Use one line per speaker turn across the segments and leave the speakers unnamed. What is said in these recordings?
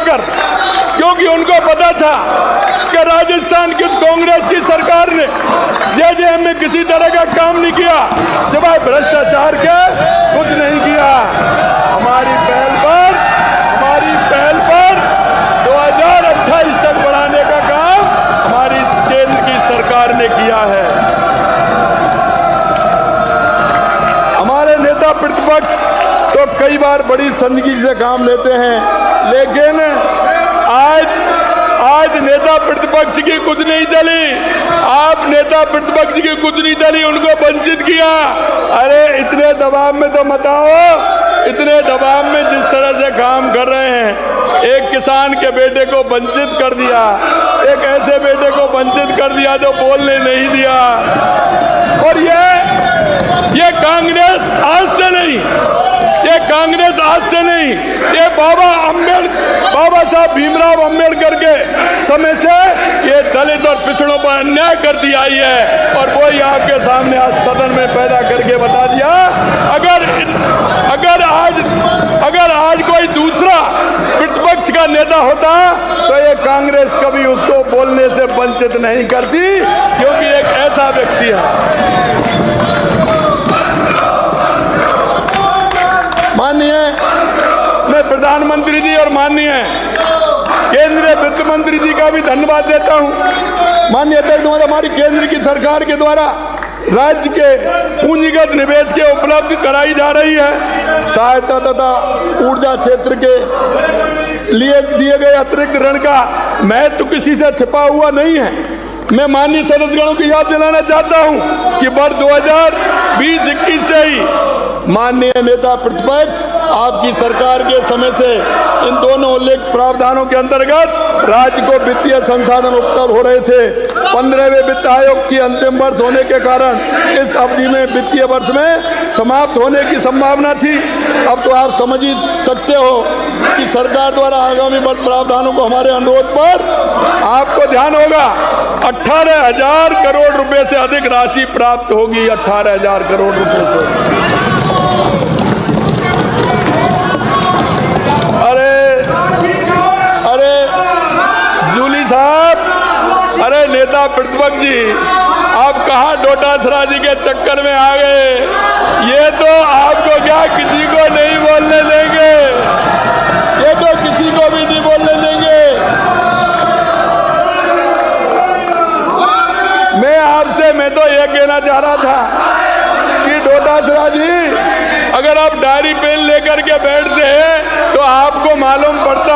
कर, क्योंकि उनको पता था कि राजस्थान की कांग्रेस की सरकार ने जेजेएम में किसी तरह का काम नहीं किया, सिवाय भ्रष्टाचार के कुछ नहीं किया। हमारी पहल पर 2028 तक बढ़ाने का काम हमारी केंद्र की सरकार ने किया है। हमारे नेता प्रतिपक्ष तो कई बार बड़ी संजीदगी से काम लेते हैं, लेकिन आज नेता प्रतिपक्ष की कुछ नहीं चली। आप नेता प्रतिपक्ष की कुछ नहीं चली, उनको वंचित किया। अरे इतने दबाव में तो मत आओ, इतने दबाव में जिस तरह से काम कर रहे हैं, एक किसान के बेटे को वंचित कर दिया, एक ऐसे बेटे को वंचित कर दिया जो बोलने नहीं दिया। और ये कांग्रेस आज से नहीं, ये कांग्रेस आज से नहीं, ये बाबा साहब भीमराव अंबेडकर के समय से ये दलित और पिछड़ों पर अन्याय करती आई है, और वही आपके सामने आज सदन में पैदा करके बता दिया। अगर आज कोई दूसरा प्रतिपक्ष का नेता होता तो ये कांग्रेस कभी उसको बोलने से वंचित नहीं करती, क्योंकि एक ऐसा व्यक्ति है। माननीय मैं प्रधानमंत्री जी और माननीय केंद्रीय वित्त मंत्री जी का भी धन्यवाद देता हूं। माननीय अध्यक्ष महोदय, हमारी केंद्र की सरकार के द्वारा राज्य के पूंजीगत निवेश के उपलब्ध कराई जा रही है सहायता तथा ऊर्जा क्षेत्र के लिए दिए गए अतिरिक्त ऋण का महत्व किसी से छिपा हुआ नहीं है। मैं माननीय सदस्यगणों को याद दिलाना चाहता हूं कि वर्ष 2020-21 से ही माननीय नेता प्रतिपक्ष आपकी सरकार के समय से इन दोनों उल्लेख प्रावधानों के अंतर्गत राज्य को वित्तीय संसाधन उपलब्ध हो रहे थे। 15वें वित्त आयोग की अंतिम वर्ष होने के कारण इस अवधि में वित्तीय वर्ष में समाप्त होने की संभावना थी। अब तो आप समझ ही सकते हो कि सरकार द्वारा आगामी वर्ष प्रावधानों को हमारे अनुरोध पर आपको ध्यान होगा 18,000 करोड़ रुपए से अधिक राशि प्राप्त होगी। 18,000 करोड़ रुपए से। अरे नेता प्रतिपक्ष जी, आप कहाँ डोटासरा जी के चक्कर में आ गए? ये तो आपको क्या किसी को नहीं बोलने देंगे, ये तो किसी को भी नहीं बोलने देंगे। मैं तो ये कहना चाह रहा था कि डोटासरा जी, अगर आप डायरी पेन लेकर के बैठते हैं तो आपको मालूम पड़ता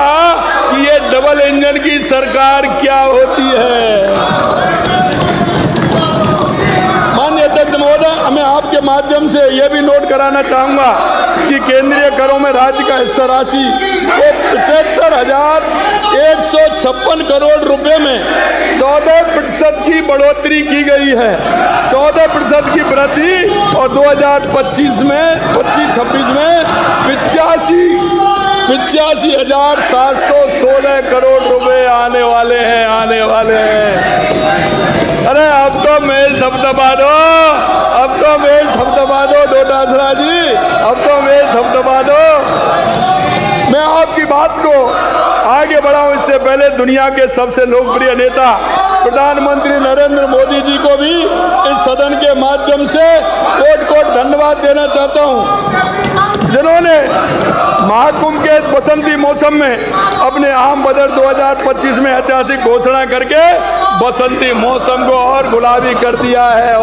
कि ये डबल इंजन की सरकार क्या होती है। माननीय अध्यक्ष महोदय, मैं आपके माध्यम से ये भी नोट कराना चाहूंगा कि केंद्रीय करों में राज्य का हिस्सा राशि वो 75,156 करोड़ रुपए में 14% की बढ़ोतरी की गई है। 14% की वृद्धि, और 2025-26 में 85,716 करोड़ रुपए आने वाले हैं। अरे अब तो मेज धबधबा दो डोटासरा जी, अब तो मेज धबधबा दो। मैं आपकी बात को आगे बढ़ाऊं इससे पहले दुनिया के सबसे लोकप्रिय नेता प्रधानमंत्री नरेंद्र मोदी जी को भी इस सदन के माध्यम से कोट धन्यवाद देना चाहता हूं, जिन्होंने महाकुंभ के बसंती मौसम में अपने आम बजट 2025 में ऐतिहासिक घोषणा करके बसंती मौसम को और गुलाबी कर दिया है।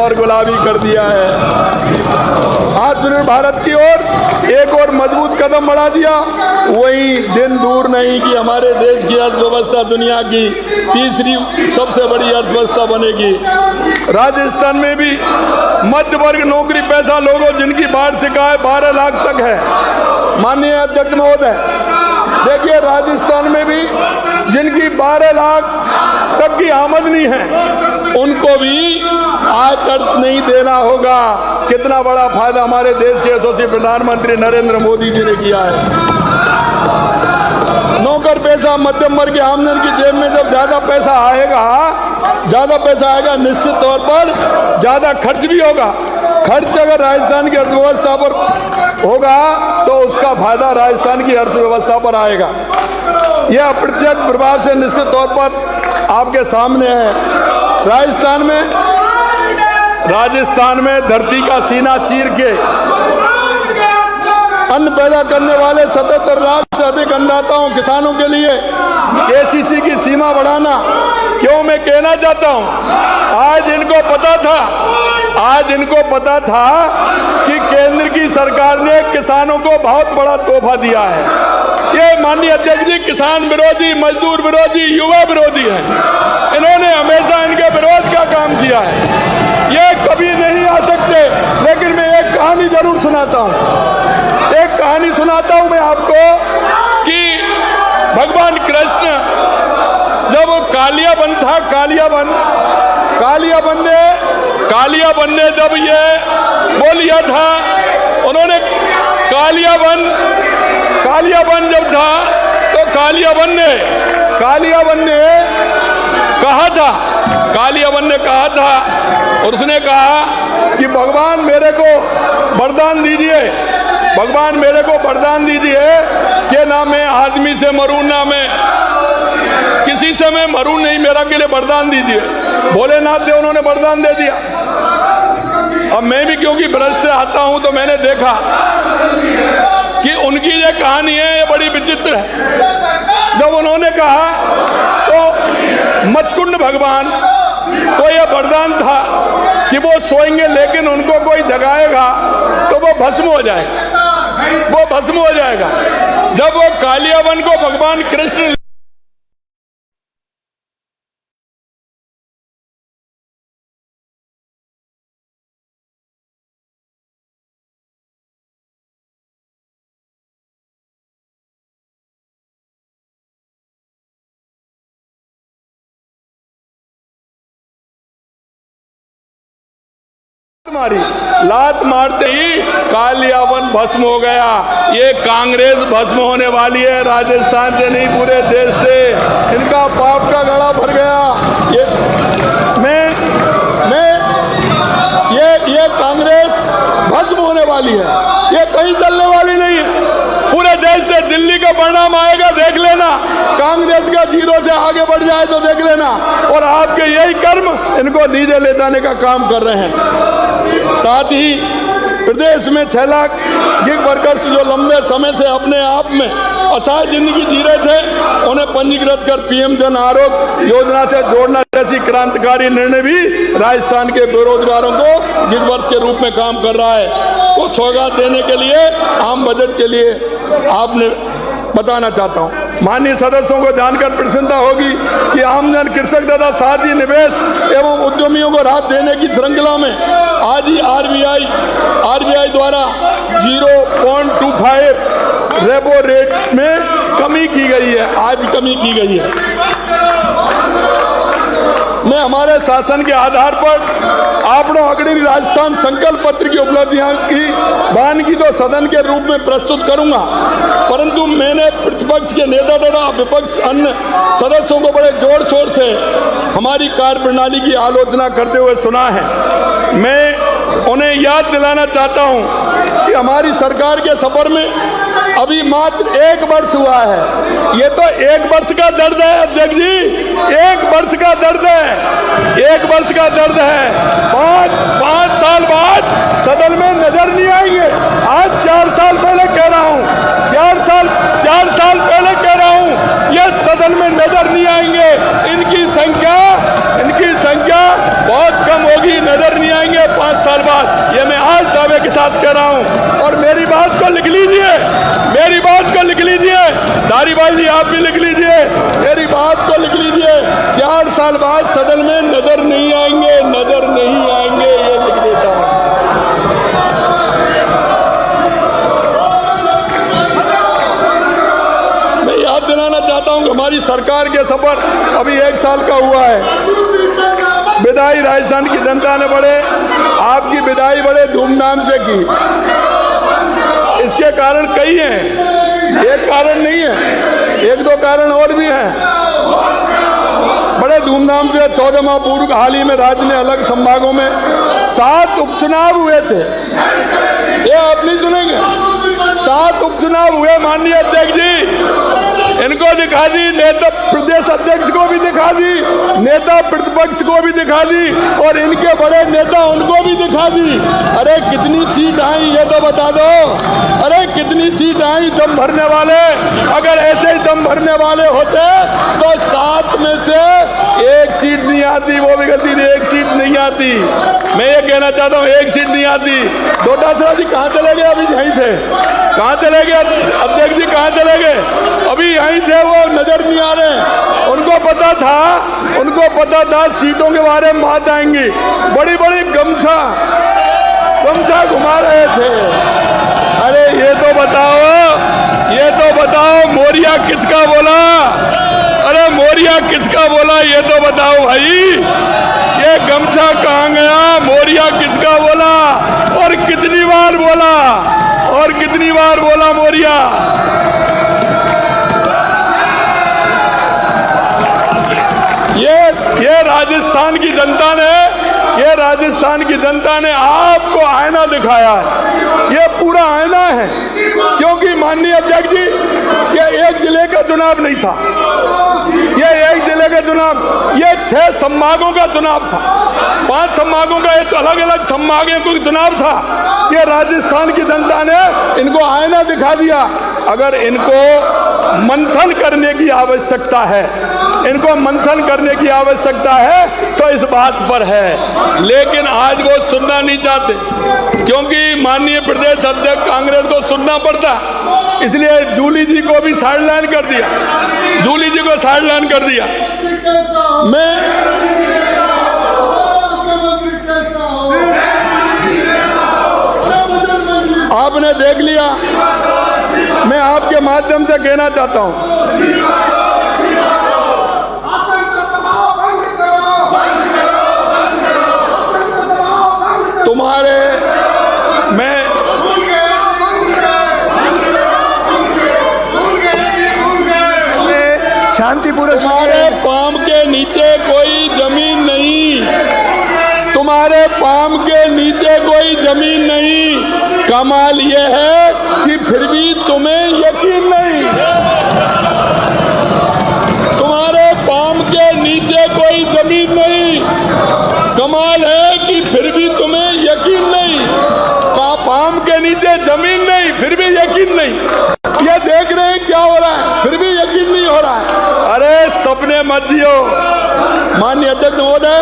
आत्मनिर्भर भारत की ओर एक और मजबूत कदम बढ़ा दिया। वही दिन दूर नहीं कि हमारे देश की अर्थव्यवस्था दुनिया की तीसरी सबसे बड़ी अर्थव्यवस्था बनेगी। राजस्थान में भी मध्य वर्ग नौकरी पेशा लोगों जिनकी वार्षिक आय 12 लाख तक है। माननीय अध्यक्ष महोदय, देखिए राजस्थान में भी जिनकी 12 लाख तक की आमदनी है उनको भी आयकर नहीं देना होगा। कितना बड़ा फायदा हमारे देश के यशस्वी प्रधानमंत्री नरेंद्र मोदी जी ने किया है। नौकर पेशा मध्यम वर्ग की आमदनी की जेब में जब ज्यादा पैसा आएगा निश्चित तौर पर ज्यादा खर्च भी होगा। खर्च अगर राजस्थान की अर्थव्यवस्था पर होगा तो उसका फायदा राजस्थान की अर्थव्यवस्था पर आएगा। यह अप्रत्यक्ष प्रभाव से निश्चित तौर पर आपके सामने है। राजस्थान में धरती का सीना चीर के अन्न पैदा करने वाले 77 लाख से अधिक अन्नदाताओं किसानों के लिए केसीसी की सीमा बढ़ाना क्यों मैं कहना चाहता हूं। आज इनको पता था कि केंद्र की सरकार ने किसानों को बहुत बड़ा तोहफा दिया है। ये माननीय अध्यक्ष जी किसान विरोधी, मजदूर विरोधी, युवा विरोधी हैं। इन्होंने हमेशा इनके विरोध का काम किया है। ये कभी नहीं आ सकते। लेकिन मैं एक कहानी जरूर सुनाता हूं। एक कहानी सुनाता हूं मैं आपको कि भगवान कृष्ण जब कालियाबन था, कालियाबन ने जब ये बोलिया था, उन्होंने कालियाबन जब था तो कालियाबन ने कहा था और उसने कहा कि भगवान मेरे को वरदान दीजिए कि ना मैं आदमी से मरूं, ना मैं किसी से मैं मरूं नहीं, मेरा के लिए वरदान दीजिए। भोलेनाथ देव उन्होंने वरदान दे दिया। अब मैं भी क्योंकि ब्रज से आता हूं तो मैंने देखा कि उनकी ये कहानी है, ये बड़ी विचित्र है। जब उन्होंने कहा तो मचकुंड भगवान को यह वरदान था कि वो सोएंगे लेकिन उनको कोई जगाएगा तो वो भस्म हो जाएगा। जब वो कालियाबन को भगवान कृष्ण लात मारते ही कालियाबन भस्म हो गया। ये कांग्रेस भस्म होने वाली है, राजस्थान से नहीं पूरे देश से। इनका पाप का गला भर गया। ये कांग्रेस भस्म होने वाली है, ये कहीं चलने वाली नहीं है। पूरे देश से दिल्ली का परिणाम आएगा, देख लेना। कांग्रेस का 0 से आगे बढ़ जाए तो देख लेना। और आपके यही कर्म इनको नीचे ले जाने का काम कर रहे हैं। साथ ही प्रदेश में 6 लाख गिग वर्कर्स जो लंबे समय से अपने आप में असहाय जिंदगी जी रहे थे, उन्हें पंजीकृत कर पीएम जन आरोग्य योजना से जोड़ना जैसी क्रांतिकारी निर्णय भी राजस्थान के बेरोजगारों को गिग वर्कर्स के रूप में काम कर रहा है। तो सौगात देने के लिए आम बजट के लिए आपने बताना चाहता हूं। माननीय सदस्यों को जानकर प्रसन्नता होगी कि आमजन, कृषक तथा साथ ही निवेश एवं उद्यमियों को राहत देने की श्रृंखला में आज ही आरबीआई द्वारा 0.25 रेपो रेट में कमी की गई है। आज कमी की गई है। मैं हमारे शासन के आधार पर आपनों अग्रणी राजस्थान संकल्प पत्र की उपलब्धियां की वानगी तो सदन के रूप में प्रस्तुत करूंगा, परंतु मैंने प्रतिपक्ष के नेता तथा विपक्ष अन्य सदस्यों को बड़े जोर शोर से हमारी कार्यप्रणाली की आलोचना करते हुए सुना है। मैं उन्हें याद दिलाना चाहता हूं कि हमारी सरकार के सफर में अभी मात्र 1 वर्ष हुआ है। ये तो 1 वर्ष का दर्द है अध्यक्ष जी, 1 वर्ष का दर्द है, 1 वर्ष का दर्द है। 5 साल बाद सदन में नजर नहीं आएंगे। आज 4 साल पहले कह रहा हूँ, 4 साल पहले कह रहा हूँ, ये सदन में नजर नहीं आएंगे। इनकी संख्या बहुत कम होगी, नजर नहीं आएंगे 5 साल बाद। ये मैं आज दावे के साथ कह रहा हूँ। और मेरी बात को लिख लीजिए, धारीवाल जी आप भी लिख लीजिए, मेरी बात को लिख लीजिए। 4 साल बाद सदन में नजर नहीं आएंगे, ये लिख देता हूं। मैं याद दिलाना चाहता हूं कि हमारी सरकार के सफर अभी 1 साल का हुआ है। विदाई राजस्थान की जनता ने आपकी विदाई बड़े धूमधाम से की। इसके कारण कई हैं, एक कारण नहीं है, 1-2 कारण और भी हैं। बड़े धूमधाम से 14 माह पूर्व हाल ही में राज्य में अलग संभागों में 7 उपचुनाव हुए थे। ये आप नहीं सुनेंगे, 7 उपचुनाव हुए। माननीय अध्यक्ष जी, इनको दिखा दी इन्होंने तो प्रदेश अध्यक्ष को भी दिखा दी, नेता प्रतिपक्ष को भी दिखा दी और इनके बड़े नेता उनको भी दिखा दी। अरे कितनी सीट आई ये तो बता दो। अरे कितनी सीट आई दम भरने वाले? अगर ऐसे ही दम भरने वाले होते तो 7 में से 1 सीट नहीं आती, वो भी गलती थी, 1 सीट नहीं आती। मैं ये कहना चाहता हूँ 1 सीट नहीं आती। डोटासरा जी कहाँ चले गए? अभी यहीं थे। कहाँ चले गए अध्यक्ष जी? कहाँ चले गए? अभी यहीं थे, वो नजर नहीं आ रहे। उनको पता था सीटों के बारे में बात आएंगी। बड़ी बड़ी गमछा घुमा रहे थे। अरे ये तो बताओ मोरिया किसका बोला? अरे मोरिया किसका बोला ये तो बताओ भाई। ये गमछा कहाँ गया? मोरिया किसका बोला और कितनी बार बोला मोरिया? ये राजस्थान की जनता ने आपको आईना दिखाया है। ये पूरा आईना है, क्योंकि माननीय अध्यक्ष जी ये एक जिले का चुनाव नहीं था, ये एक जिले का चुनाव, ये 6 संभागों का चुनाव था, 5 संभागों का एक अलग अलग संभागों का चुनाव था। ये राजस्थान की जनता ने इनको आईना दिखा दिया। अगर इनको मंथन करने की आवश्यकता है तो इस बात पर है, लेकिन आज वो सुनना नहीं चाहते, क्योंकि माननीय प्रदेश अध्यक्ष कांग्रेस को सुनना पड़ता, इसलिए जूली जी को भी साइडलाइन कर दिया। मैं आपने देख लिया, मैं आपके माध्यम से कहना चाहता हूं, शांतिपूर्वक तुम्हारे पाम के नीचे कोई जमीन नहीं। कमाल ये है कि फिर भी तुम्हें यकीन नहीं। तुम्हारे पाम के नीचे कोई जमीन नहीं। कमाल है कि फिर भी तुम्हें यकीन नहीं। पाम के नीचे जमीन नहीं, फिर भी यकीन नहीं। ये देख रहे हैं क्या हो रहा है, फिर भी यकीन नहीं हो रहा है। अरे सपने मत जियो। माननीय अध्यक्ष महोदय,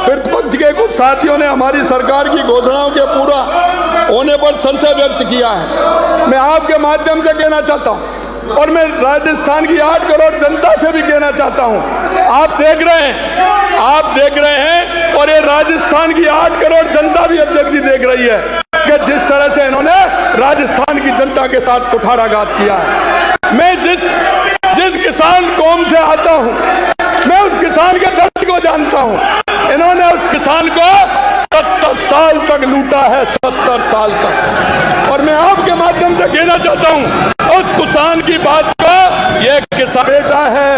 प्रतिपक्ष के कुछ साथियों ने हमारी सरकार की घोषणाओं के पूरा होने पर संशय व्यक्त किया है। मैं आपके माध्यम से कहना चाहता हूं और मैं राजस्थान की 8 करोड़ जनता से भी कहना चाहता हूं, आप देख रहे हैं और ये राजस्थान की 8 करोड़ जनता भी अध्यक्ष जी देख रही है कि जिस तरह से इन्होंने राजस्थान की जनता के साथ कुठाराघात किया है। मैं जिस किसान कौम से आता हूं, मैं उस किसान के दर्द को जानता हूं। इन्होंने उस किसान को 70 साल तक लूटा है, 70 साल तक। और मैं आपके माध्यम से कहना चाहता हूं, उस किसान की बात को, ये किसान बेटा है,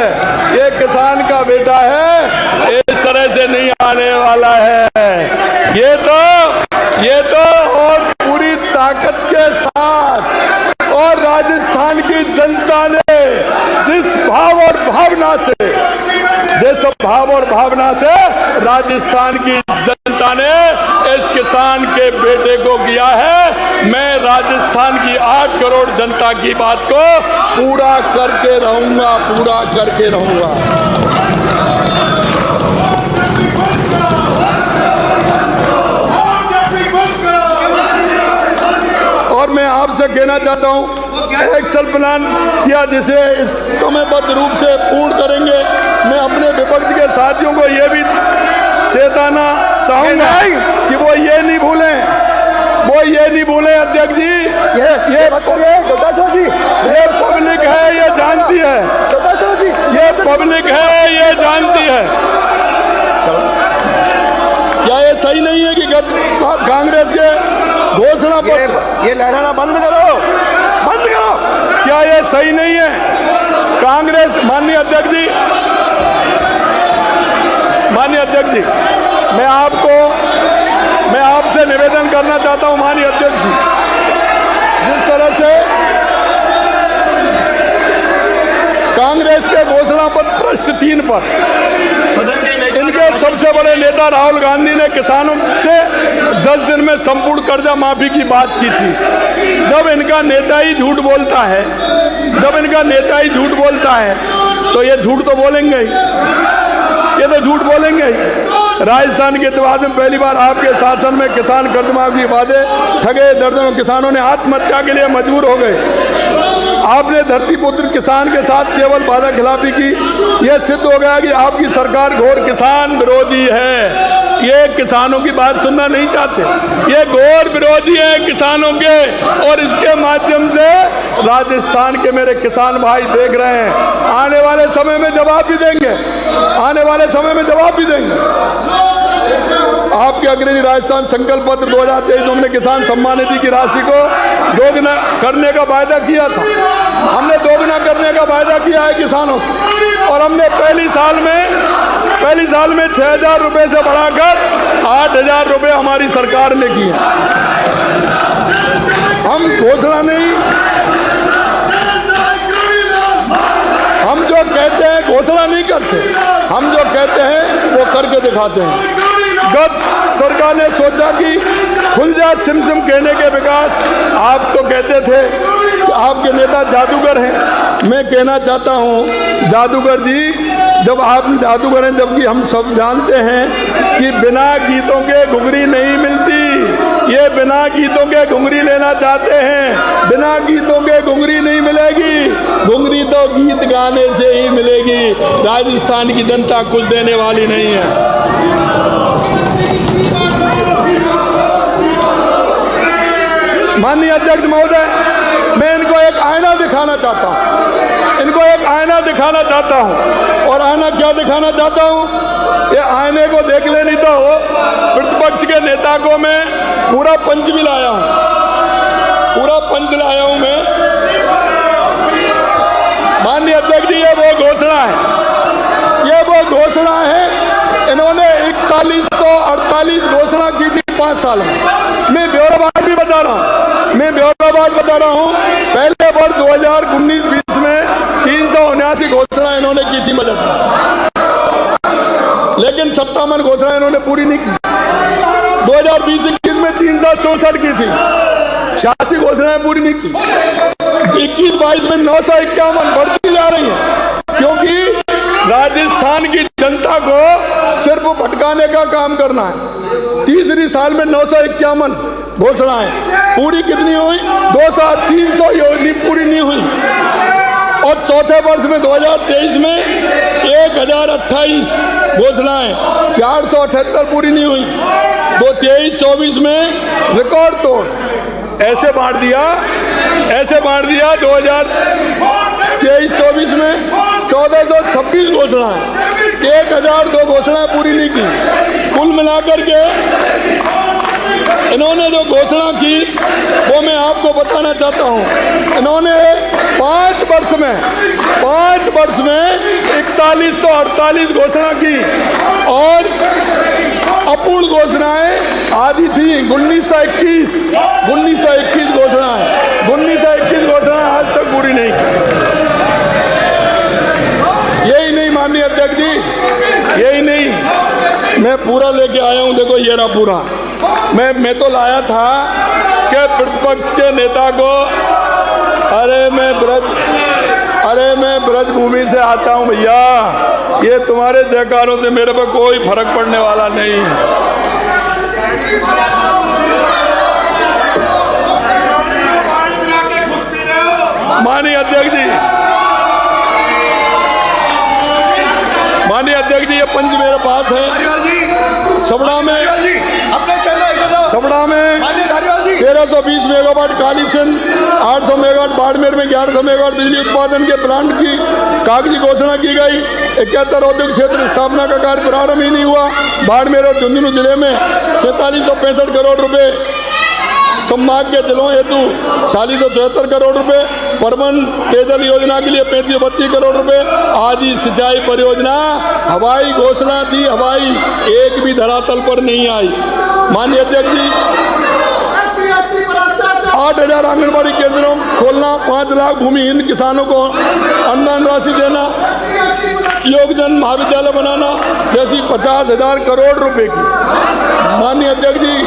ये किसान का बेटा है, इस तरह से नहीं आने वाला है। ये तो और पूरी ताकत के साथ और राजस्थान की जनता ने जिस भाव और भावना से राजस्थान की जनता ने इस किसान के बेटे को किया है, मैं राजस्थान की 8 करोड़ जनता की बात को पूरा करके रहूंगा। और मैं आपसे कहना चाहता हूं, एक्शन प्लान किया जिसे इस समयबद्ध रूप से पूर्ण करेंगे। मैं अपने विपक्ष के साथियों को यह भी चेताना चाहूंगा कि वो ये नहीं भूलें अध्यक्ष जी, ये पब्लिक है, ये जानती है, ये पब्लिक है, ये जानती है। क्या ये सही नहीं है कि कांग्रेस के घोषणा पर
ये लहराना बंद करो।
क्या ये सही नहीं है? कांग्रेस, माननीय अध्यक्ष जी, मैं आपसे निवेदन करना चाहता हूं, माननीय अध्यक्ष जी, जिस तरह से कांग्रेस के घोषणा पत्र पृष्ठ 3 पर इनके सबसे बड़े नेता राहुल गांधी ने किसानों से 10 दिन में संपूर्ण कर्जा माफी की बात की थी। जब इनका नेता ही झूठ बोलता है, तो ये झूठ तो बोलेंगे ही, ये तो झूठ बोलेंगे ही। राजस्थान के इतिहास में पहली बार आपके शासन में किसान कर्ज माफी के वादे ठगे, दर्जनों किसानों ने आत्महत्या के लिए मजबूर हो गए। आपने धरती पुत्र किसान के साथ केवल वादा खिलाफी की। यह सिद्ध हो गया कि आपकी सरकार घोर किसान विरोधी है। ये किसानों की बात सुनना नहीं चाहते, ये घोर विरोधी है किसानों के। और इसके माध्यम से राजस्थान के मेरे किसान भाई देख रहे हैं, आने वाले समय में जवाब भी देंगे, आपके अग्रणी राजस्थान संकल्प पत्र 2023 हमने किसान सम्मान निधि की राशि को दोगुना करने का वायदा किया था। हमने दोगुना करने का वायदा किया है किसानों से, और हमने पहली साल में 6,000 रुपए से बढ़ाकर 8,000 रुपए हमारी सरकार ने किए। हम घोषणा नहीं, हम जो कहते हैं घोषणा नहीं करते, हम जो कहते हैं वो करके दिखाते हैं। गत सरकार ने सोचा कि खुल जा सिम कहने के विकास, आप तो कहते थे कि आपके नेता जादूगर हैं। मैं कहना चाहता हूं जादूगर जी, जब आप जादूगर हैं, जबकि हम सब जानते हैं कि बिना गीतों के घुंघरी नहीं मिलती। ये बिना गीतों के घुंघरी लेना चाहते हैं, बिना गीतों के घुंघरी नहीं मिलेगी। घुंघरी तो गीत गाने से ही मिलेगी। राजस्थान की जनता कुछ देने वाली नहीं है। माननीय अध्यक्ष महोदय, मैं इनको एक आईना दिखाना चाहता हूं, और आईना क्या दिखाना चाहता हूं, ये आईने को देख ले, नहीं तो प्रतिपक्ष के नेता को मैं पूरा पंच भी लाया हूं, मैं। माननीय अध्यक्ष जी, ये वो घोषणा है, इन्होंने 4148 घोषणा की थी 5 साल में। मैं ब्यौराबाद भी बता रहा हूं, पहले वर्ष 2019-20 में 379 घोषणा इन्होंने की थी बजट में, लेकिन 57 घोषणा इन्होंने पूरी नहीं की। 2020-21 में 364 की थी, 86 घोषणाएं पूरी नहीं की। 21-22 में 951 बढ़ती जा रही है, क्योंकि राजस्थान की जनता को सिर्फ भटकाने का काम करना है। तीसरी साल में 951 घोषणाएं पूरी कितनी हुई? 200-300 योजना पूरी नहीं हुई। और चौथे वर्ष में 2023 में 1028 घोषणाएं, 478 पूरी नहीं हुई। 23-24 में रिकॉर्ड तोड़ ऐसे बांट दिया 2023-24 में 1426 घोषणाएं, 1002 घोषणाएं पूरी नहीं की। कुल मिलाकर के इन्होंने जो घोषणा की वो मैं आपको बताना चाहता हूं। इन्होंने 5 वर्ष में 4148 घोषणा की, और अपूर्ण घोषणाएं आधी थी। 1921 घोषणाएं, 1921 घोषणाएं आज तक पूरी नहीं की। यही नहीं माननीय अध्यक्ष जी, यही नहीं, मैं पूरा लेके आया हूं। देखो ये रहा पूरा। मैं तो लाया था कि प्रतिपक्ष के नेता को, अरे मैं ब्रज भूमि से आता हूं भैया, ये तुम्हारे जयकारों से मेरे पर कोई फर्क पड़ने वाला नहीं है। माननीय अध्यक्ष जी, ये पंच मेरे पास है। सबड़ा में 1320 मेगावाट कालीसिंध, 800 मेगावाट बाड़मेर में 1100 मेगावाट बिजली उत्पादन के प्लांट की कागजी घोषणा की गई। 71 औद्योगिक क्षेत्र स्थापना का कार्य प्रारंभ ही नहीं हुआ। बाड़मेर और झुंझुनू जिले में 4765 करोड़ रुपए, संभाग के जिलों हेतु 4674 करोड़ रुपए, परमन पेयजल योजना के लिए 3532 करोड़ रुपए, आदि सिंचाई परियोजना। हवाई घोषणा दी, हवाई एक भी धरातल पर नहीं आई। माननीय अध्यक्ष जी, 8,000 आंगनबाड़ी केंद्रों खोलना, 5 लाख भूमिहीन किसानों को अनुदान राशि देना, योगजन महाविद्यालय बनाना जैसी 50,000 करोड़ रुपए की, माननीय अध्यक्ष जी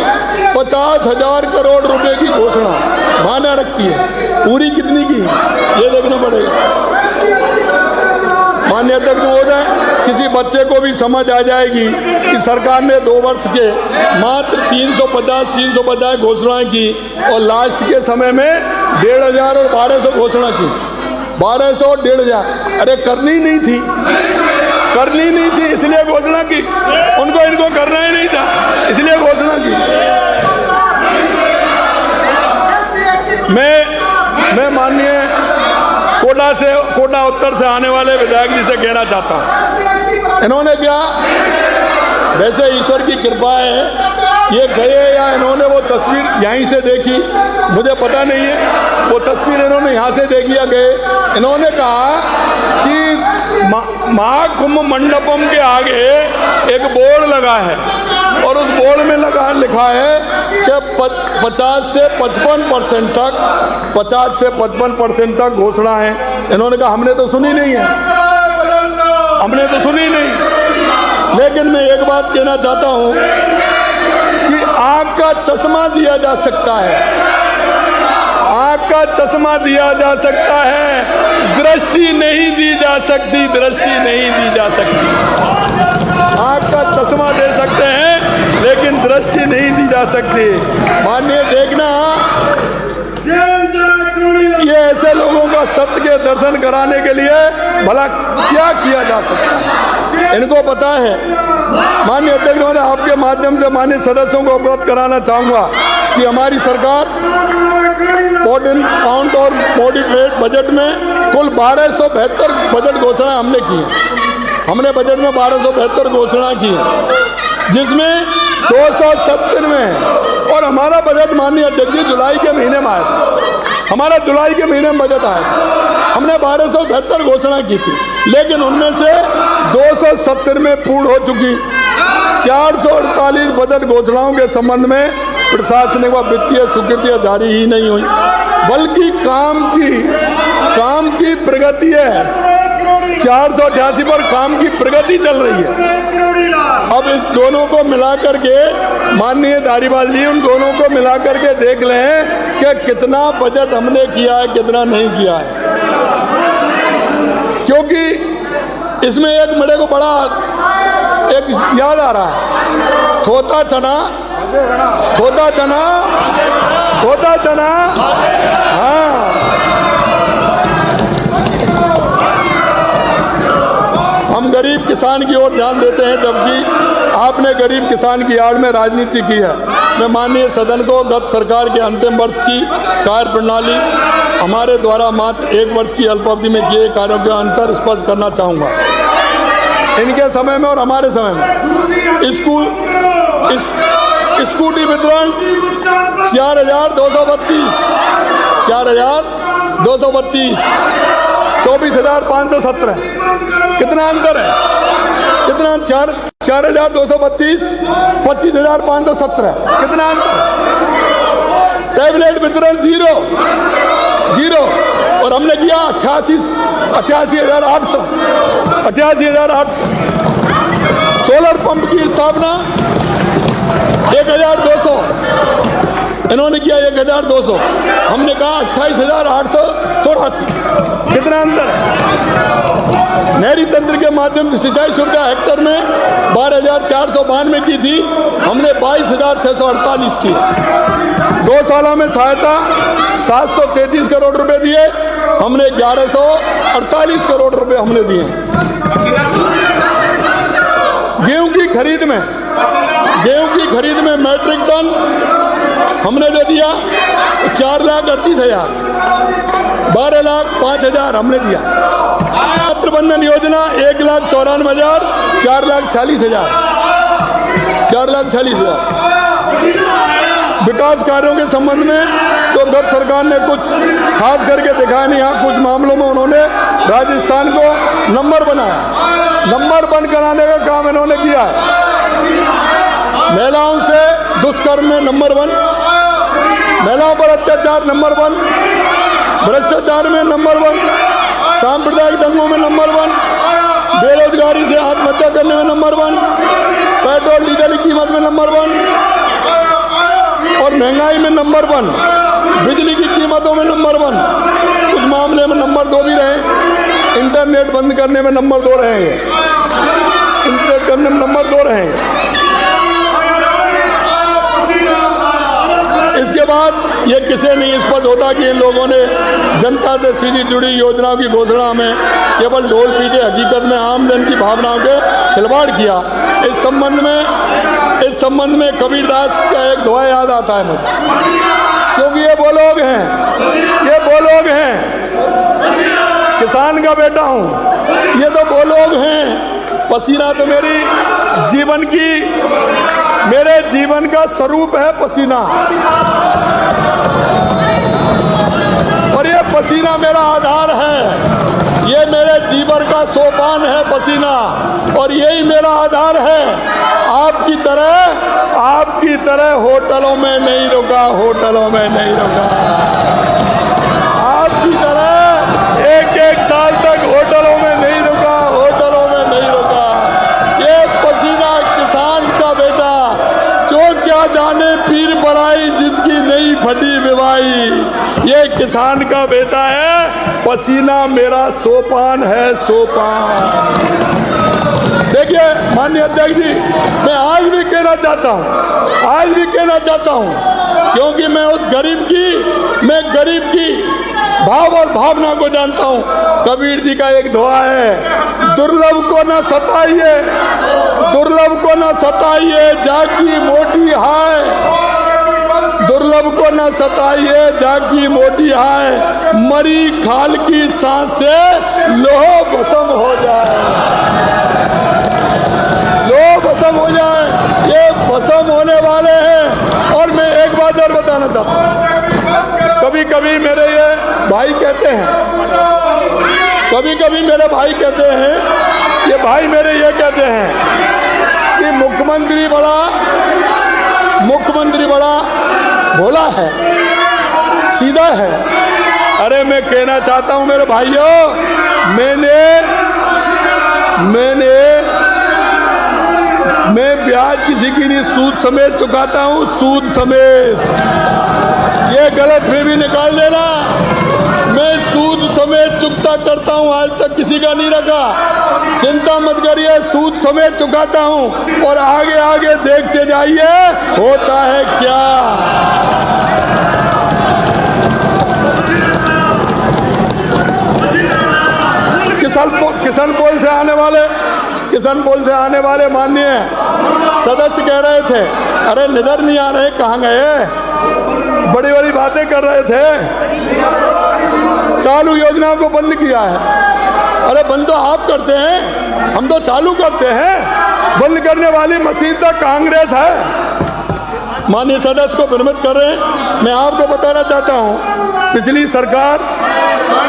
50,000 करोड़ रुपए की घोषणा मान्य रखती है, पूरी कितनी की ये देखना पड़ेगा। माननीय अध्यक्ष महोदय, किसी बच्चे को भी समझ आ जाएगी कि सरकार ने 2 वर्ष के मात्र 350 घोषणाएं की और लास्ट के समय में 1,500 और 1,200 घोषणा की। 1,200 और 1,500, अरे करनी नहीं थी इसलिए घोषणा की, इनको करना ही नहीं था इसलिए घोषणा की। मैं माननीय कोटा उत्तर से आने वाले विधायक जी से कहना चाहता हूं, इन्होंने क्या, वैसे ईश्वर की कृपा है, ये गए या इन्होंने वो तस्वीर यहीं से देखी मुझे पता नहीं है, वो तस्वीर इन्होंने यहाँ से देखी या गए। इन्होंने कहा कि महाकुंभ मंडपम के आगे एक बोर्ड लगा है और उस बोर्ड में लिखा है कि 50 से 55% तक घोषणा है। इन्होंने कहा हमने तो सुनी नहीं है, लेकिन मैं एक बात कहना चाहता हूं कि आंख का चश्मा दिया जा सकता है, आंख का चश्मा दिया जा सकता है, दृष्टि नहीं दी जा सकती, आंख का चश्मा दे सकते हैं लेकिन दृष्टि नहीं दी जा सकती। माननीय देखना, ये ऐसे लोगों का सत्य के दर्शन कराने के लिए भला क्या किया जा सकता है, इनको पता है। माननीय अध्यक्ष महोदय, आपके माध्यम से माननीय सदस्यों को अवगत कराना चाहूँगा कि हमारी सरकार काउंट और मॉडिफाइड बजट में कुल 1272 बजट घोषणा हमने की है। हमने बजट में 1272 घोषणा की है, जिसमें 270 में, और हमारा बजट माननीय अध्यक्ष जी जुलाई के महीने में आया था, हमारा जुलाई के महीने में बजट आया था, हमने 1272 घोषणा की थी, लेकिन उनमें से 270 में पूर्ण हो चुकी। 448 बजट घोषणाओं के संबंध में प्रशासनिक व वित्तीय स्वीकृतियां जारी ही नहीं हुई, बल्कि काम की प्रगति है। 488 पर काम की प्रगति चल रही है। अब इस दोनों को मिलाकर के माननीय धारीवाल जी, उन दोनों को मिलाकर के देख लें कि कितना बजट हमने किया है, कितना नहीं किया है। क्योंकि इसमें एक मेरे को बड़ा एक याद आ रहा है, थोता चना, हाँ, हम गरीब किसान की ओर ध्यान देते हैं, जबकि आपने गरीब किसान की आड़ में राजनीति की है। मैं माननीय सदन को गत सरकार के अंतिम वर्ष की कार्य प्रणाली, हमारे द्वारा मात्र 1 वर्ष की अल्पावधि में किए कार्यों के अंतर स्पष्ट करना चाहूँगा। इनके समय में और हमारे समय में स्कूटी वितरण 4,232, 24,517, कितना अंतर है, कितना 4,232, 25,517, कितना अंतर। टैबलेट वितरण 0 और हमने किया 88,800। सोलर पंप की स्थापना 1,200, इन्होंने किया 1,200, हमने कहा 28,884, कितना अंतर है। नहरी तंत्र के माध्यम से सिंचाई सुविधा हेक्टर में 12,492 की थी, हमने 22,648 की। 2 सालों में सहायता 733 करोड़ रुपए दिए, हमने 1,148 करोड़ रुपए हमने दिए। गेहूं की खरीद में मैट्रिक टन हमने जो दिया 4,38,000, 12,05,000 हमने दिया। प्रबंधन योजना 1,94,000, 4,40,000, 4,40,000। विकास कार्यों के संबंध में तो गत सरकार ने कुछ खास करके दिखाया नहीं। हाँ, कुछ मामलों में उन्होंने राजस्थान को नंबर 1 कराने का काम इन्होंने किया है। महिलाओं से दुष्कर्म में नंबर 1, महिलाओं पर अत्याचार नंबर 1, भ्रष्टाचार में नंबर 1, सांप्रदायिक दंगों में नंबर 1, बेरोजगारी से आत्महत्या करने में नंबर 1, पेट्रोल डीजल की कीमत में नंबर 1 और महंगाई में नंबर 1, बिजली की कीमतों में नंबर 1, कुछ मामले में नंबर 2 भी रहे, इंटरनेट बंद करने में नंबर 2 रहेंगे, इंटरनेट करने में नंबर 2 रहेंगे। इसके बाद ये किसे नहीं स्पष्ट होता कि इन लोगों ने जनता से सीधी जुड़ी योजनाओं की घोषणा में केवल ढोल पीटे, हकीकत में आम जन की भावनाओं के खिलवाड़ किया। इस संबंध में कबीरदास का एक दोहा याद आता है मुझे, क्योंकि ये वो लोग हैं, किसान का बेटा हूँ, ये तो वो लोग हैं। पसीना तो मेरे जीवन का स्वरूप है पसीना, और ये पसीना मेरा आधार है, ये मेरे जीवन का सोपान है पसीना, और यही मेरा आधार है। आपकी तरह होटलों में नहीं रुका, आपकी तरह एक साल तक होटलों में नहीं रुका। ये पसीना किसान का बेटा, जो क्या जाने पीर पराई जिसकी नहीं फटी विवाही, ये किसान का बेटा है। पसीना मेरा सोपान है, सोपान। देखिए माननीय अध्यक्ष जी, मैं आज भी कहना चाहता हूँ, क्योंकि मैं गरीब की भाव और भावना को जानता हूँ। कबीर जी का एक दोहा है, दुर्लभ को न सताइए जाकी मोटी हाय, दुर्लभ को न सताइए जाकी मोटी हाय, मरी खाल की सांस से लोह भस्म हो जाए, ये भस्म होने वाले हैं। और मैं एक बात और बताना चाहता हूँ, कभी मेरे ये भाई कहते हैं, मेरे भाई कहते हैं कि मुख्यमंत्री बड़ा भोला है, सीधा है। अरे मैं कहना चाहता हूं मेरे भाइयों, मैं ब्याज किसी की नहीं, सूद समेत चुकाता हूं, सूद समेत। ये गलत भी निकाल देना, मैं सूद समेत चुकता करता हूं, आज तक किसी का नहीं रखा। चिंता मत करिए, सूद समेत चुकाता हूं, और आगे देखते जाइए होता है क्या। किसान पोल से आने वाले माननीय सदस्य कह रहे थे, अरे निधर नहीं आ रहे, कहाँ गए, बड़ी बातें कर रहे थे। चालू योजनाओं को बंद किया है। अरे बंद तो आप करते हैं, हम तो चालू करते हैं। बंद करने वाली मशीन तो कांग्रेस है। माननीय सदस्य को भ्रमित कर रहे हैं। मैं आपको बताना चाहता हूं, पिछली सरकार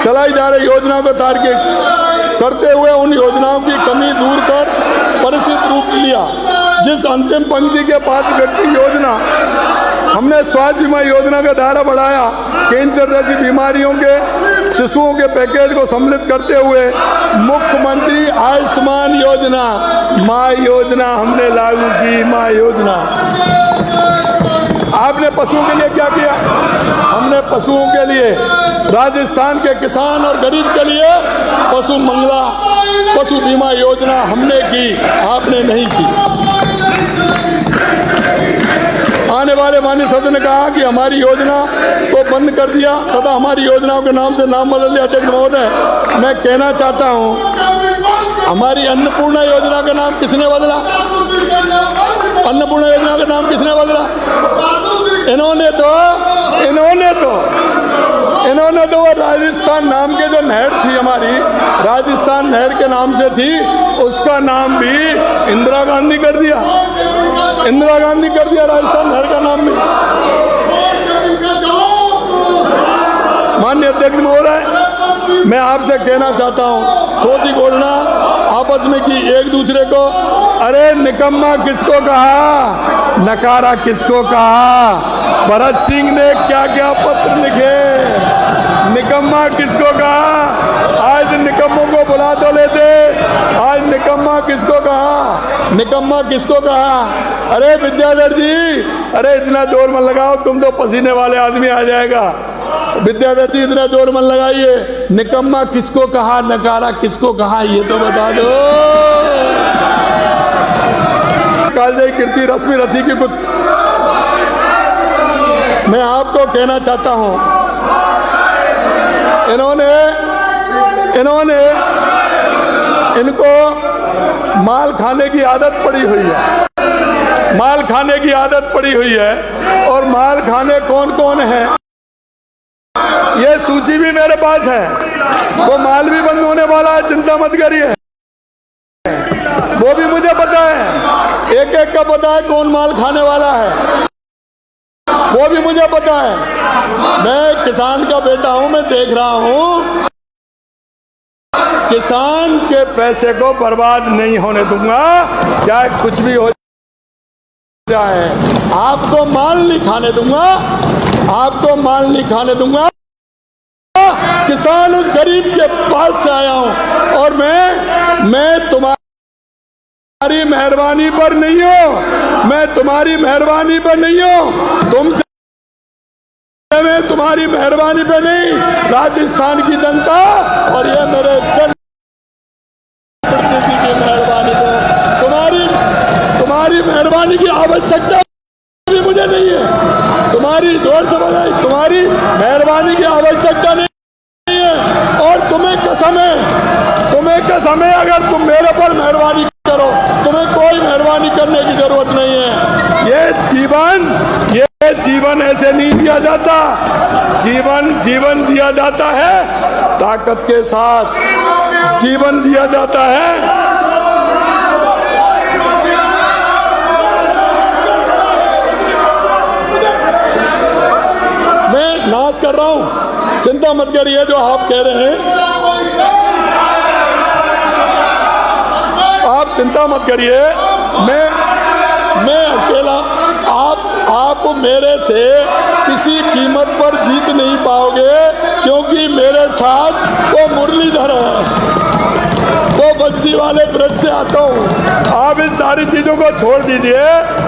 चलाई जा रही योजनाओं को तार्किक करते हुए उन योजनाओं की कमी दूर कर परिष्कृत रूप लिया। जिस अंतिम पंक्ति के पात्र व्यक्ति योजना, हमने स्वास्थ्य बीमा योजना का दायरा बढ़ाया, कैंसर जैसी बीमारियों के शिशुओं के पैकेज को सम्मिलित करते हुए मुख्यमंत्री आयुष्मान योजना, माँ योजना हमने लागू की। माँ योजना आपने पशुओं के लिए क्या किया? हमने पशुओं के लिए, राजस्थान के किसान और गरीब के लिए पशु मंगला, पशु बीमा योजना हमने की, आपने नहीं की। आने वाले माननीय सदस्य ने कहा कि हमारी योजना को बंद कर दिया तथा हमारी योजनाओं के नाम से नाम बदल दिया। अध्यक्ष महोदय, मैं कहना चाहता हूं, हमारी अन्नपूर्णा योजना का नाम किसने बदला? अन्नपूर्णा योजना का नाम किसने बदला? इन्होंने तो वो राजस्थान नाम के जो नहर थी हमारी, राजस्थान नहर के नाम से थी, उसका नाम भी इंदिरा गांधी कर दिया। राजस्थान नहर का नाम भी। माननीय अध्यक्ष महोदय, मैं आपसे कहना चाहता हूँ, छोटी घोषणा आपस में की एक दूसरे को, अरे निकम्मा किसको कहा, नकारा किसको कहा, भरत सिंह ने क्या क्या पत्र लिखे, निकम्मा किसको कहा, आज निकम्मों को बुला तो लेते, आज निकम्मा किसको कहा, निकम्मा किसको कहा। अरे विद्याधर जी, अरे इतना जोर मत लगाओ, तुम तो पसीने वाले आदमी आ जाएगा। विद्याधर जी इतना जोर मत लगाइए, निकम्मा किसको कहा, नकारा किसको कहा, ये तो बता दो। कालजयी कीर्ति रश्मि रथी की कुछ मैं आपको कहना चाहता हूं, इनको माल खाने की आदत पड़ी हुई है, माल खाने की आदत पड़ी हुई है। और माल खाने कौन कौन है, ये सूची भी मेरे पास है, वो माल भी बंद होने वाला है, चिंता मत करिए, वो भी मुझे पता है, एक एक का पता है कौन माल खाने वाला है, वो भी मुझे पता है। मैं किसान का बेटा हूं, मैं देख रहा हूं, किसान के पैसे को बर्बाद नहीं होने दूंगा, चाहे कुछ भी हो जाए। आपको माल नहीं खाने दूंगा, आपको माल नहीं खाने दूंगा। किसान उस गरीब के पास से आया हूं, और मैं तुम्हारी मेहरबानी पर नहीं हूं, मैं तुम्हारी मेहरबानी पर नहीं हूं, तुमसे मैं तुम्हारी मेहरबानी पे नहीं, राजस्थान की जनता और ये मेरे जनप्रतिनिधि की मेहरबानी पे, तुम्हारी मेहरबानी की आवश्यकता भी मुझे नहीं है, तुम्हारी जोर से बताई, तुम्हारी मेहरबानी की आवश्यकता नहीं है। और तुम्हें कसम है, अगर तुम मेरे पर मेहरबानी करो, तुम्हें कोई मेहरबानी करने की जरूरत नहीं है। ये जीवन ऐसे नहीं दिया जाता, जीवन दिया जाता है ताकत के साथ, जीवन दिया जाता है। मैं नाश कर रहा हूं, चिंता मत करिए, जो आप कह रहे हैं आप चिंता मत करिए, मैं अकेला, आप मेरे से किसी कीमत पर जीत नहीं पाओगे, क्योंकि मेरे साथ वो मुरलीधर है, वो बंसी वाले ब्रज से आता हूँ। आप इन सारी चीजों को छोड़ दीजिए,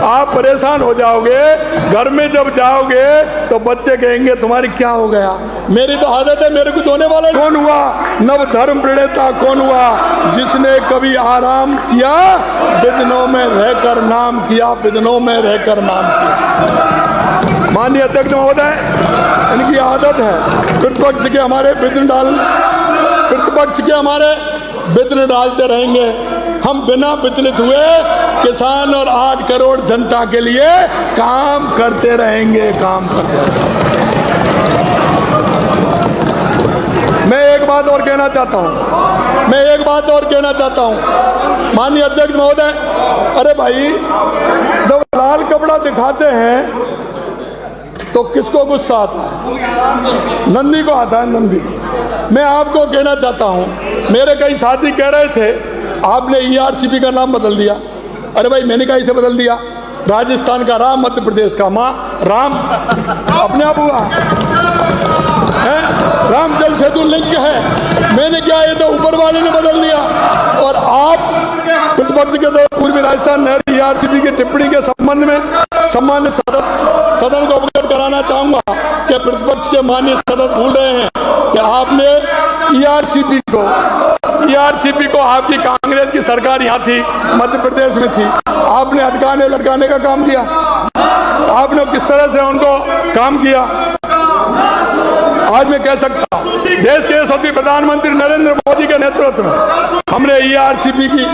आप परेशान हो जाओगे, घर में जब जाओगे तो बच्चे कहेंगे तुम्हारी क्या हो गया। मेरी तो आदत है, मेरे कुछ होने वाला कौन हुआ, नव धर्म प्रणेता कौन हुआ, जिसने कभी आराम किया, विघ्नों में रहकर नाम किया, विघ्नों में रहकर नाम किया। माननीय अध्यक्ष महोदय, इनकी आदत है प्रतिपक्ष के हमारे विघ्न डालते रहेंगे। हम बिना विचलित हुए किसान और 8 करोड़ जनता के लिए काम करते रहेंगे, काम करते रहेंगे। मैं एक बात और कहना चाहता हूं, माननीय अध्यक्ष महोदय, अरे भाई, जब लाल कपड़ा दिखाते हैं तो किसको गुस्सा आता है, नंदी को आता है, नंदी। मैं आपको कहना चाहता हूं, मेरे कई साथी कह रहे थे आपने ERCP का नाम बदल दिया। अरे भाई, मैंने कहा इसे बदल दिया, राजस्थान का राम, मध्य प्रदेश का मां, राम अपने आप हुआ है, राम जल सेतु लिंक है, मैंने क्या, ये तो ऊपर वाले ने बदल दिया। और आप प्रतिपक्ष के तो पूर्वी राजस्थान नहर ERCP की टिप्पणी के संबंध में सम्मान्य सदन को अवगत कराना चाहूंगा कि प्रतिपक्ष के माननीय सदस्य भूल रहे हैं कि आपने ERCP को आपकी कांग्रेस की सरकार यहाँ थी, मध्य प्रदेश में थी, आपने हटकाने लटकाने का काम किया, आपने किस तरह से उनको काम किया। आज मैं कह सकता हूँ, देश के यशस्वी प्रधानमंत्री नरेंद्र मोदी के नेतृत्व में हमने ERCP की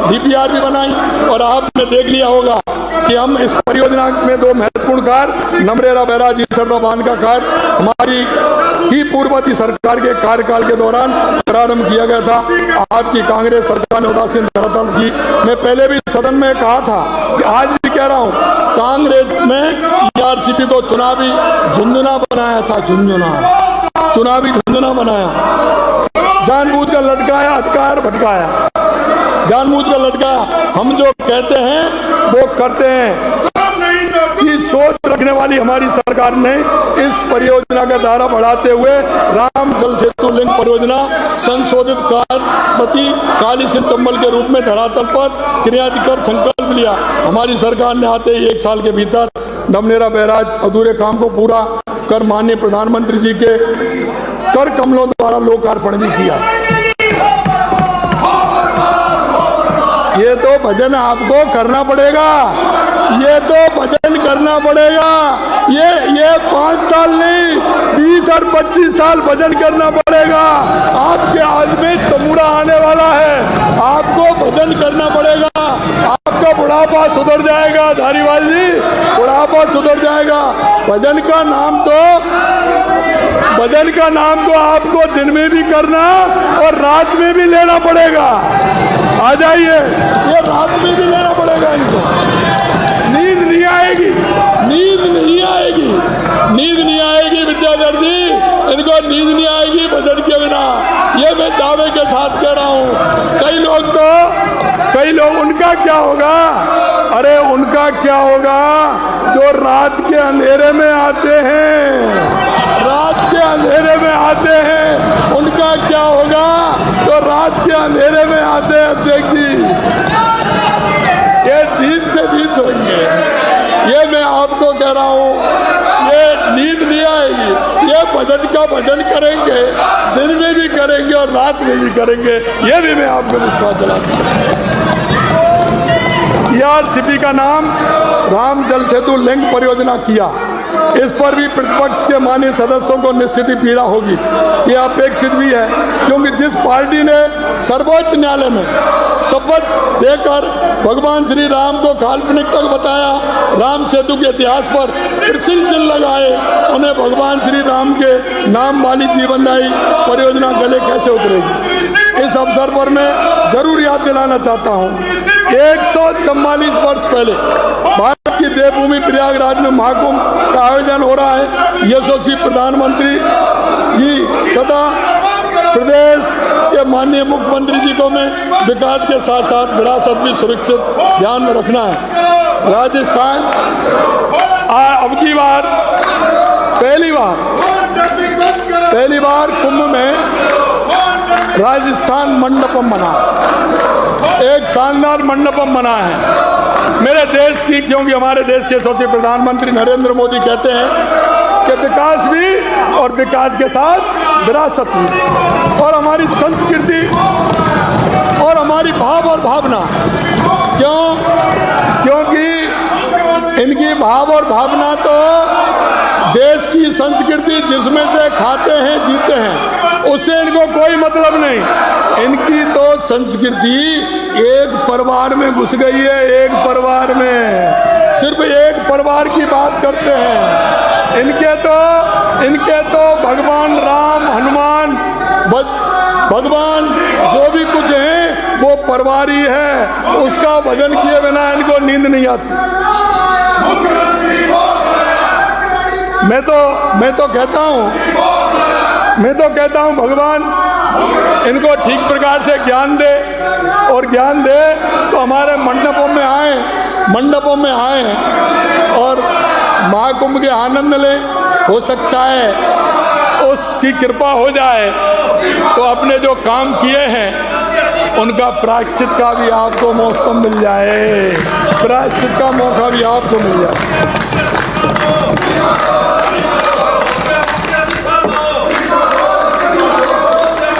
DPR भी बनाई, और आपने देख लिया होगा कि हम इस परियोजना में 2 महत्वपूर्ण कार्य, नमरेरा बैराज सरदा बांध का कार्य हमारी ही पूर्ववर्ती सरकार के कार्यकाल के दौरान प्रारंभ किया गया था। आपकी कांग्रेस सरकार ने उदासीन धरातल की। मैं पहले भी सदन में कहा था कि आज भी कह रहा हूँ, कांग्रेस में ERCP को चुनावी झुंझुना बनाया था, चुनावी झुंझुना बनाया। जानबूझ कर लटकाया, अधिकार भटकाया, जानबूझ कर लटकाया। हम जो कहते हैं वो करते हैं की सोच रखने वाली हमारी सरकार ने इस परियोजना का दायरा बढ़ाते हुए राम जल सेतु लिंक परियोजना संशोधित कार्य काली सिंध चंबल के रूप में धरातल पर क्रियान्वित कर संकल्प लिया। हमारी सरकार ने आते ही 1 साल के भीतर धमनेरा बैराज अधूरे काम को पूरा कर माननीय प्रधानमंत्री जी के कर कमलों द्वारा लोकार्पण भी किया। ये तो भजन आपको करना पड़ेगा, ये तो भजन करना पड़ेगा। ये 5 साल नहीं 20 और 25 साल भजन करना पड़ेगा। आपके आज में तमुड़ा आने वाला है, आपको भजन करना पड़ेगा। आपका बुढ़ापा सुधर जाएगा धारीवाल जी, बुढ़ापा सुधर जाएगा। भजन का नाम तो आपको दिन में भी करना और रात में भी लेना पड़ेगा। आ जाइए, ये रात में भी लेना पड़ेगा इनको। नींद नहीं आएगी, नींद नहीं आएगी, नींद नहीं आएगी विद्याधर जी, इनको नींद नहीं आएगी भजन के बिना। ये मैं दावे के साथ कह रहा हूँ। कई लोग उनका क्या होगा? अरे उनका क्या होगा जो रात के अंधेरे में आते हैं, रात के अंधेरे में आते हैं। उनका क्या होगा जो रात के अंधेरे में आते हैं? अध्यक्ष जी, ये नींद से नहीं सोएंगे, ये मैं आपको कह रहा हूँ। ये नींद नहीं आएगी, ये भजन का भजन करेंगे, दिन में भी करेंगे और रात में भी करेंगे। ये भी मैं आपको विश्वास दिलाता हूँ। ERCP का नाम राम जल सेतु लिंक परियोजना किया, इस पर भी प्रतिपक्ष के माननीय सदस्यों को निश्चित ही पीड़ा होगी। यह अपेक्षित भी है, क्योंकि जिस पार्टी ने सर्वोच्च न्यायालय में शपथ देकर भगवान श्री राम को काल्पनिक तक बताया, राम सेतु के इतिहास पर प्रश्न चिन्ह लगाए, उन्हें भगवान श्री राम के नाम वाली जीवनदायी परियोजना गले कैसे उतरेगी? इस अवसर पर मैं जरूर याद दिलाना चाहता हूँ, 144 वर्ष पहले भारत की देवभूमि प्रयागराज में महाकुंभ का आयोजन हो रहा है। यशस्वी प्रधानमंत्री जी तथा प्रदेश के माननीय मुख्यमंत्री जी को मैं विकास के साथ साथ विरासत भी सुरक्षित ध्यान में रखना है। राजस्थान अब की बार पहली बार कुंभ में राजस्थान मंडपम बना, एक शानदार मंडपम बना है मेरे देश की, क्योंकि हमारे देश के यशस्वी प्रधानमंत्री नरेंद्र मोदी कहते हैं कि विकास भी और विकास के साथ विरासत भी, और हमारी संस्कृति और हमारी भाव और भावना। क्योंकि इनकी भाव और भावना तो देश की संस्कृति जिसमें से खाते हैं जीते हैं, उससे इनको कोई मतलब नहीं। इनकी तो संस्कृति एक परिवार में घुस गई है, एक परिवार में, सिर्फ एक परिवार की बात करते हैं। इनके तो भगवान राम, हनुमान, भगवान जो भी कुछ है वो परिवार ही है, उसका भजन किए बिना इनको नींद नहीं आती। मैं तो कहता हूँ भगवान इनको ठीक प्रकार से ज्ञान दे, और ज्ञान दे तो हमारे मंडपों में आए और महाकुंभ के आनंद लें। हो सकता है उसकी कृपा हो जाए तो अपने जो काम किए हैं उनका प्रायश्चित का भी आपको मौका मिल जाए, प्रायश्चित का मौका भी आपको मिल जाए।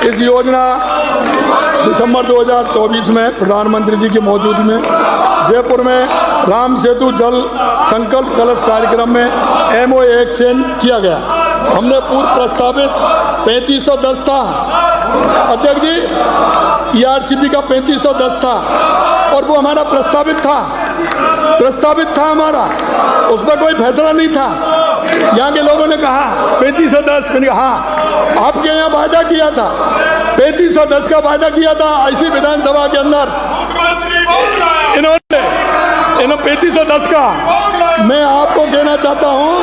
इस योजना दिसंबर 2024 में प्रधानमंत्री जी की मौजूदगी में जयपुर में राम सेतु जल संकल्प कलश कार्यक्रम में MOA एक्सचेंज किया गया। हमने पूर्व प्रस्तावित 3510 था अध्यक्ष जी, ERCP का 3510 था और वो हमारा प्रस्तावित था हमारा, उसमें कोई फैसला नहीं था। यहाँ के लोगों ने कहा 3510, मैंने कहा हाँ, आपके यहाँ वायदा किया था 3510 का वायदा किया था ऐसी विधानसभा के अंदर, इन्होंने 3510 का। मैं आपको कहना चाहता हूँ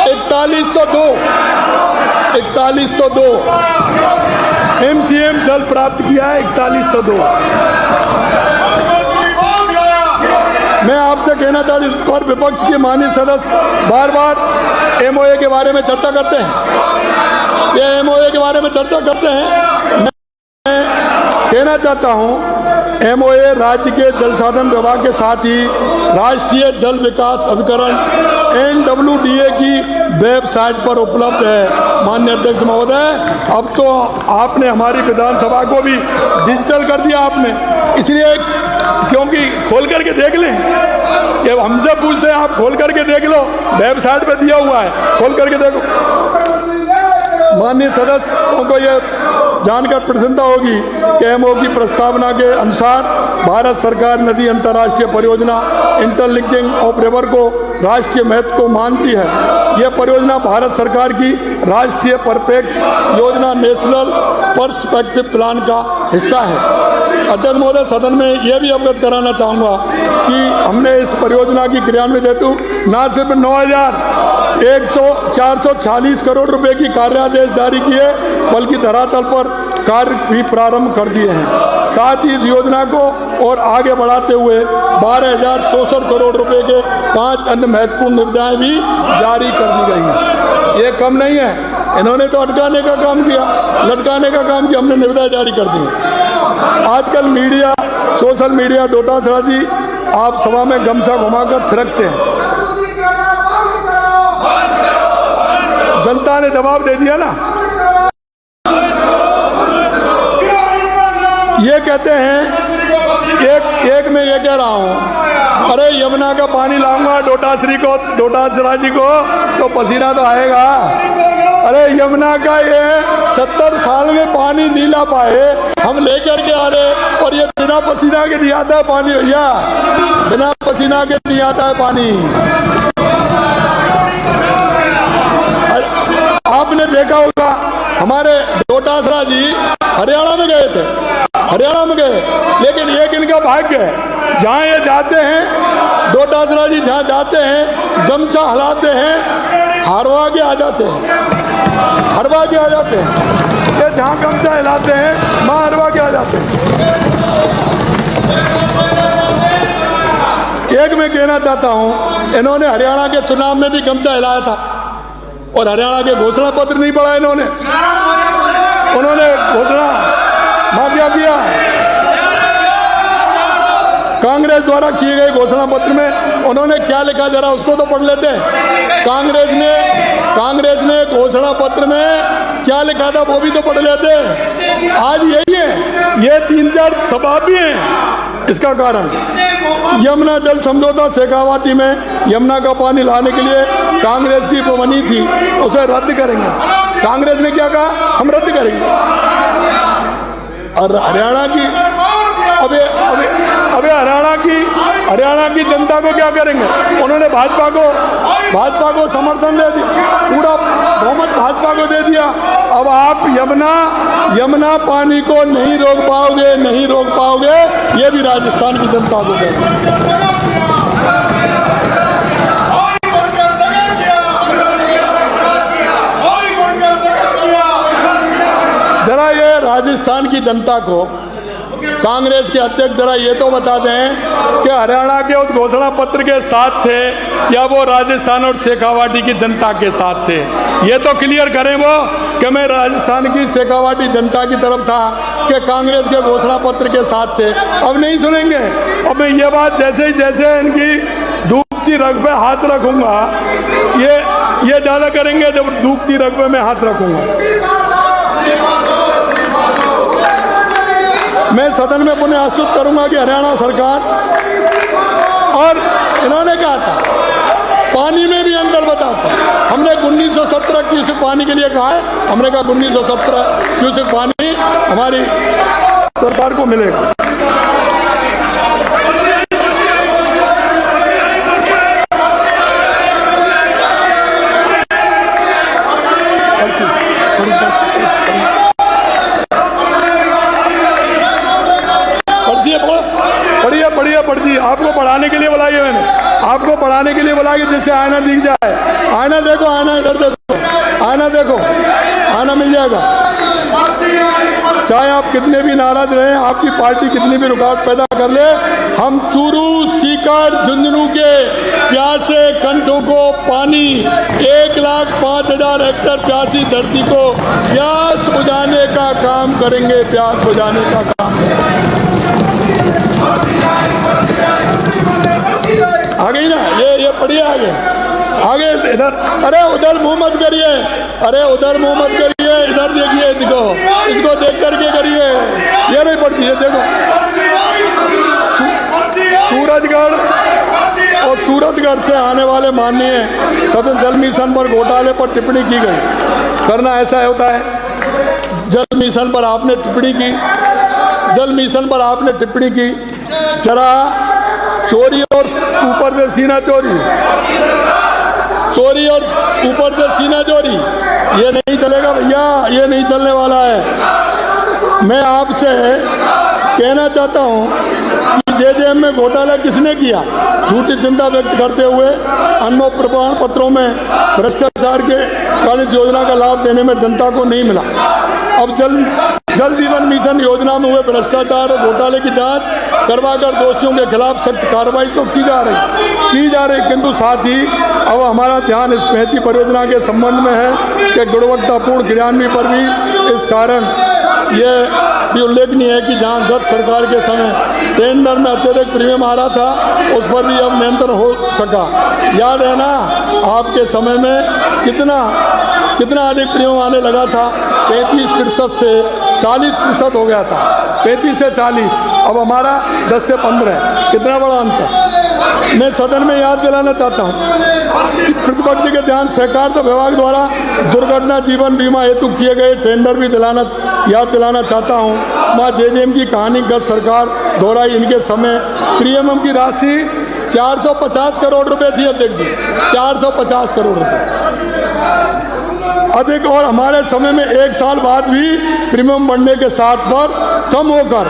4102 MCM जल प्राप्त किया है 4102। मैं आपसे कहना चाहता इस पर विपक्ष के माननीय सदस्य बार बार MOA के बारे में चर्चा करते हैं, ये MOA के बारे में चर्चा करते हैं। मैं कहना चाहता हूं MOA राज्य के जल साधन विभाग के साथ ही राष्ट्रीय जल विकास अभिकरण NWDA की वेबसाइट पर उपलब्ध है। माननीय अध्यक्ष महोदय, अब तो आपने हमारी विधानसभा को भी डिजिटल कर दिया आपने, इसलिए क्योंकि खोल करके देख लें, ये हमसे पूछते हैं आप खोल करके देख लो, वेबसाइट पे दिया हुआ है, खोल करके देखो। माननीय सदस्यों को ये जानकर प्रसन्नता होगी कि MOA की प्रस्तावना के अनुसार भारत सरकार नदी अंतर्राष्ट्रीय परियोजना इंटरलिंकिंग ऑफ रिवर को राष्ट्रीय महत्व को मानती है। यह परियोजना भारत सरकार की राष्ट्रीय परफेक्ट योजना नेशनल पर्सपेक्टिव प्लान का हिस्सा है। अध्यक्ष महोदय, सदन में यह भी अवगत कराना चाहूँगा कि हमने इस परियोजना की क्रियान्वित हेतु न सिर्फ 446 करोड़ रुपए की कार्यादेश जारी किए, बल्कि धरातल पर कार्य भी प्रारंभ कर दिए हैं। साथ ही इस योजना को और आगे बढ़ाते हुए 12,064 करोड़ रुपए के 5 अन्य महत्वपूर्ण निविदाएं भी जारी कर दी गई हैं। ये कम नहीं है, इन्होंने तो अटकाने का काम किया, लटकाने का काम किया, हमने निविदाएं जारी कर दी। आजकल मीडिया, सोशल मीडिया, डोटासरा जी आप सभा में गमछा घुमाकर थिरकते हैं। जनता ने जवाब दे दिया ना। ये कहते हैं, एक मैं ये कह रहा हूं, अरे यमुना का पानी लाऊंगा डोटासरा जी को तो पसीना तो आएगा। अरे यमुना का ये 70 साल में पानी नहीं ला पाए, हम लेकर के आ रहे, और ये बिना पसीना के नहीं आता है पानी भैया, बिना पसीना के नहीं आता है पानी। आपने देखा होगा हमारे डोटासरा जी हरियाणा में गए थे, हरियाणा में गए, लेकिन एक इनका भाग्य है, जहाँ ये जाते हैं, डोटासरा जी जहाँ जाते हैं गमछा हिलाते हैं, हरवा के आ जाते हैं, हरवा के आ जाते हैं। ये जहाँ गमछा हिलाते हैं वहाँ हरवा के आ जाते हैं। एक मैं कहना चाहता हूँ, इन्होंने हरियाणा के चुनाव में भी गमछा हिलाया था और हरियाणा के घोषणा पत्र नहीं पढ़ा इन्होंने घोषणा क्या किया, कांग्रेस द्वारा किए गए घोषणा पत्र में उन्होंने क्या लिखा, जरा उसको तो पढ़ लेते हैं। कांग्रेस ने घोषणा पत्र में क्या लिखा था वो भी तो पढ़ लेते हैं। आज यही है, ये 3-4 सभा भी हैं इसका कारण। यमुना जल समझौता शेखावाटी में यमुना का पानी लाने के लिए कांग्रेस की बनी थी, उसे रद्द करेंगे। कांग्रेस ने क्या कहा, हम रद्द करेंगे। और हरियाणा की अबे हरियाणा की जनता को क्या करेंगे, उन्होंने भाजपा को समर्थन दे दिया, पूरा बहुमत भाजपा को दे दिया। अब आप यमुना पानी को नहीं रोक पाओगे, ये भी राजस्थान की जनता को कहेंगे। जरा ये राजस्थान की जनता को कांग्रेस के अध्यक्ष जरा ये तो बता दें कि हरियाणा के उस घोषणा पत्र के साथ थे या वो राजस्थान और शेखावाटी की जनता के साथ थे, ये तो क्लियर करें वो कि मैं राजस्थान की शेखावाटी जनता की तरफ था कि कांग्रेस के घोषणा पत्र के साथ थे। अब नहीं सुनेंगे। अब मैं ये बात जैसे इनकी डूबती रग पे हाथ रखूंगा, ये ज़्यादा करेंगे जब डूबती रग पे मैं हाथ रखूंगा। मैं सदन में पुनः आश्वस्त करूंगा कि हरियाणा सरकार, और इन्होंने कहा था पानी में भी अंतर बताता, हमने 1917 क्यूसेक पानी के लिए कहा है, हमने कहा 1917 क्यूसेक पानी हमारी सरकार को मिलेगा। पढ़िए, आपको पढ़ाने के लिए बुलाई है, मैंने आपको पढ़ाने के लिए बुलाई जिससे आईना दिख जाए। आईना देखो, आईना इधर देखो, आईना देखो, आईना मिल जाएगा। चाहे आप कितने भी नाराज रहे, आपकी पार्टी कितनी भी रुकावट पैदा कर ले, हम चूरू, सीकर, झुंझुनू के प्यासे कंठों को पानी, 1,05,000 हेक्टेयर प्यासी धरती को प्यास बुझाने का काम करेंगे, प्यास बुझाने का काम करेंगे। आ गई ना, ये पढ़िए आगे इधर, अरे उधर मुंह मत करिए, अरे उधर मुंह मत करिए, इधर देखिए, इसको देख करके करिए, ये नहीं पढ़ती है। देखो सूरजगढ़ और सूरतगढ़ से आने वाले माननीय सदन जल मिशन पर घोटाले पर टिप्पणी की गई। करना ऐसा होता है, जल मिशन पर आपने टिप्पणी की, जल मिशन पर आपने टिप्पणी की, जरा चोरी और ऊपर से सीना चोरी, चोरी और ऊपर से सीना चोरी, ये नहीं चलेगा भैया, ये नहीं चलने वाला है। मैं आपसे कहना चाहता हूँ कि जेजेएम में घोटाला किसने किया, झूठी चिंता व्यक्त करते हुए अनुभव प्रमाण पत्रों में भ्रष्टाचार के कारण इस योजना का लाभ देने में जनता को नहीं मिला। अब जल जीवन मिशन योजना में हुए भ्रष्टाचार और घोटाले की जांच करवाकर दोषियों के खिलाफ सख्त कार्रवाई तो की जा रही, किंतु साथ ही अब हमारा ध्यान इस महती परियोजना के संबंध में है कि गुणवत्तापूर्ण क्रियान्वयन पर भी इस कारण ये भी उल्लेखनीय है कि जहां गत सरकार के समय टेंडर में अत्यधिक प्रीमियम आ रहा था, उस पर भी अब नियंत्रण हो सका। याद है ना आपके समय में कितना अधिक प्रीमियम आने लगा था, 35% से 40% हो गया था, 35 से 40, अब हमारा 10 से 15 है। कितना बड़ा अंतर। मैं सदन में याद दिलाना चाहता हूँ कि प्रतिपक्ष के ध्यान सहकारिता विभाग द्वारा दुर्घटना जीवन बीमा हेतु किए गए टेंडर भी याद दिलाना चाहता हूँ। वहाँ जेजेएम की कहानी गत सरकार दोहराई, इनके समय प्रीमियम की राशि 450 करोड़ रुपए थी अध्यक्ष जी, 450 करोड़ रुपए अधिक, और हमारे समय में 1 साल बाद भी प्रीमियम बढ़ने के साथ पर कम होकर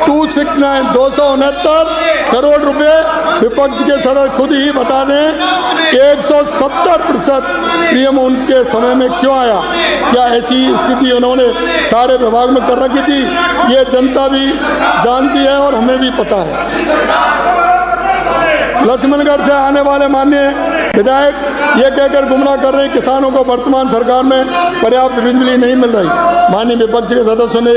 269 करोड़ रुपए। विपक्ष के सदस्य खुद ही बता दें 170% प्रीमियम उनके समय में क्यों आया, क्या ऐसी स्थिति उन्होंने सारे विभाग में कर रखी थी, ये जनता भी जानती है और हमें भी पता है। लक्ष्मणगढ़ से आने वाले माननीय विधायक ये कहकर गुमराह कर रहे हैं किसानों को वर्तमान सरकार में पर्याप्त बिजली नहीं मिल रही। माननीय विपक्ष के सदस्यों ने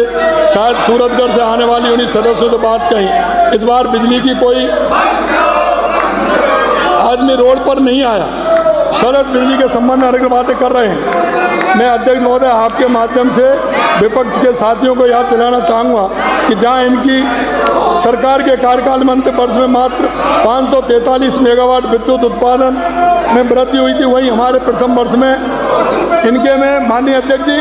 शायद सूरतगढ़ से आने वाली उन्हीं सदस्यों से बात कही। इस बार बिजली की कोई आदमी रोड पर नहीं आया, सदस्य बिजली के संबंध में अलग बातें कर रहे हैं। मैं अध्यक्ष महोदय आपके माध्यम से विपक्ष के साथियों को याद दिलाना चाहूँगा कि जहाँ इनकी सरकार के कार्यकाल में अंतिम वर्ष में मात्र 543 मेगावाट विद्युत उत्पादन में वृद्धि हुई थी, वहीं हमारे प्रथम वर्ष में इनके में माननीय अध्यक्ष जी,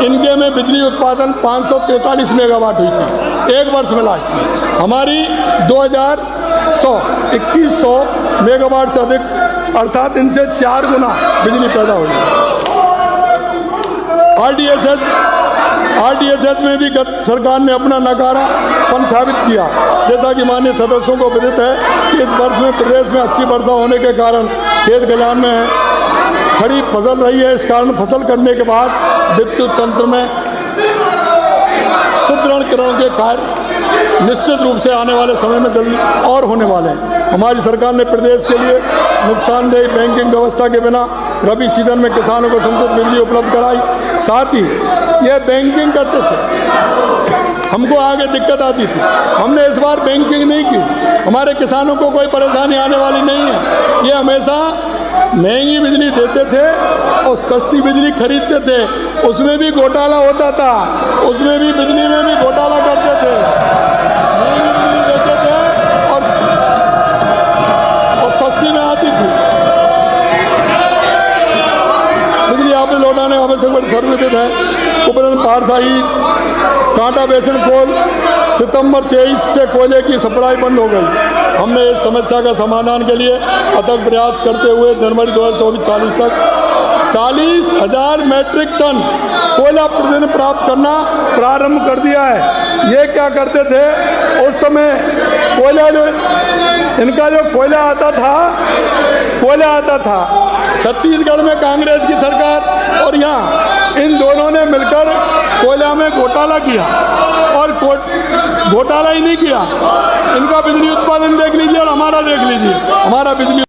इनके में बिजली उत्पादन 543 मेगावाट हुई थी एक वर्ष में। लास्ट में हमारी 2100 मेगावाट से अधिक, अर्थात इनसे 4 गुना बिजली पैदा हुई। आरडीएसएच में भी गत सरकार ने अपना नकारापन साबित किया। जैसा कि माननीय सदस्यों को विदित है कि इस वर्ष में प्रदेश में अच्छी वर्षा होने के कारण खेत खलिहान में खड़ी फसल रही है। इस कारण फसल करने के बाद विद्युत तंत्र में सुदृढ़ीकरण के कार्य निश्चित रूप से आने वाले समय में जल्दी और होने वाले हैं। हमारी सरकार ने प्रदेश के लिए नुकसानदेह बैंकिंग व्यवस्था के बिना रबी सीजन में किसानों को समुचित बिजली उपलब्ध कराई। साथ ही ये बैंकिंग करते थे, हमको आगे दिक्कत आती थी, हमने इस बार बैंकिंग नहीं की, हमारे किसानों को कोई परेशानी आने वाली नहीं है। ये हमेशा महंगी बिजली देते थे और सस्ती बिजली खरीदते थे, उसमें भी घोटाला होता था, उसमें भी बिजली में भी घोटाला करते थे, महंगी बिजली देते थे और सस्ती में आती थी बिजली। आपने लौटाने आवश्यक बड़ी सर्विस है। उपरन पारसाही कांटा बेसिन कोल सितंबर 23 से कोयले की सप्लाई बंद हो गई। हमने इस समस्या का समाधान के लिए अथक प्रयास करते हुए जनवरी 2024-40 तक 40,000 मैट्रिक टन कोयला प्रतिदिन प्राप्त करना प्रारंभ कर दिया है। ये क्या करते थे उस समय, कोयला जो इनका जो कोयला आता था छत्तीसगढ़ में कांग्रेस की सरकार, और यहाँ इन दोनों ने मिलकर कोयला में घोटाला किया। और घोटाला ही नहीं किया, इनका बिजली उत्पादन देख लीजिए और हमारा देख लीजिए। हमारा बिजली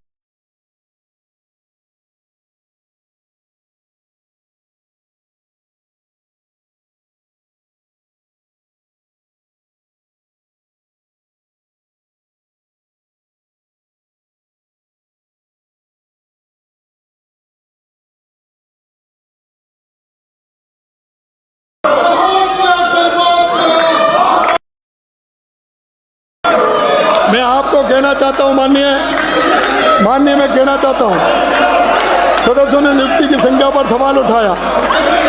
मैं आपको कहना चाहता हूं, माननीय मैं कहना चाहता हूं, सदस्यों ने नियुक्ति की संख्या पर सवाल उठाया।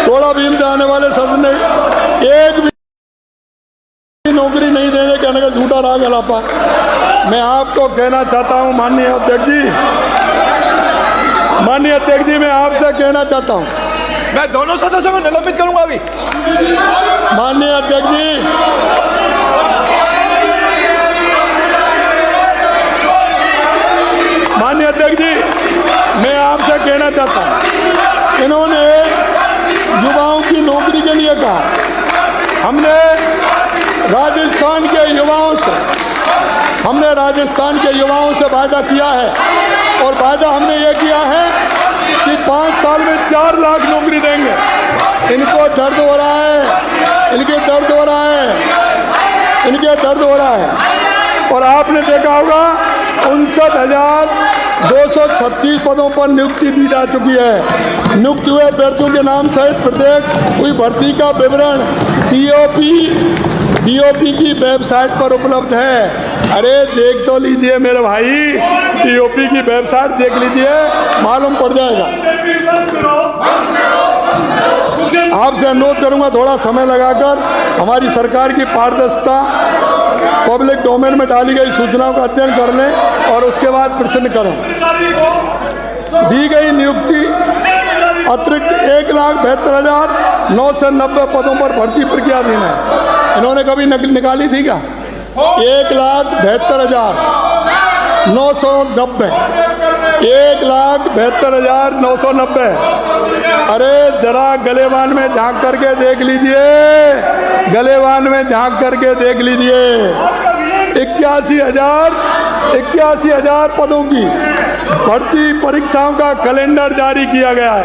थोड़ा भीम से आने वाले सदस्य ने एक भी नौकरी नहीं देने कहने का झूठा राग अलापा। मैं आपको कहना चाहता हूं माननीय अध्यक्ष जी, मैं आपसे कहना चाहता हूं,
मैं दोनों सदस्यों को निलंबित करूंगा अभी।
माननीय अध्यक्ष जी, मैं आपसे कहना चाहता हूं, इन्होंने युवाओं की नौकरी के लिए कहा। हमने राजस्थान के युवाओं से वादा किया है, और वादा हमने ये किया है कि 5 साल में 4 लाख नौकरी देंगे। इनको दर्द हो रहा है, इनके दर्द हो रहा है। और आपने देखा होगा 59,236 पदों पर नियुक्ति दी जा चुकी है। नियुक्त हुए अभ्यर्थियों के नाम सहित प्रत्येक हुई भर्ती का विवरण डीओपी की वेबसाइट पर उपलब्ध है। अरे देख तो लीजिए मेरे भाई, डीओपी की वेबसाइट देख लीजिए, मालूम पड़ जाएगा। आपसे अनुरोध करूंगा थोड़ा समय लगाकर हमारी सरकार की पारदर्शिता, पब्लिक डोमेन में डाली गई सूचनाओं का अध्ययन कर लें और उसके बाद प्रश्न करें। दी गई नियुक्ति अतिरिक्त 1,72,990 पदों पर भर्ती प्रक्रियाधीन है। इन्होंने कभी निकाली थी क्या? 1,72,990, 1,72,990। अरे जरा गलेवान में झांक करके देख लीजिए, 81,000 पदों की भर्ती परीक्षाओं का कैलेंडर जारी किया गया है।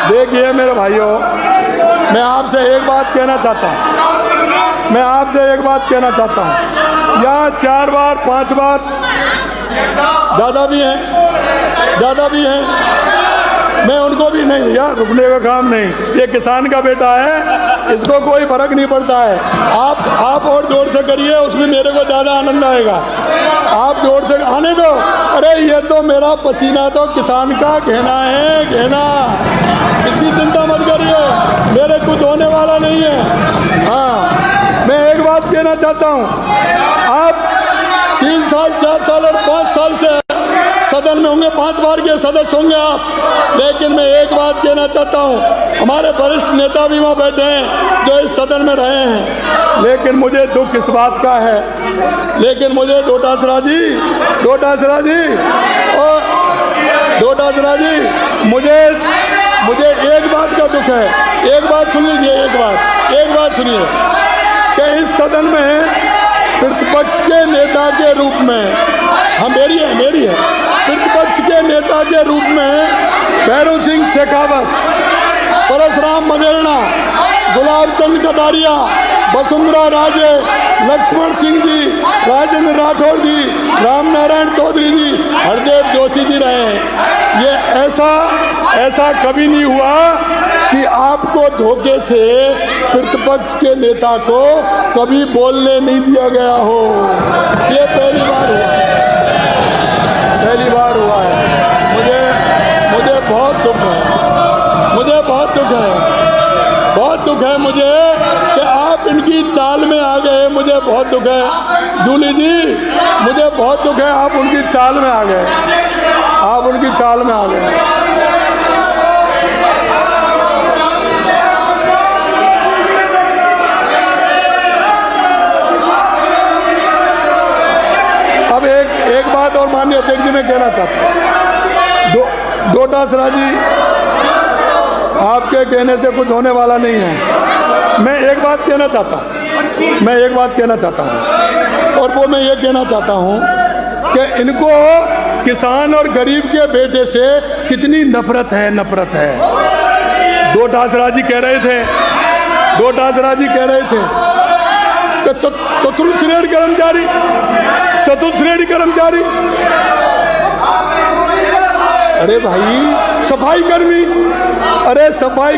देखिए मेरे भाइयों, मैं आपसे एक बात कहना चाहता हूँ, यहाँ 4 बार 5 बार ज़्यादा भी हैं, मैं उनको भी नहीं, भैया रुकने का काम नहीं। ये किसान का बेटा है, इसको कोई फर्क नहीं पड़ता है। आप और जोर से करिए, उसमें मेरे को ज़्यादा आनंद आएगा। आप जोर से आने दो। अरे ये तो मेरा पसीना तो किसान का गहना है, इसकी चिंता मत करिए, मेरे कुछ होने वाला नहीं है। हाँ, मैं एक बात कहना चाहता हूँ, आप 3 साल 4 साल और 5 साल से सदन में होंगे, 5 बार के सदस्य होंगे आप, लेकिन मैं एक बात कहना चाहता हूँ, हमारे वरिष्ठ नेता भी वहाँ बैठे हैं जो इस सदन में रहे हैं, लेकिन मुझे दुख इस बात का है, लेकिन मुझे डोटासरा जी, मुझे एक बात का दुख है। एक बात सुन लीजिए, एक बात सुनिए कि इस सदन में प्रतिपक्ष के नेता के रूप में मेरी है प्रतिपक्ष के नेता के रूप में भैरव सिंह शेखावत, परशुराम मदेरणा, गुलाब चंद कटारिया, वसुंधरा राजे, लक्ष्मण सिंह जी, राजेंद्र राठौर जी, राम नारायण चौधरी जी, हरदेव जोशी जी रहे हैं। ये ऐसा कभी नहीं हुआ कि आपको धोखे से प्रतिपक्ष के नेता को कभी बोलने नहीं दिया गया हो। ये पहली बार हुआ है। मुझे बहुत दुख है मुझे कि आप इनकी चाल में आ गए। मुझे बहुत दुख है जूली जी, मुझे बहुत दुख है, आप उनकी चाल में आ गए। डोटासरा जी, आपके कहने से कुछ होने वाला नहीं है। मैं एक बात कहना चाहता हूँ, और वो मैं ये कहना चाहता हूँ कि इनको किसान और गरीब के बेटे से कितनी नफरत है। डोटासरा जी कह रहे थे कि चतुर्थ श्रेणी कर्मचारी, अरे भाई सफाई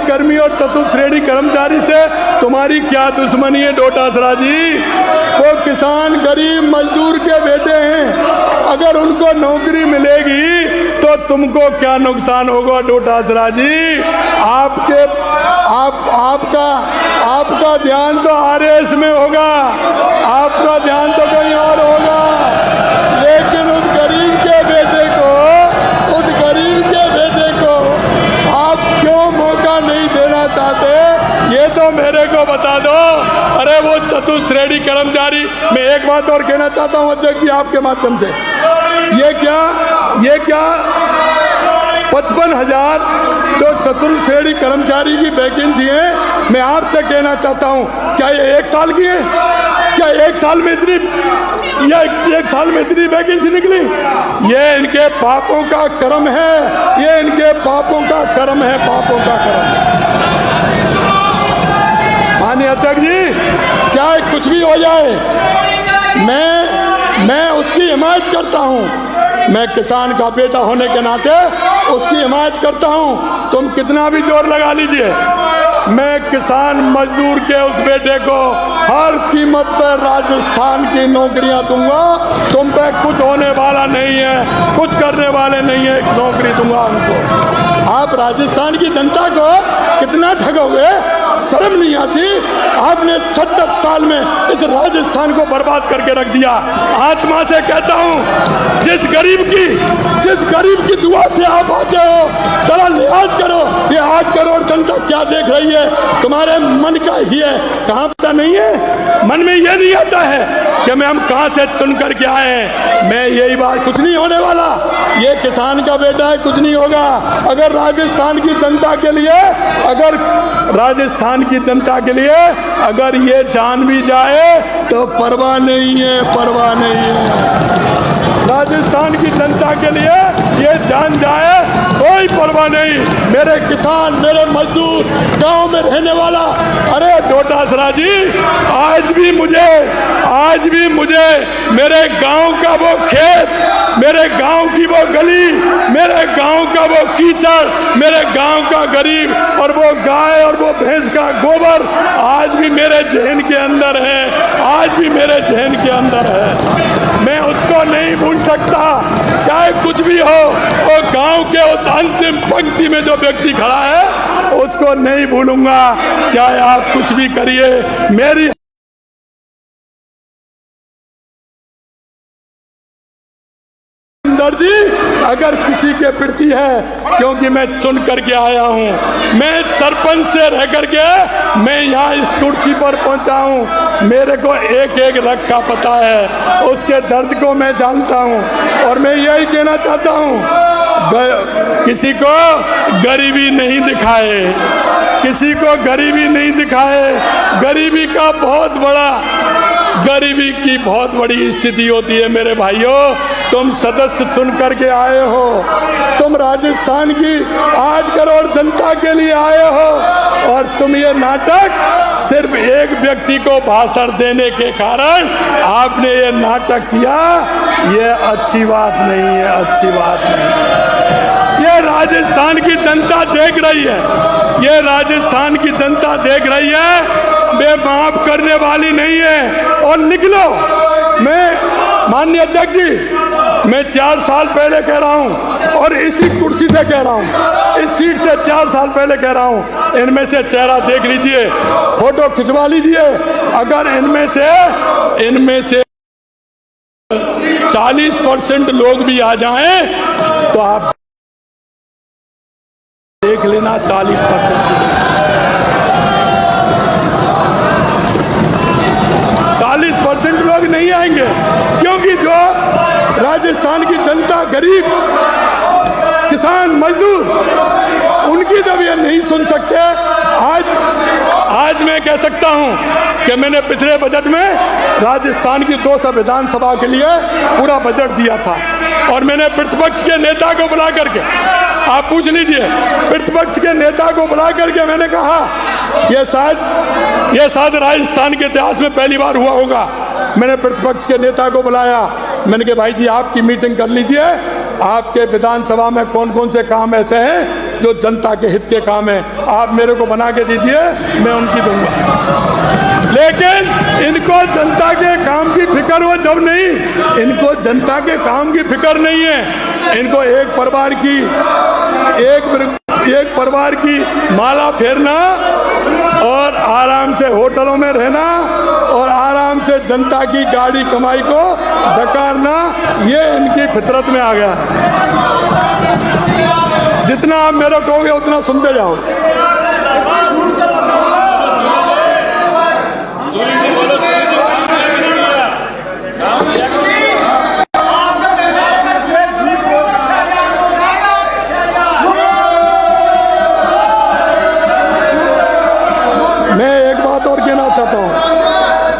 कर्मी और चतुर्थ श्रेणी कर्मचारी से तुम्हारी क्या दुश्मनी है डोटासरा जी? वो किसान गरीब मजदूर के बेटे हैं, अगर उनको नौकरी मिलेगी तो तुमको क्या नुकसान होगा डोटासरा जी? आपका ध्यान तो आरएस में होगा, आपका ध्यान तो कहीं और होगा, लेकिन उस गरीब के बेटे को आप क्यों मौका नहीं देना चाहते, ये तो मेरे को बता दो। अरे वो चतुर्थ श्रेणी कर्मचारी, मैं एक बात और कहना चाहता हूँ अध्यक्ष जी आपके माध्यम से, ये क्या 55,000 जो चतुर्थ श्रेणी कर्मचारी की वैकेंसी है, मैं आपसे कहना चाहता हूँ, क्या ये 1 साल की है? क्या 1 साल में इतनी वैकेंसी निकली? ये इनके पापों का कर्म है, माननीय अध्यक्ष जी, चाहे कुछ भी हो जाए, मैं उसकी हिमायत करता हूँ। मैं किसान का बेटा होने के नाते उसकी हिमायत करता हूँ। तुम कितना भी जोर लगा लीजिए, मैं किसान मजदूर के उस बेटे को हर कीमत पर राजस्थान की नौकरियां दूंगा। तुम पे कुछ होने वाला नहीं है, कुछ करने वाले नहीं है, एक नौकरी दूंगा उनको। आप राजस्थान की जनता को कितना ठगोगे? शर्म नहीं आती? आपने 70 साल में इस राजस्थान को बर्बाद करके रख दिया। आत्मा से कहता हूँ, जिस गरीब की दुआ से आप आते हो, जरा लिहाज करो। ये 8 करोड़ जनता क्या देख रही है? तुम्हारे मन का ही है, कहाँ पता नहीं है? मन में ये नहीं आता है कि हम कहाँ से चुन करके आए हैं। मैं यही बात, कुछ नहीं होने वाला, ये किसान का बेटा है, कुछ नहीं होगा। अगर राजस्थान की जनता के लिए अगर ये जान भी जाए तो परवाह नहीं है। राजस्थान की जनता के लिए ये जान जाए, कोई परवाह नहीं। मेरे किसान, मेरे मजदूर, गांव में रहने वाला, अरे डोटासरा जी, आज भी मुझे मेरे गांव का वो खेत, मेरे गांव की वो गली, मेरे गांव का वो कीचड़, मेरे गांव का गरीब और वो गाय और वो भैंस का गोबर आज भी मेरे जहन के अंदर है। मैं उसको नहीं भूल सकता, चाहे कुछ भी हो। वो गांव के उस अंतिम पंक्ति में जो व्यक्ति खड़ा है, उसको नहीं भूलूंगा, चाहे आप कुछ भी करिए। मेरी दर्जी अगर किसी के प्रति है, क्योंकि मैं चुन करके आया हूँ, मैं सरपंच से रह करके मैं यहाँ इस कुर्सी पर पहुँचा हूँ। मेरे को एक रग का पता है, उसके दर्द को मैं जानता हूँ। और मैं यही कहना चाहता हूँ, किसी को गरीबी नहीं दिखाए। गरीबी की बहुत बड़ी स्थिति होती है मेरे भाइयों। तुम सदस्य चुन करके आए हो, तुम राजस्थान की 8 करोड़ जनता के लिए आए हो, और तुम ये नाटक सिर्फ एक व्यक्ति को भाषण देने के कारण आपने ये नाटक किया, ये अच्छी बात नहीं है। ये राजस्थान की जनता देख रही है, वे माफ करने वाली नहीं है। और लिख लो, मैं माननीय अध्यक्ष जी, मैं 4 साल पहले कह रहा हूं, और इसी कुर्सी से कह रहा हूं, इस सीट से 4 साल पहले कह रहा हूं, इनमें से चेहरा देख लीजिए, फोटो खिंचवा लीजिए। अगर इनमें से 40% लोग भी आ जाएं तो आप देख लेना, 40% 40% लोग नहीं आएंगे, क्योंकि जो राजस्थान की जनता, गरीब किसान सुन सकते। आज मैं कह सकता हूं कि मैंने पिछले बजट में राजस्थान की 200 विधानसभा के लिए पूरा बजट दिया था और मैंने प्रतिपक्ष के नेता को बुला करके, आप पूछ लीजिए, प्रतिपक्ष के नेता को बुला करके मैंने कहा यह शायद राजस्थान के इतिहास में पहली बार हुआ होगा। मैंने प्रतिपक्ष के नेता को बुलाया, मैंने कहा भाई जी आपकी मीटिंग कर लीजिए, आपके विधानसभा में कौन कौन से काम ऐसे हैं जो जनता के हित के काम है, आप मेरे को बना के दीजिए, मैं उनकी दूंगा। लेकिन इनको जनता के काम की फिक्र हो जब नहीं, इनको जनता के काम की फिक्र नहीं है। इनको एक परिवार की माला फेरना और आराम से होटलों में रहना और आराम से जनता की गाड़ी कमाई को डकारना, ये इनकी फितरत में आ गया है। जितना आप मेरे कहोगे उतना सुनते जाओ।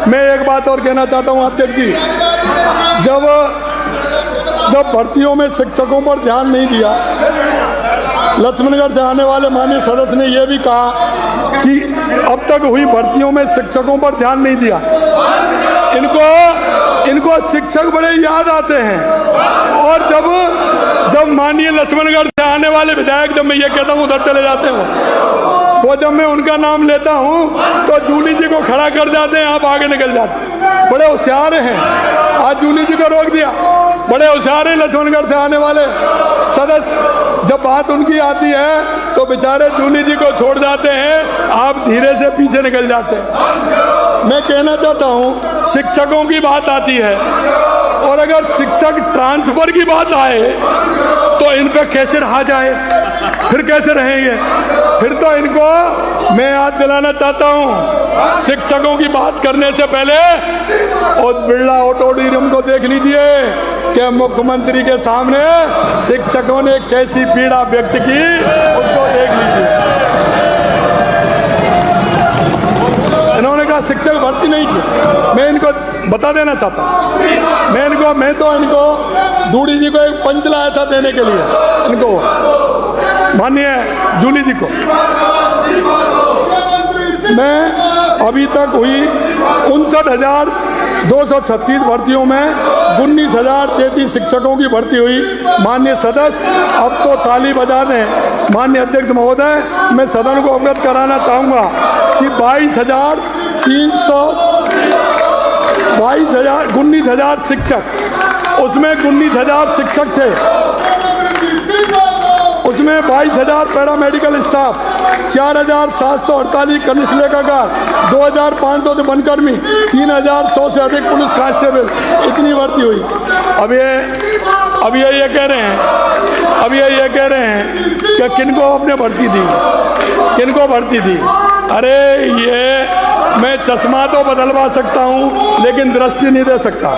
मैं एक बात और कहना चाहता हूं अध्यक्ष जी, जब भर्तियों में शिक्षकों पर ध्यान नहीं दिया, लक्ष्मणगढ़ से आने वाले माननीय सदस्य ने यह भी कहा कि अब तक हुई भर्तियों में शिक्षकों पर ध्यान नहीं दिया। इनको शिक्षक बड़े याद आते हैं और जब माननीय लक्ष्मणगढ़ से आने वाले विधायक, जब मैं ये कहता हूँ उधर चले जाते हैं, वो जब मैं उनका नाम लेता हूँ तो जूली जी को खड़ा कर जाते हैं, आप आगे निकल जाते हैं। बड़े होशियार हैं, आज जूली जी को रोक दिया, बड़े होशियार हैं लक्ष्मणगढ़ से आने वाले सदस्य। जब बात उनकी आती है तो बेचारे जूली जी को छोड़ जाते हैं, आप धीरे से पीछे निकल जाते हैं। मैं कहना चाहता हूँ शिक्षकों की बात आती है और अगर शिक्षक ट्रांसफर की बात आए तो इन पे कैसे रहा जाए, फिर कैसे रहेंगे? फिर तो इनको मैं याद दिलाना चाहता हूँ, शिक्षकों की बात करने से पहले और बिरला ऑडिटोरियम को देख लीजिए कि मुख्यमंत्री के सामने शिक्षकों ने कैसी पीड़ा व्यक्त की, उसको देख लीजिए। इन्होंने कहा शिक्षक भर्ती नहीं की। मैं इनको बता देना चाहता हूँ, मैं तो इनको दूड़ी जी को एक पंच लाया था देने के लिए, इनको माननीय जूली जी को। मैं अभी तक हुई 59,236 भर्तियों में 19,033 शिक्षकों की भर्ती हुई। माननीय सदस्य अब तो ताली बजा दें। माननीय अध्यक्ष महोदय, मैं सदन को अवगत कराना चाहूँगा कि 19,000 शिक्षक, उसमें 19,000 शिक्षक थे, उसमें 22,000 पैरामेडिकल स्टाफ, 4,748 कनिष्ठ लेखाकार, 2,500 वनकर्मी, 3,100 से अधिक पुलिस कांस्टेबल, इतनी भर्ती हुई। अब ये कह रहे हैं कि किनको आपने भर्ती दी, किनको भर्ती दी? अरे ये मैं चश्मा तो बदलवा सकता हूँ लेकिन दृष्टि नहीं दे सकता।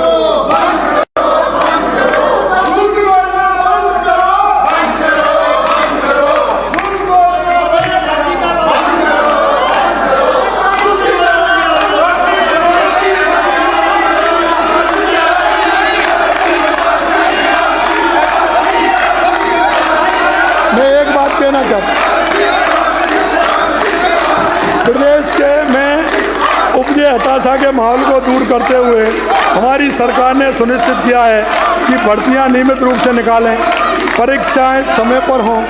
मैं एक बात कहना चाहता हूँ, प्रदेश के में उपजे हताशा के माहौल को दूर करते हुए हमारी सरकार ने सुनिश्चित किया है कि भर्तियां नियमित रूप से निकालें, परीक्षाएं समय पर हों,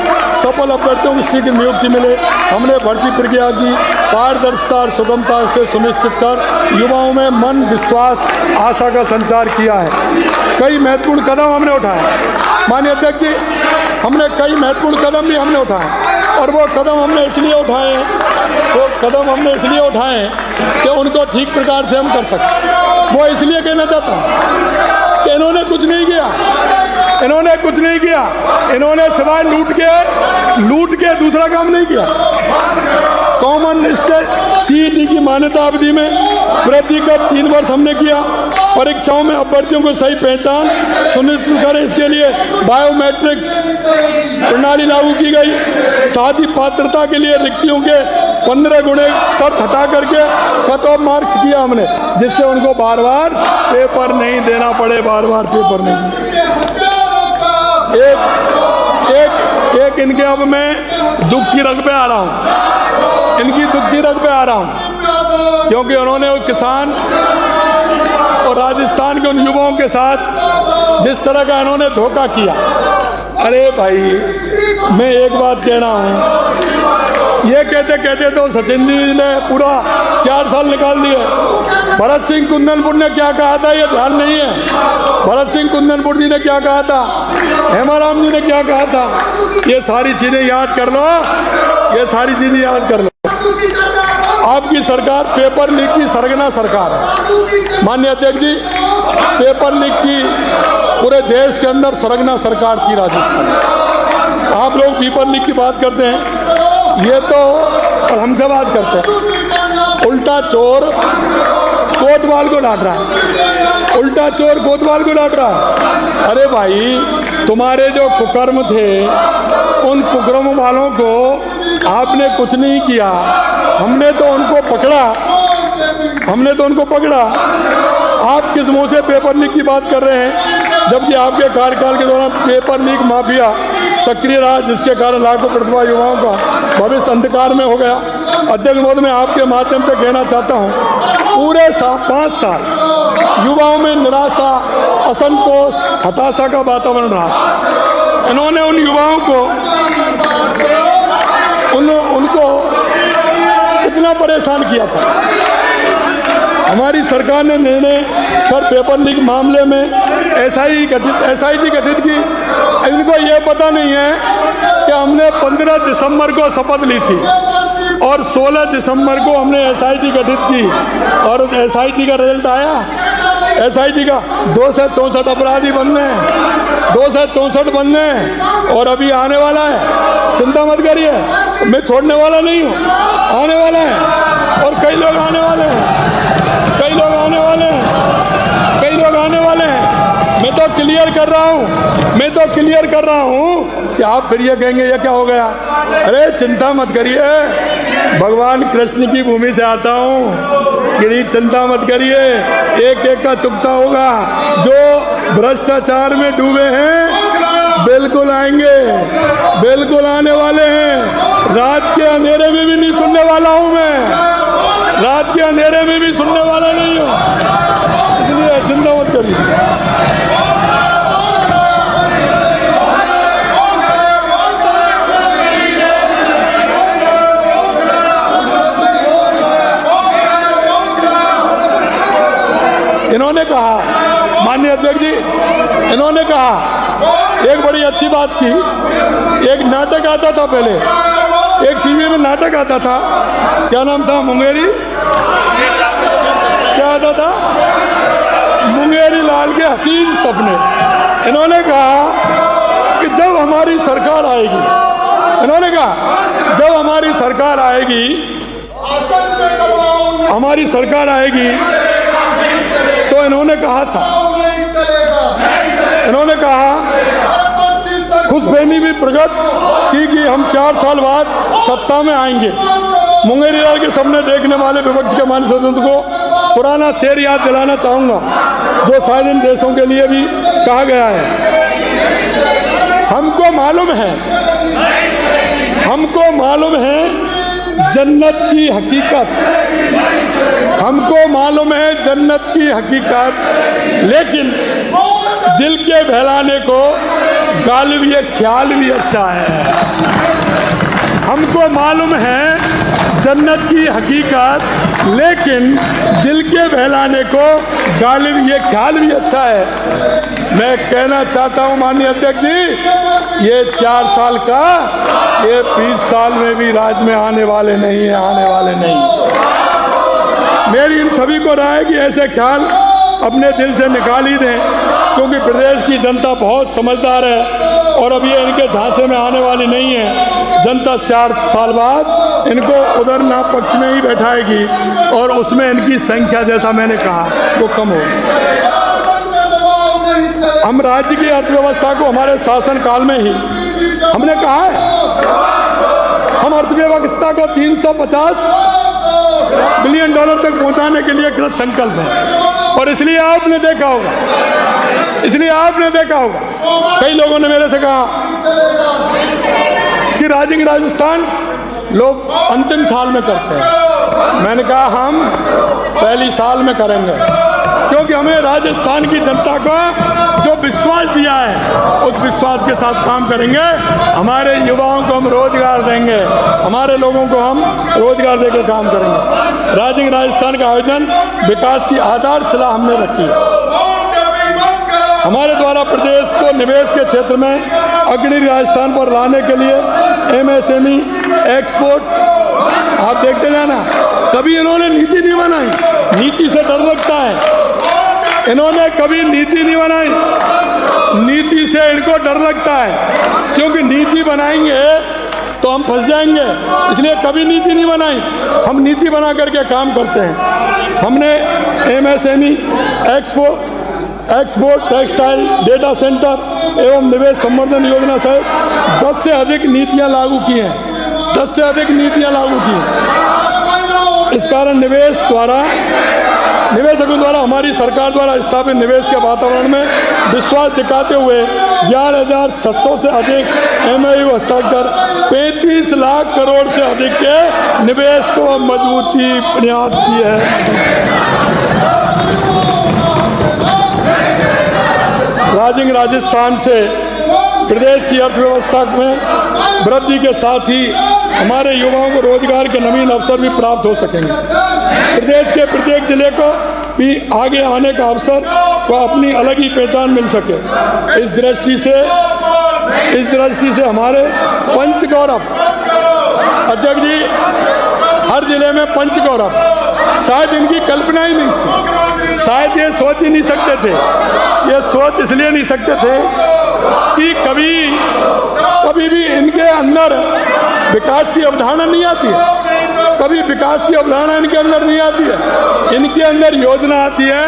सफल अभ्यर्थियों को शीघ्र नियुक्ति मिले। हमने भर्ती प्रक्रिया की पारदर्शिता और सुगमता से सुनिश्चित कर युवाओं में मन, विश्वास, आशा का संचार किया है। कई महत्वपूर्ण कदम हमने उठाए। माननीय अध्यक्ष जी, हमने कई महत्वपूर्ण कदम भी हमने उठाए और वो कदम हमने इसलिए उठाए कि उनको ठीक प्रकार से हम कर सकें। वो इसलिए कहना चाहता हूँ कि इन्होंने कुछ नहीं किया, इन्होंने सिवाय लूट के दूसरा काम नहीं किया। कॉमन स्टेट सीईटी की मान्यता अवधि में वृद्धि कर 3 वर्ष हमने किया। परीक्षाओं में अभ्यर्थियों को सही पहचान सुनिश्चित करें, इसके लिए बायोमेट्रिक प्रणाली लागू की गई। साथ ही पात्रता के लिए रिक्तियों के 15 गुणे शर्त हटा करके कट ऑफ मार्क्स किया हमने, जिससे उनको बार बार पेपर नहीं देना पड़े, बार बार पेपर नहीं। एक इनके अब मैं दुख की रग पे आ रहा हूँ, इनकी दुख की रग पे आ रहा हूँ, क्योंकि उन्होंने वो किसान और राजस्थान के उन युवाओं के साथ जिस तरह का इन्होंने धोखा किया। अरे भाई, मैं एक बात कह रहा हूँ, ये कहते कहते तो सचिन जी ने पूरा 4 साल निकाल दिए। भरत सिंह कुंदनपुर ने क्या कहा था ये ध्यान नहीं है। भरत सिंह कुंदनपुर जी ने क्या कहा था, हेमाराम जी ने क्या कहा था, ये सारी चीजें याद कर लो, ये सारी चीजें याद कर लो। आपकी सरकार पेपर लीक की सरगना सरकार है। माननीय अध्यक्ष जी, पेपर लीक की पूरे देश के अंदर सरगना सरकार थी राजस्थान। आप लोग पेपर लीक की बात करते हैं, ये तो और हमसे बात करते हैं। उल्टा चोर कोतवाल को डांट रहा है, उल्टा चोर कोतवाल को डांट रहा है। अरे भाई, तुम्हारे जो कुकर्म थे, उन कुकर्म वालों को आपने कुछ नहीं किया। हमने तो उनको पकड़ा, हमने तो उनको पकड़ा। आप किस मुंह से पेपर लीक की बात कर रहे हैं, जबकि आपके कार्यकाल के दौरान पेपर लीक माफिया सक्रिय रहा, जिसके कारण लाखों प्रतिभा युवाओं का भविष्य अंधकार में हो गया। अध्यक्ष महोदय, मैं आपके माध्यम से कहना चाहता हूँ, पूरे 5 साल युवाओं में निराशा, असंतोष, हताशा का वातावरण रहा। इन्होंने उन युवाओं को उनको कितना परेशान किया था। हमारी सरकार ने निर्णय कर पेपर लीक मामले में SIT गठित की। इनको ये पता नहीं है कि हमने 15 दिसंबर को शपथ ली थी और 16 दिसंबर को हमने SIT गठित की, और SIT का रिजल्ट आया। SIT का 264 अपराधी बनने हैं, 264 बनने हैं, और अभी आने वाला है। चिंता मत करिए, मैं छोड़ने वाला नहीं हूँ, आने वाला है, और कई लोग आने वाले हैं, कई लोग आने वाले हैं, कई लोग आने वाले हैं। मैं तो क्लियर कर रहा हूँ, मैं तो क्लियर कर रहा हूँ कि आप फिर ये कहेंगे ये क्या हो गया। अरे चिंता मत करिए, भगवान कृष्ण की भूमि से आता हूँ, गिरी चिंता मत करिए, एक एक का चुकता होगा। जो भ्रष्टाचार में डूबे हैं बिल्कुल आएंगे, बिल्कुल आने वाले हैं। रात के अंधेरे में भी नहीं सुनने वाला हूँ मैं, रात के अंधेरे में भी सुनने वाला नहीं हूँ, इसलिए चिंता मत करिए। इन्होंने कहा, माननीय अध्यक्ष जी, इन्होंने कहा एक बड़ी अच्छी बात की। एक नाटक आता था पहले, एक टीवी में नाटक आता था, क्या नाम था, मुंगेरी, क्या आता था, मुंगेरी लाल के हसीन सपने। इन्होंने कहा कि जब हमारी सरकार आएगी, इन्होंने कहा जब हमारी सरकार आएगी, हमारी सरकार आएगी, तो इन्होंने कहा था, इन्होंने कहा खुशफहमी भी प्रकट की कि हम 4 साल बाद सत्ता में आएंगे। मुंगेरी लाल के सपने देखने वाले विपक्ष के माननीय सदस्य को पुराना शेर याद दिलाना चाहूँगा, जो शायद इन देशों के लिए भी कहा गया है। हमको मालूम है, हमको मालूम है जन्नत की हकीकत, हमको मालूम है जन्नत की हकीकत, लेकिन दिल के बहलाने को गालिब ये ख्याल भी अच्छा है। हमको मालूम है जन्नत की हकीकत, लेकिन दिल के बहलाने को गालिब ये ख्याल भी अच्छा है। मैं कहना चाहता हूँ माननीय अध्यक्ष जी, ये 4 साल का, ये 20 साल में भी राज में आने वाले नहीं है, आने वाले नहीं। मेरी इन सभी को राय है कि ऐसे ख्याल अपने दिल से निकाल ही दें, क्योंकि प्रदेश की जनता बहुत समझदार है और अब ये इनके झांसे में आने वाली नहीं है। जनता 4 साल बाद इनको उधर ना पक्ष में ही बैठाएगी और उसमें इनकी संख्या, जैसा मैंने कहा, वो कम होगी। हम राज्य की अर्थव्यवस्था को हमारे शासन काल में ही हमने कहा है, हम अर्थव्यवस्था को 350 बिलियन डॉलर तक पहुंचाने के लिए कृत संकल्प है। और इसलिए आपने देखा होगा कई लोगों ने मेरे से कहा कि राजस्थान लोग अंतिम साल में करते हैं। मैंने कहा हम पहली साल में करेंगे, क्योंकि हमें राजस्थान की जनता को जो विश्वास दिया है उस विश्वास के साथ काम करेंगे। हमारे युवाओं को हम रोजगार देंगे, हमारे लोगों को हम रोजगार देकर काम करेंगे। राजस्थान का आयोजन विकास की आधारशिला हमने रखी है। हमारे द्वारा प्रदेश को निवेश के क्षेत्र में अग्रणी राजस्थान पर लाने के लिए MSME एक्सपोर्ट, आप देखते जाना, कभी इन्होंने नीति नहीं बनाई। नीति से डर लगता है, इन्होंने कभी नीति नहीं बनाई। नीति से इनको डर लगता है, क्योंकि नीति बनाएंगे तो हम फंस जाएंगे, इसलिए कभी नीति नहीं बनाई। हम नीति बना करके काम करते हैं। हमने MSME export, textile, data centre एवं निवेश संवर्धन योजना सहित 10 से अधिक नीतियां लागू की हैं। 10 से अधिक नीतियां लागू की हैं। इस कारण निवेशकों द्वारा हमारी सरकार द्वारा स्थापित निवेश के वातावरण में विश्वास दिखाते हुए 11,600 से अधिक MOU हस्ताक्षर, 35 लाख करोड़ से अधिक के निवेश को मजबूती प्रयास की है। राजस्थान से प्रदेश की अर्थव्यवस्था में वृद्धि के साथ ही हमारे युवाओं को रोजगार के नवीन अवसर भी प्राप्त हो सकेंगे। प्रदेश के प्रत्येक जिले को भी आगे आने का अवसर व अपनी अलग ही पहचान मिल सके। इस दृष्टि से हमारे पंच गौरव अध्यक्ष जी, हर जिले में पंच गौरव, शायद इनकी कल्पना ही नहीं थी, शायद ये सोच ही नहीं सकते थे। ये सोच इसलिए नहीं सकते थे कि कभी भी इनके अंदर विकास की अवधारणा नहीं आती है। कभी विकास की अवधारणा इनके अंदर नहीं आती है। इनके अंदर योजना आती है,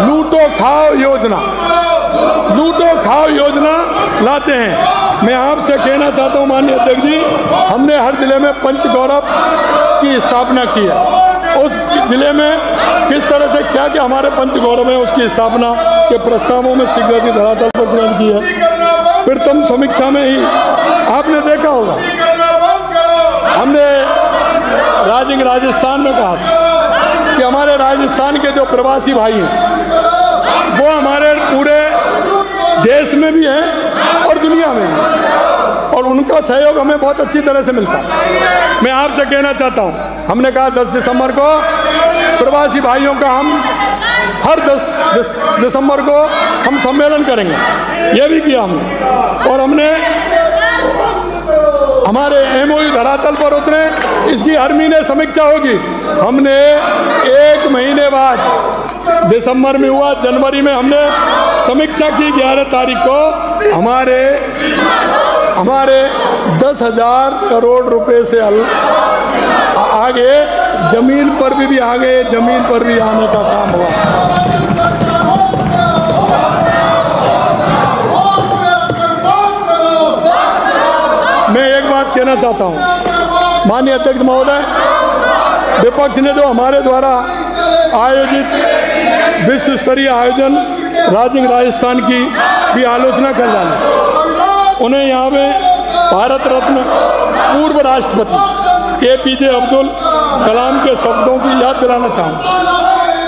लूटो खाओ योजना, लूटो खाओ योजना लाते हैं। मैं आपसे कहना चाहता हूं माननीय अध्यक्ष जी, हमने हर जिले में पंच गौरव की स्थापना की है। उस जिले में किस तरह से क्या क्या हमारे पंच गौरव है, उसकी स्थापना के प्रस्तावों में शीघ्र ही धरातल पर ग्रहण की है। प्रथम समीक्षा में ही आपने देखा होगा, हमने राजस्थान में कहा कि हमारे राजस्थान के जो प्रवासी भाई हैं वो हमारे पूरे देश में भी हैं और दुनिया में भी, और उनका सहयोग हमें बहुत अच्छी तरह से मिलता है। मैं आपसे कहना चाहता हूं, हमने कहा 10 दिसंबर को प्रवासी भाइयों का हम हर 10 दिसंबर को हम सम्मेलन करेंगे, ये भी किया हमने। और हमने हमारे MOU धरातल पर उतरे, इसकी हर महीने समीक्षा होगी। हमने 1 महीने बाद, दिसंबर में हुआ, जनवरी में हमने समीक्षा की 11 तारीख को। हमारे 10,000 करोड़ रुपए से आगे जमीन पर भी आगे, जमीन पर भी आने का काम हुआ। मैं एक बात कहना चाहता हूं, माननीय अध्यक्ष महोदय, विपक्ष ने जो हमारे द्वारा आयोजित विश्व स्तरीय आयोजन राजस्थान की भी आलोचना कर डाली। उन्हें यहाँ पे भारत रत्न पूर्व राष्ट्रपति APJ अब्दुल कलाम के शब्दों की याद दिलाना चाहूँगा,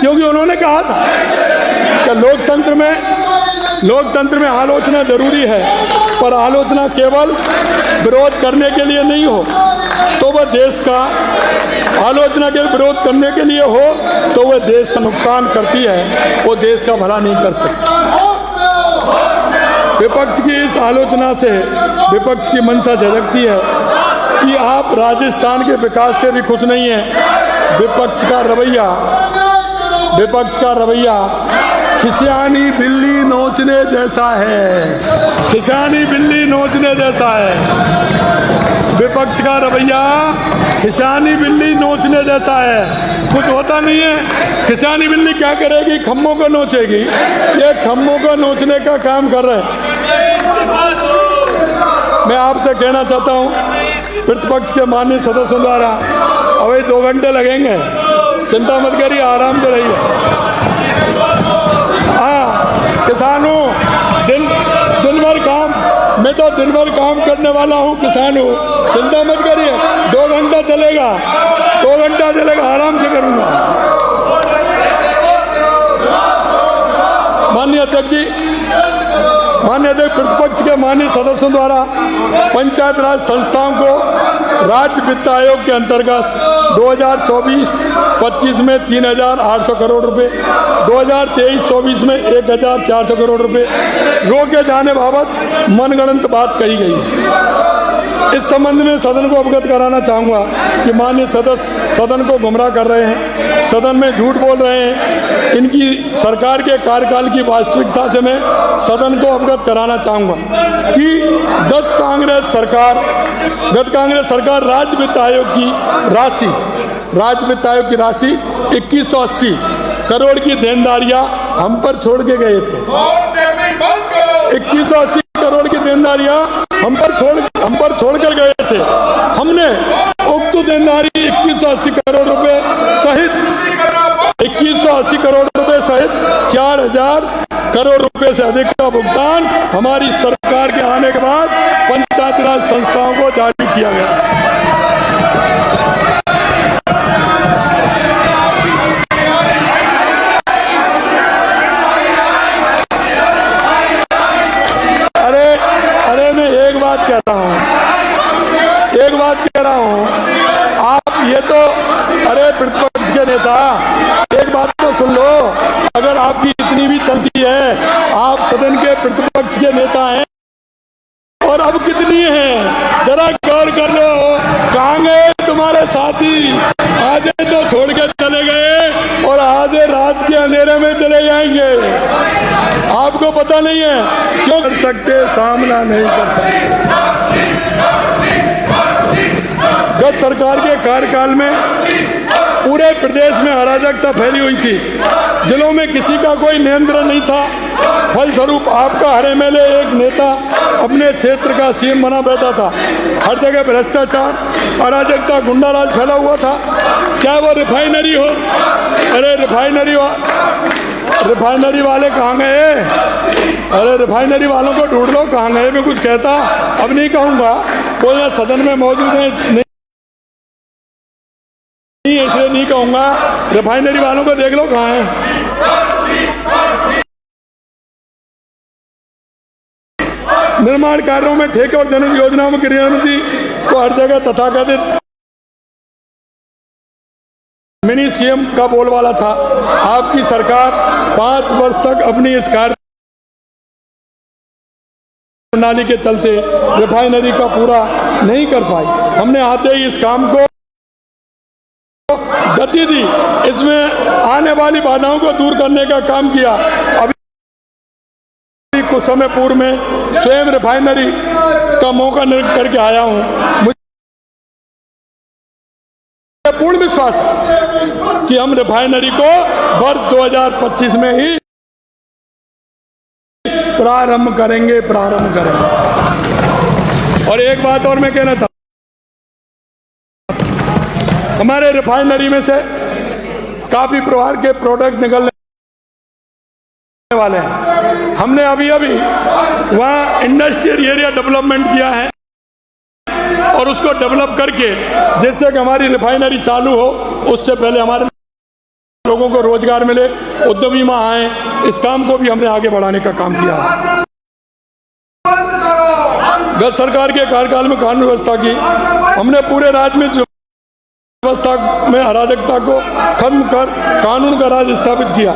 क्योंकि उन्होंने कहा था कि लोकतंत्र में आलोचना जरूरी है, पर आलोचना केवल विरोध करने के लिए नहीं हो तो वह देश का, आलोचना के विरोध करने के लिए हो तो वह देश का नुकसान करती है, वो देश का भला नहीं कर सकती। विपक्ष की इस आलोचना से विपक्ष की मंशा झलकती है कि आप राजस्थान के विकास से भी खुश नहीं हैं। विपक्ष का रवैया खिसियानी बिल्ली नोचने जैसा है, खिसियानी बिल्ली नोचने जैसा है। विपक्ष का रवैया खिसियानी बिल्ली नोचने जैसा है, कुछ होता नहीं है। खिसियानी बिल्ली क्या करेगी? खम्भों को नोचेगी। ये खम्भों को नोचने का काम कर रहे हैं। मैं आपसे कहना चाहता हूँ, प्रतिपक्ष के माननीय सदस्यों द्वारा अभी 2 घंटे लगेंगे, चिंता मत करिए, आराम से रहिए। हाँ, किसानों दिन भर काम, मैं तो दिन भर काम करने वाला हूँ, किसान हूँ, चिंता मत करिए। 2 घंटा चलेगा, 2 घंटा चलेगा, आराम से करूँगा। माननीय अध्यक्ष जी, माननीय अध्यक्ष, प्रतिपक्ष के माननीय सदस्यों द्वारा पंचायत राज संस्थाओं को राज्य वित्त आयोग के अंतर्गत 2024-25 में 3,800 करोड़ रुपए, 2023-24 में 1,400 करोड़ रुपए रोके जाने बाबत मनगढ़ंत बात कही गई है। इस संबंध में सदन को अवगत कराना चाहूँगा कि माननीय सदस्य सदन को गुमराह कर रहे हैं, सदन में झूठ बोल रहे हैं। इनकी सरकार के कार्यकाल की वास्तविकता से मैं सदन को अवगत कराना चाहूँगा कि गत कांग्रेस सरकार राज्य वित्त आयोग की राशि 2180 करोड़ की देनदारियां हम पर छोड़ के गए थे। 2180 करोड़ की देनदारियां हम पर छोड़ कर गए थे। हमने उक्त देनदारी 2180 करोड़ रुपए सहित 4,000 करोड़ रुपए से अधिक का भुगतान हमारी सरकार के आने के बाद पंचायत राज संस्थाओं को जारी किया गया। अरे मैं एक बात कह रहा हूँ, आप ये तो, अरे प्रतिपक्ष के नेता, एक बात तो सुन लो। अगर आपकी इतनी भी चलती है, आप सदन के प्रतिपक्ष के नेता हैं, और अब कितनी हैं जरा गौर कर लो। कहाँ गए तुम्हारे साथी? आधे तो छोड़ के चले गए और आधे रात के अंधेरे में चले जाएंगे। आपको पता नहीं है क्यों कर सकते, सामना नहीं कर सकते। गत सरकार के कार्यकाल में पूरे प्रदेश में अराजकता फैली हुई थी, जिलों में किसी का कोई नियंत्रण नहीं था। फलस्वरूप आपका हर एमएलए एक नेता अपने क्षेत्र का सीएम बना बैठा था। हर जगह भ्रष्टाचार, अराजकता, गुंडाराज फैला हुआ था। चाहे वो रिफाइनरी हो, अरे रिफाइनरी वाले कहाँ गए? अरे रिफाइनरी वालों को ढूंढ लो, कहाँ गए? मैं कुछ कहता अब नहीं कहूँगा, कोई यहाँ सदन में मौजूद है नहीं, इसलिए नहीं कहूँगा। रिफाइनरी वालों को देख लो कहाँ है। निर्माण कार्यों में ठेके और जनहित योजनाओं में क्रियान्विति को हर जगह तथाकथित मिनी सीएम का बोलबाला था। आपकी सरकार 5 वर्ष तक अपनी इस कार्य प्रणाली के चलते रिफाइनरी का पूरा नहीं कर पाई। हमने आते ही इस काम को गति दी, इसमें आने वाली बाधाओं को दूर करने का काम किया। अभी कुछ समय पूर्व में स्वयं रिफाइनरी का मौका निरीक्षण करके आया हूं। मुझे पूर्ण विश्वास है कि हम रिफाइनरी को वर्ष 2025 में ही प्रारंभ करेंगे। और एक बात और मैं कहना था, हमारे रिफाइनरी में से काफी प्रकार के प्रोडक्ट निकलने वाले हैं। हमने अभी वहाँ इंडस्ट्रियल एरिया डेवलपमेंट किया है और उसको डेवलप करके जिससे कि हमारी रिफाइनरी चालू हो, उससे पहले हमारे लोगों को रोजगार मिले, उद्यमी वहाँ आए। इस काम को भी हमने आगे बढ़ाने का काम किया है। गत सरकार के कार्यकाल में कानून व्यवस्था की, हमने पूरे राज्य में व्यवस्था में अराजकता को खत्म कर कानून का राज स्थापित किया।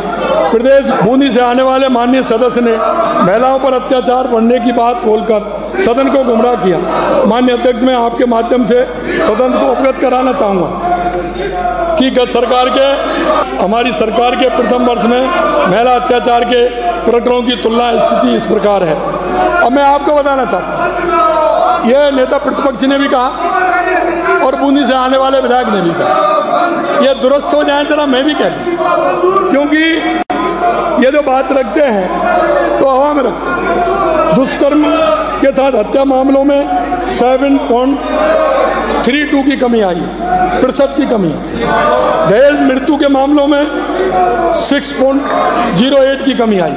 प्रदेश बूंदी से आने वाले माननीय सदस्य ने महिलाओं पर अत्याचार बढ़ने की बात बोलकर सदन को गुमराह किया। माननीय अध्यक्ष, मैं आपके माध्यम से सदन को अवगत कराना चाहूँगा कि गत सरकार के हमारी सरकार के प्रथम वर्ष में महिला अत्याचार के प्रकरणों की तुलना स्थिति इस प्रकार है। अब मैं आपको बताना चाहता हूँ, यह नेता प्रतिपक्ष ने भी कहा और बूंदी से आने वाले विधायक ने भी कहा, यह दुरुस्त हो जाए जरा मैं भी कह दूँ, क्योंकि ये जो बात रखते हैं तो हवा में रखते हैं। दुष्कर्म के साथ हत्या मामलों में 7.32 की कमी आई, प्रतिशत की कमी। दहेज मृत्यु के मामलों में 6.08 की कमी आई।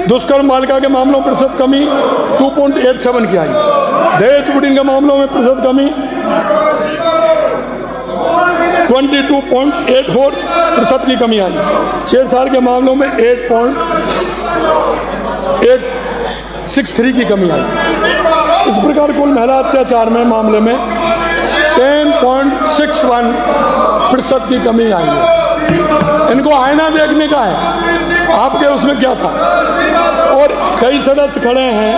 दुष्कर्म बालिका के मामलों में प्रतिशत कमी 2.87 की आई। दहेज उत्पीड़न के मामलों में प्रतिशत कमी 22.84% की कमी आई। छेड़छाड़ के मामलों में 8.863 की कमी आई। इस प्रकार कुल महिला अत्याचार में मामले में 10.61% की कमी आई है। इनको आईना देखने का है, आपके उसमें क्या था। और कई सदस्य खड़े हैं,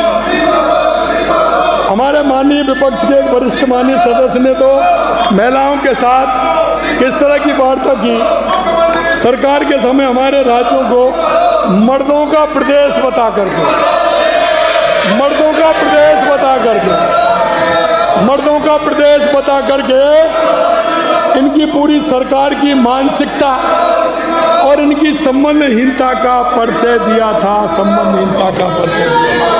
हमारे माननीय विपक्ष के एक वरिष्ठ माननीय सदस्य ने तो महिलाओं के साथ किस तरह की वार्ता की। सरकार के समय हमारे राज्यों को मर्दों का प्रदेश बता करके, मर्दों का प्रदेश बता करके, मर्दों का प्रदेश बता करके इनकी पूरी सरकार की मानसिकता और इनकी संबंधहीनता का परिचय दिया था। संबंधहीनता का परिचय दिया।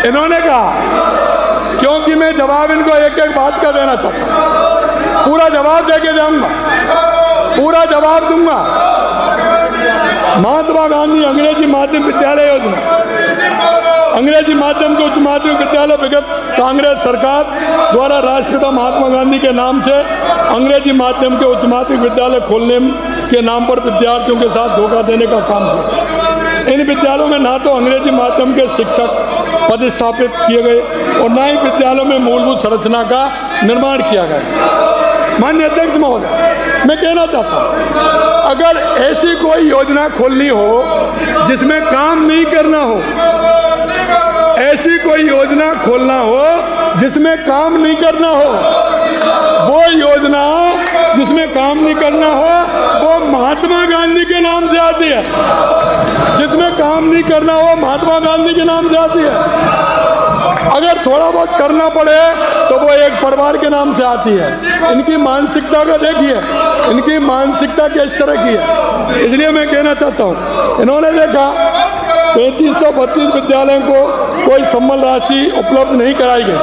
इन्होंने कहा, क्योंकि मैं जवाब इनको एक एक बात का देना चाहता हूँ, पूरा जवाब देके जाऊंगा, पूरा जवाब दूंगा। महात्मा गांधी अंग्रेजी माध्यम विद्यालय योजना, अंग्रेजी माध्यम के उच्च माध्यमिक विद्यालय विगत कांग्रेस सरकार द्वारा राष्ट्रपिता महात्मा गांधी के नाम से अंग्रेजी माध्यम के उच्च माध्यमिक विद्यालय खोलने के नाम पर विद्यार्थियों के साथ धोखा देने का काम किया। इन विद्यालयों में ना तो अंग्रेजी माध्यम के शिक्षक पदस्थापित किए गए और ना ही विद्यालयों में मूलभूत संरचना का निर्माण किया गया। माननीय अध्यक्ष महोदय, मैं कहना चाहता हूँ, अगर ऐसी कोई योजना खोलनी हो जिसमें काम नहीं करना हो, ऐसी कोई योजना खोलना हो जिसमें काम नहीं करना हो, वो योजना जिसमें काम नहीं करना हो वो महात्मा गांधी के नाम से आती है। जिसमें काम नहीं करना हो महात्मा गांधी के नाम से आती है। अगर थोड़ा बहुत करना पड़े तो वो एक परिवार के नाम से आती है। इनकी मानसिकता का देखिए, इनकी मानसिकता किस तरह की है। इसलिए मैं कहना चाहता हूँ, इन्होंने देखा 3532 विद्यालयों को कोई सम्मान राशि उपलब्ध नहीं कराई गई,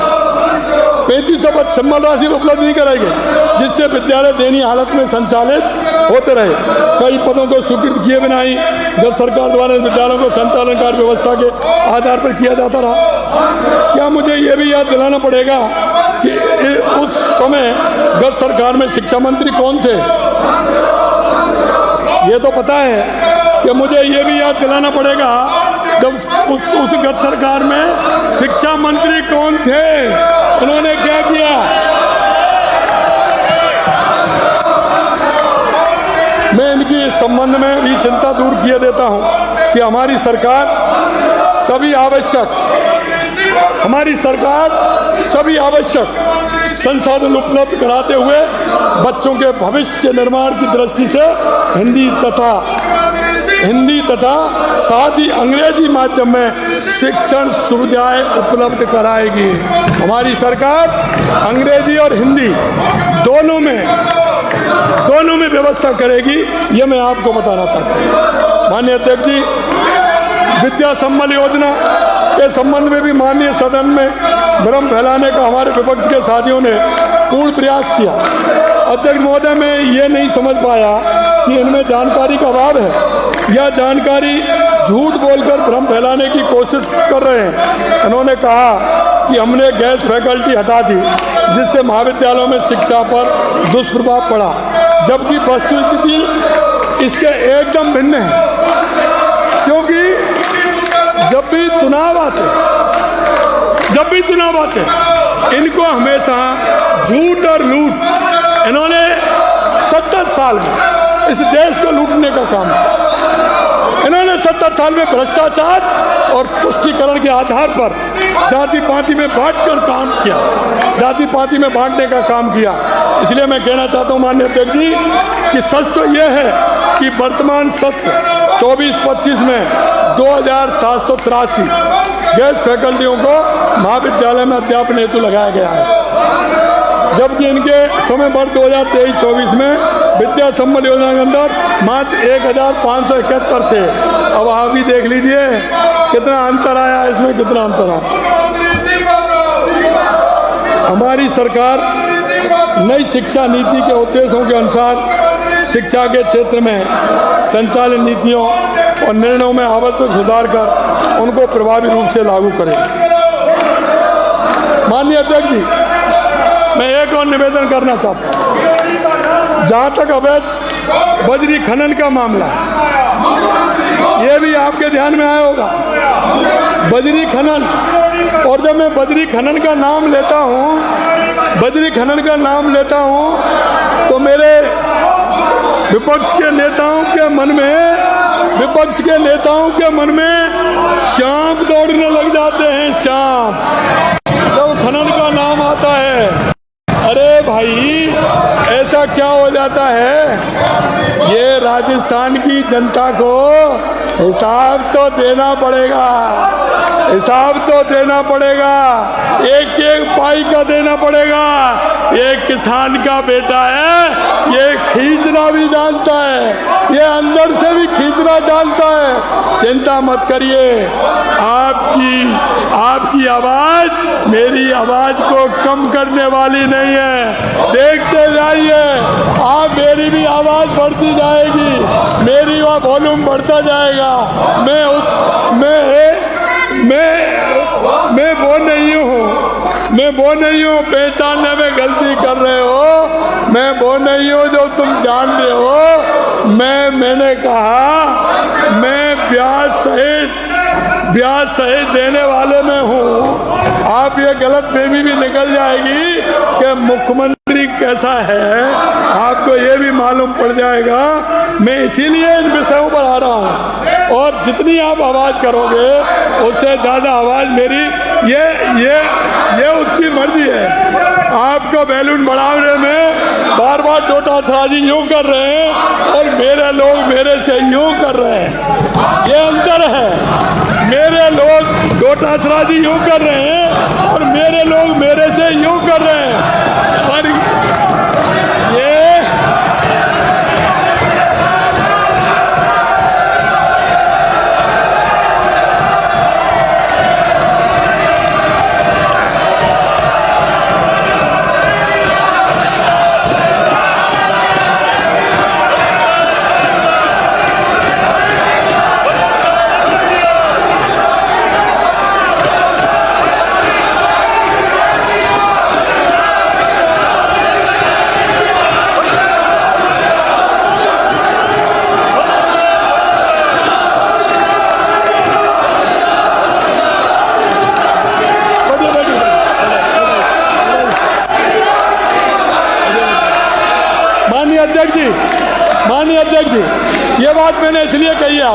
3500 सम्मान राशि उपलब्ध नहीं कराई गई, जिससे विद्यालय दयनीय हालत में संचालित होते रहे। कई पदों को स्वीकृत किए बिना ही जब सरकार द्वारा विद्यालयों को संचालन कार्य व्यवस्था के आधार पर किया जाता रहा। क्या मुझे ये भी याद दिलाना पड़ेगा कि उस समय गत सरकार में शिक्षा मंत्री कौन थे? ये तो पता है कि मुझे ये भी याद दिलाना पड़ेगा जब उस गत सरकार में शिक्षा मंत्री कौन थे, उन्होंने क्या किया। मैं इनकी इस संबंध में भी चिंता दूर किए देता हूं कि हमारी सरकार सभी आवश्यक संसाधन उपलब्ध कराते हुए बच्चों के भविष्य के निर्माण की दृष्टि से हिंदी तथा साथ ही अंग्रेजी माध्यम में शिक्षण सुविधाएं उपलब्ध कराएगी। हमारी सरकार अंग्रेजी और हिंदी दोनों में व्यवस्था करेगी, ये मैं आपको बताना चाहता हूँ। माननीय अध्यक्ष जी, विद्या संबल योजना के संबंध में भी माननीय सदन में भ्रम फैलाने का हमारे विपक्ष के साथियों ने पूर्ण प्रयास किया। अध्यक्ष महोदय, मैं ये नहीं समझ पाया कि इनमें जानकारी का अभाव है या जानकारी झूठ बोलकर भ्रम फैलाने की कोशिश कर रहे हैं। उन्होंने कहा कि हमने गेस्ट फैकल्टी हटा दी जिससे महाविद्यालयों में शिक्षा पर दुष्प्रभाव पड़ा, जबकि वस्तुस्थिति इसके एकदम भिन्न है। क्योंकि जब भी चुनाव आते इनको हमेशा झूठ और लूट, इन्होंने 70 साल में इस देश को लूटने का काम किया। साल में भ्रष्टाचार और तुष्टीकरण के आधार पर जाति पाति में बांटकर काम किया, जाति पाति में बांटने का काम किया। इसलिए मैं कहना चाहता हूँ माननीय अध्यक्ष जी कि सच तो यह है कि वर्तमान सत्र 24-25 में 2783 गैस फैकल्टियों को महाविद्यालय में अध्यापन हेतु लगाया गया है, जबकि इनके समय वर्ष 2023-24 में विद्या संबल योजना के अंदर मात्र 1571 थे। अब आप भी देख लीजिए कितना अंतर आया, इसमें कितना अंतर आया। हमारी सरकार नई शिक्षा नीति के उद्देश्यों के अनुसार शिक्षा के क्षेत्र में संचालित नीतियों और निर्णयों में आवश्यक सुधार कर उनको प्रभावी रूप से लागू करें। माननीय अध्यक्ष जी, मैं एक और निवेदन करना चाहता हूँ। जहाँ तक अवैध बजरी खनन का मामला है, ये भी आपके ध्यान में आया होगा। बजरी खनन, और जब मैं बजरी खनन का नाम लेता हूँ, बजरी खनन का नाम लेता हूँ तो मेरे विपक्ष के नेताओं के मन में सांप दौड़ने लग जाते हैं। सांप जब खनन का नाम आता है, अरे भाई ऐसा क्या हो जाता है? ये राजस्थान की जनता को हिसाब तो देना पड़ेगा, हिसाब तो देना पड़ेगा, एक एक पाई का देना पड़ेगा। एक किसान का बेटा है, ये खींचना भी जानता है, ये अंदर से भी खींचना जानता है। चिंता मत करिए, आपकी आवाज मेरी आवाज को कम करने वाली नहीं है। देखते जाइए, आप मेरी भी आवाज बढ़ती जाएगी, मेरी वॉल्यूम बढ़ता जाएगा। मैं वो नहीं हूँ पहचानने में गलती कर रहे हो, मैं वो नहीं हूँ जो तुम जान रहे हो। मैंने कहा मैं ब्याज सहित देने वाले में हूँ। आप ये गलतफहमी भी निकल जाएगी कि मुख्यमंत्री कैसा है, आपको ये भी मालूम पड़ जाएगा। मैं इसीलिए इन विषयों पर आ रहा हूँ, और जितनी आप आवाज़ करोगे उससे ज़्यादा आवाज़ मेरी, ये उसकी मर्जी है। आपको बैलून बढ़ाने में बार बार टोटासाजी यूँ कर रहे हैं और मेरे लोग मेरे से यूँ कर रहे हैं, ये अंतर है। मेरे लोग टोटासाजी यूँ कर रहे हैं और मेरे लोग मेरे से यूँ कर रहे हैं। और ये माननीय अध्यक्ष जी, ये बात मैंने इसलिए कही है,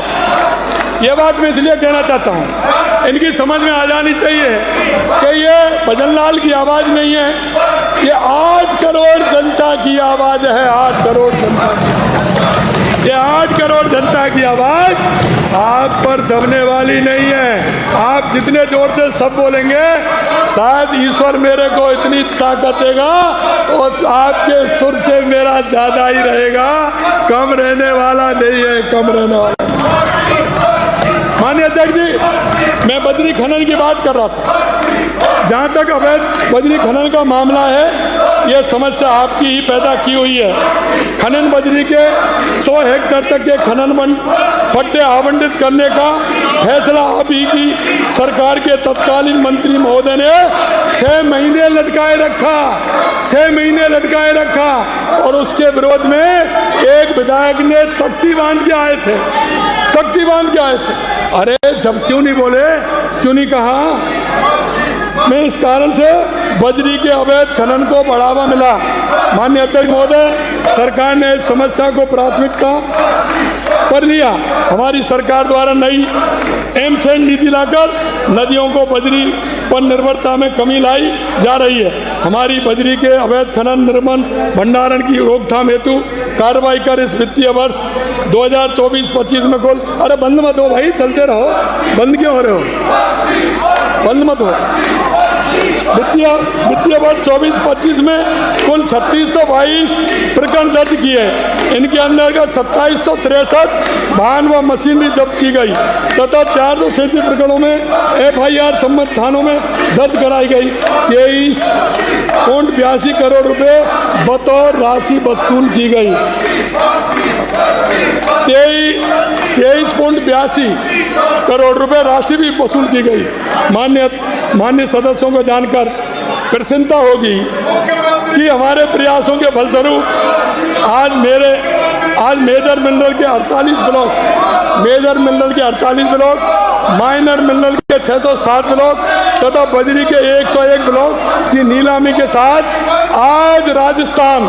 ये बात मैं इसलिए कहना चाहता हूँ, इनकी समझ में आ जानी चाहिए कि ये भजन लाल की आवाज़ नहीं है, ये 8 करोड़ जनता की आवाज़ है। 8 करोड़ जनता की, ये 8 करोड़ जनता की आवाज़ आप पर दबने वाली नहीं है। आप जितने जोर से सब बोलेंगे, शायद ईश्वर मेरे को इतनी ताकत देगा और आपके सुर से मेरा ज़्यादा ही रहेगा, कम रहने वाला नहीं है, कम रहने वाला। माननीय अध्यक्ष जी, मैं बजरी खनन की बात कर रहा था। जहाँ तक अवैध बजरी खनन का मामला है, यह समस्या आपकी ही पैदा की हुई है। खनन बजरी के 100 हेक्टेयर तक के खनन पट्टे आवंटित करने का फैसला अभी की सरकार के तत्कालीन मंत्री महोदय ने 6 महीने लटकाए रखा, 6 महीने लटकाए रखा, और उसके विरोध में एक विधायक ने तख्ती बांध के आए थे, तख्ती बांध के आए थे। अरे जब क्यों नहीं बोले, क्यों नहीं कहा? मैं इस कारण से बजरी के अवैध खनन को बढ़ावा मिला। माननीय अध्यक्ष महोदय, सरकार ने इस समस्या को प्राथमिकता पर लिया। हमारी सरकार द्वारा नई एमसेंड नीति लाकर नदियों को बजरी पर निर्भरता में कमी लाई जा रही है। हमारी बजरी के अवैध खनन, निर्माण, भंडारण की रोकथाम हेतु कार्रवाई कर इस वित्तीय वर्ष 2024-25 में कुल, अरे बंद मत हो भाई, चलते रहो, बंद क्यों हो रहे हो, बंद मत हो। वित्तीय वर्ष 24-25 में कुल 3622 प्रकरण दर्ज किए। इनके अंतर्गत 2763 वाहन व मशीनरी जब्त की गई तथा 437 प्रकरणों में FIR संबंधित थानों में दर्ज कराई गई। 23.82 करोड़ रुपए बतौर राशि वसूल की गई। 23.82 करोड़ रुपए राशि भी वसूल की गई। मान्य सदस्यों को जानकर प्रसन्नता होगी कि हमारे प्रयासों के फलस्वरूप आज मेजर मिनरल के 48 ब्लॉक, माइनर मिनरल के 660 ब्लॉक तथा बजरी के 101 ब्लॉक की नीलामी के साथ आज राजस्थान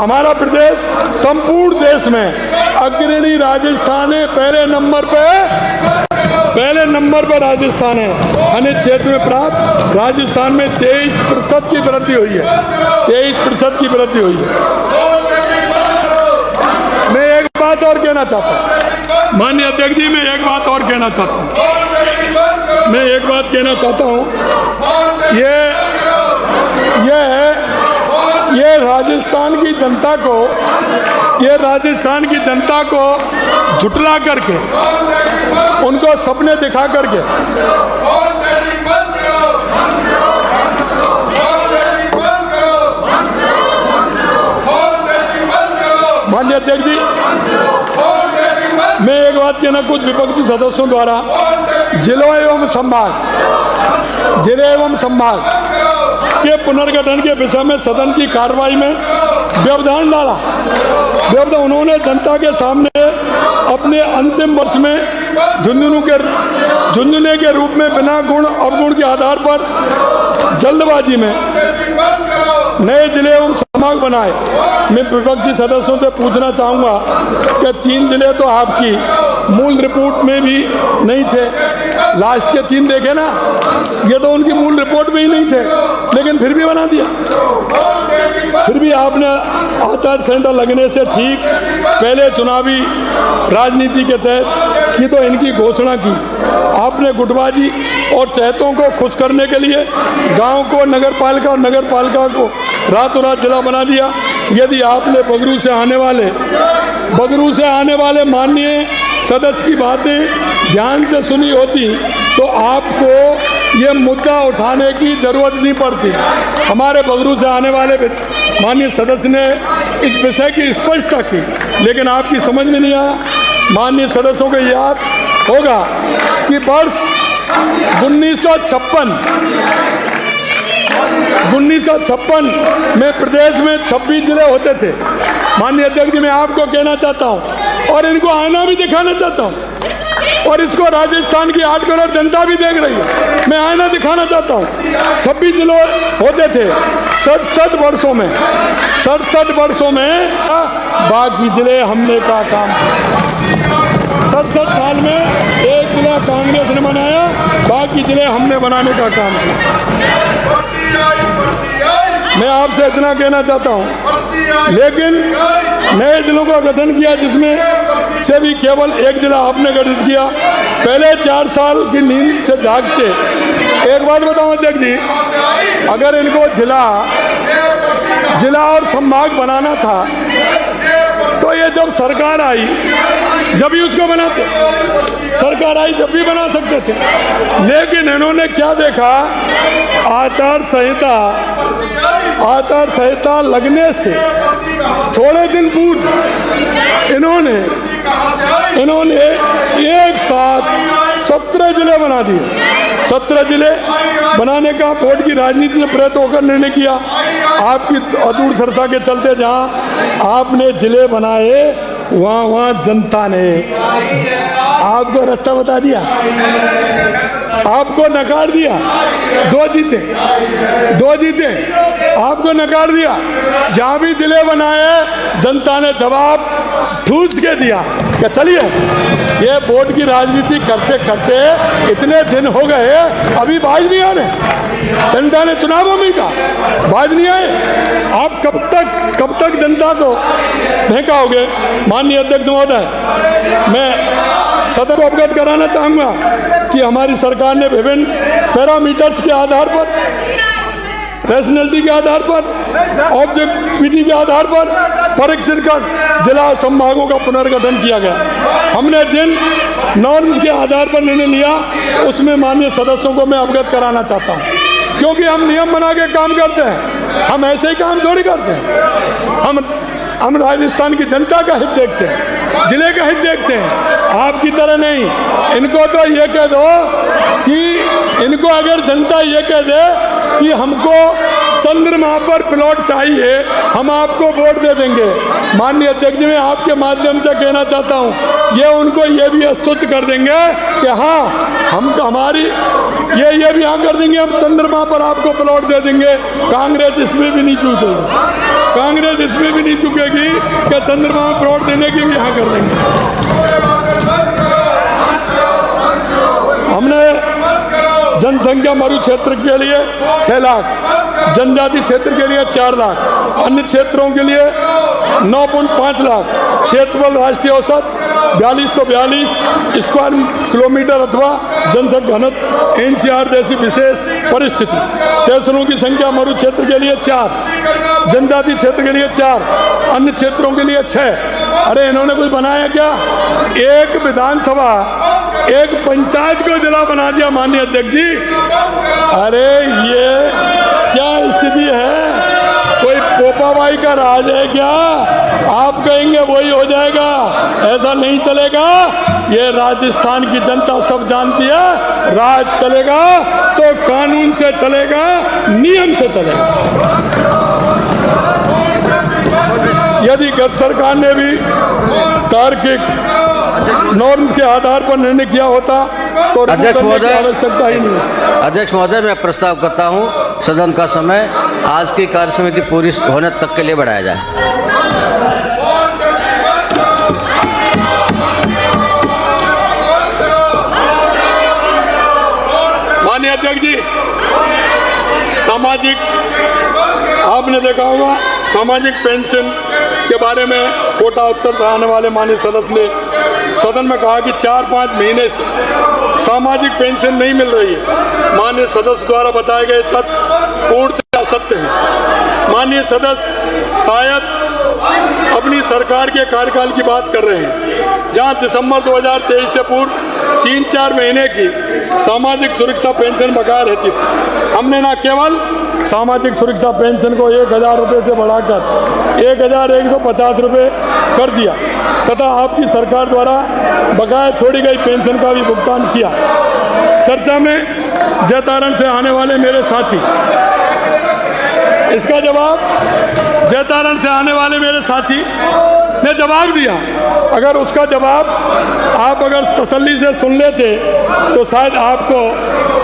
हमारा प्रदेश संपूर्ण देश में अग्रणी राजस्थान है। पहले नंबर पर राजस्थान है। खनिज क्षेत्र में प्राप्त राजस्थान में 23% की वृद्धि हुई है। 23% की वृद्धि हुई है। मैं एक बात और कहना चाहता हूँ माननीय अध्यक्ष जी, मैं एक बात और कहना चाहता हूँ। ये राजस्थान की जनता को झुठला करके, उनको सपने दिखा करके माननीय अध्यक्ष जी, मैं एक बात कहना, कुछ विपक्षी सदस्यों द्वारा जिले एवं संभाग के पुनर्गठन के विषय में सदन की कार्रवाई में व्यवधान डाला। उन्होंने जनता के सामने अपने अंतिम वर्ष में झुंझुने के रूप में बिना गुण अवगुण के आधार पर जल्दबाजी में नए जिले एवं संभाग बनाए। मैं विपक्षी सदस्यों से पूछना चाहूँगा कि 3 जिले तो आपकी मूल रिपोर्ट में भी नहीं थे। लास्ट के 3 देखे ना, ये तो उनकी मूल रिपोर्ट में ही नहीं थे, लेकिन फिर भी बना दिया। फिर भी आपने आचार संहिता लगने से ठीक पहले चुनावी राजनीति के तहत की तो इनकी घोषणा की। आपने गुटबाजी और चहेतों को खुश करने के लिए गांव को नगरपालिका और नगरपालिका को रातों रात जिला बना दिया। यदि आपने बगरू से आने वाले माननीय सदस्य की बातें ध्यान से सुनी होती तो आपको ये मुद्दा उठाने की जरूरत नहीं पड़ती। हमारे बगरू से आने वाले माननीय सदस्य ने इस विषय की स्पष्टता की, लेकिन आपकी समझ में नहीं आया। माननीय सदस्यों को याद होगा कि वर्ष 1956 में प्रदेश में 26 जिले होते थे। माननीय अध्यक्ष जी, मैं आपको कहना चाहता हूं और इनको आईना भी दिखाना चाहता हूं, और इसको राजस्थान की 8 करोड़ जनता भी देख रही है। मैं आईना दिखाना चाहता हूं। 26 जिले होते थे 67 वर्षों में बाकी जिले हमने का काम 67 साल में 1 जिला कांग्रेस ने बनाया, बाकी जिले हमने बनाने का काम किया। मैं आपसे इतना कहना चाहता हूं, लेकिन नए जिलों का गठन किया जिसमें से भी केवल 1 जिला आपने गठित किया। पहले 4 साल की नींद से जागते। एक बात बताऊं अध्यक्ष जी, अगर इनको जिला और संभाग बनाना था तो ये जब सरकार आई जब भी उसको बनाते, सरकार आई जब भी बना सकते थे। लेकिन इन्होंने क्या देखा, आचार संहिता लगने से थोड़े दिन पूर्व इन्होंने एक साथ 17 जिले बना दिए। 17 जिले बनाने का बोर्ड की राजनीति से प्रेरित होकर निर्णय किया। आपकी अदूरदर्शिता के चलते जहां आपने जिले बनाए वहां जनता ने आपको रास्ता बता दिया, आपको नकार दिया, दो जीते, आपको नकार दिया। जहां भी दिले बनाए जनता ने जवाब ठूस के दिया कि चलिए, ये वोट की राजनीति करते करते इतने दिन हो गए, अभी बाज नहीं आ रहे। जनता ने चुनावों में कहा बाज नहीं आए। आप कब तक जनता को बहकाओगे? माननीय अध्यक्ष महोदय, मैं सदन को अवगत कराना चाहूँगा कि हमारी सरकार ने विभिन्न पैरामीटर्स के आधार पर, रैशनैलिटी के आधार पर, ऑब्जेक्टिविटी के आधार पर परीक्षण कर जिला संभागों का पुनर्गठन किया गया। हमने जिन नॉर्म्स के आधार पर निर्णय लिया उसमें माननीय सदस्यों को मैं अवगत कराना चाहता हूँ, क्योंकि हम नियम बना के काम करते हैं, हम ऐसे ही काम थोड़ी करते हैं। हम राजस्थान की जनता का हित देखते हैं, जिले का हित देखते हैं, आपकी तरह नहीं। इनको तो ये कह दो कि इनको अगर जनता ये कह दे कि हमको चंद्रमा पर प्लॉट चाहिए, हम आपको वोट दे देंगे। माननीय अध्यक्ष जी, मैं आपके माध्यम से कहना चाहता हूँ, ये उनको ये भी स्तुत कर देंगे कि हाँ, हम हमारी ये भी हाँ कर देंगे, हम चंद्रमा पर आपको प्लॉट दे देंगे। कांग्रेस इसमें भी नहीं चूकेगी, कांग्रेस इसमें भी नहीं चूकेगी कि चंद्रमा पर प्लॉट देने की भी हाँ कर देंगे। हमने जनसंख्या मरु क्षेत्र के लिए 6 लाख, जनजाति क्षेत्र के लिए 4 लाख, अन्य क्षेत्रों के लिए 9.5 लाख, क्षेत्रफल राष्ट्रीय औसत 4242 स्क्वायर किलोमीटर अथवा जनसंख्या घनत्व एनसीआर जैसी विशेष परिस्थिति। तहसीलों की संख्या मरु क्षेत्र के लिए 4, जनजाति क्षेत्र के लिए 4, अन्य क्षेत्रों के लिए 6। अरे इन्होंने कुछ बनाया क्या? एक विधानसभा, एक पंचायत को जिला बना दिया माननीय अध्यक्ष जी। अरे ये क्या स्थिति है? कोई पोपाबाई का राज है क्या? आप कहेंगे वही हो जाएगा, ऐसा नहीं चलेगा। ये राजस्थान की जनता सब जानती है, राज चलेगा तो कानून से चलेगा, नियम से चलेगा। यदि गत सरकार ने भी तार्किक नॉर्म्स के आधार पर निर्णय किया होता तो
अध्यक्ष महोदय,
आवश्यकता ही नहीं।
अध्यक्ष महोदय, मैं प्रस्ताव करता हूं सदन का समय आज की कार्य समिति पूरी होने तक के लिए बढ़ाया जाए।
माननीय अध्यक्ष जी, सामाजिक, आपने देखा होगा सामाजिक पेंशन के बारे में कोटा उत्तर आने वाले माननीय सदस्य ने सदन में कहा कि 4-5 महीने से सामाजिक पेंशन नहीं मिल रही है। माननीय सदस्य द्वारा बताए गए तथ्य पूर्णतः असत्य हैं। माननीय सदस्य शायद अपनी सरकार के कार्यकाल की बात कर रहे हैं, जहां दिसंबर 2023 से पूर्व 3-4 महीने की सामाजिक सुरक्षा पेंशन बकाया रहती थी। हमने न केवल सामाजिक सुरक्षा पेंशन को 1000 रुपये से बढ़ाकर 1150 रुपये कर दिया तथा आपकी सरकार द्वारा बकाया छोड़ी गई पेंशन का भी भुगतान किया। चर्चा में जैतारण से आने वाले मेरे साथी, इसका जवाब जैतारण से आने वाले मेरे साथी ने जवाब दिया। अगर उसका जवाब आप अगर तसल्ली से सुन लेते तो शायद आपको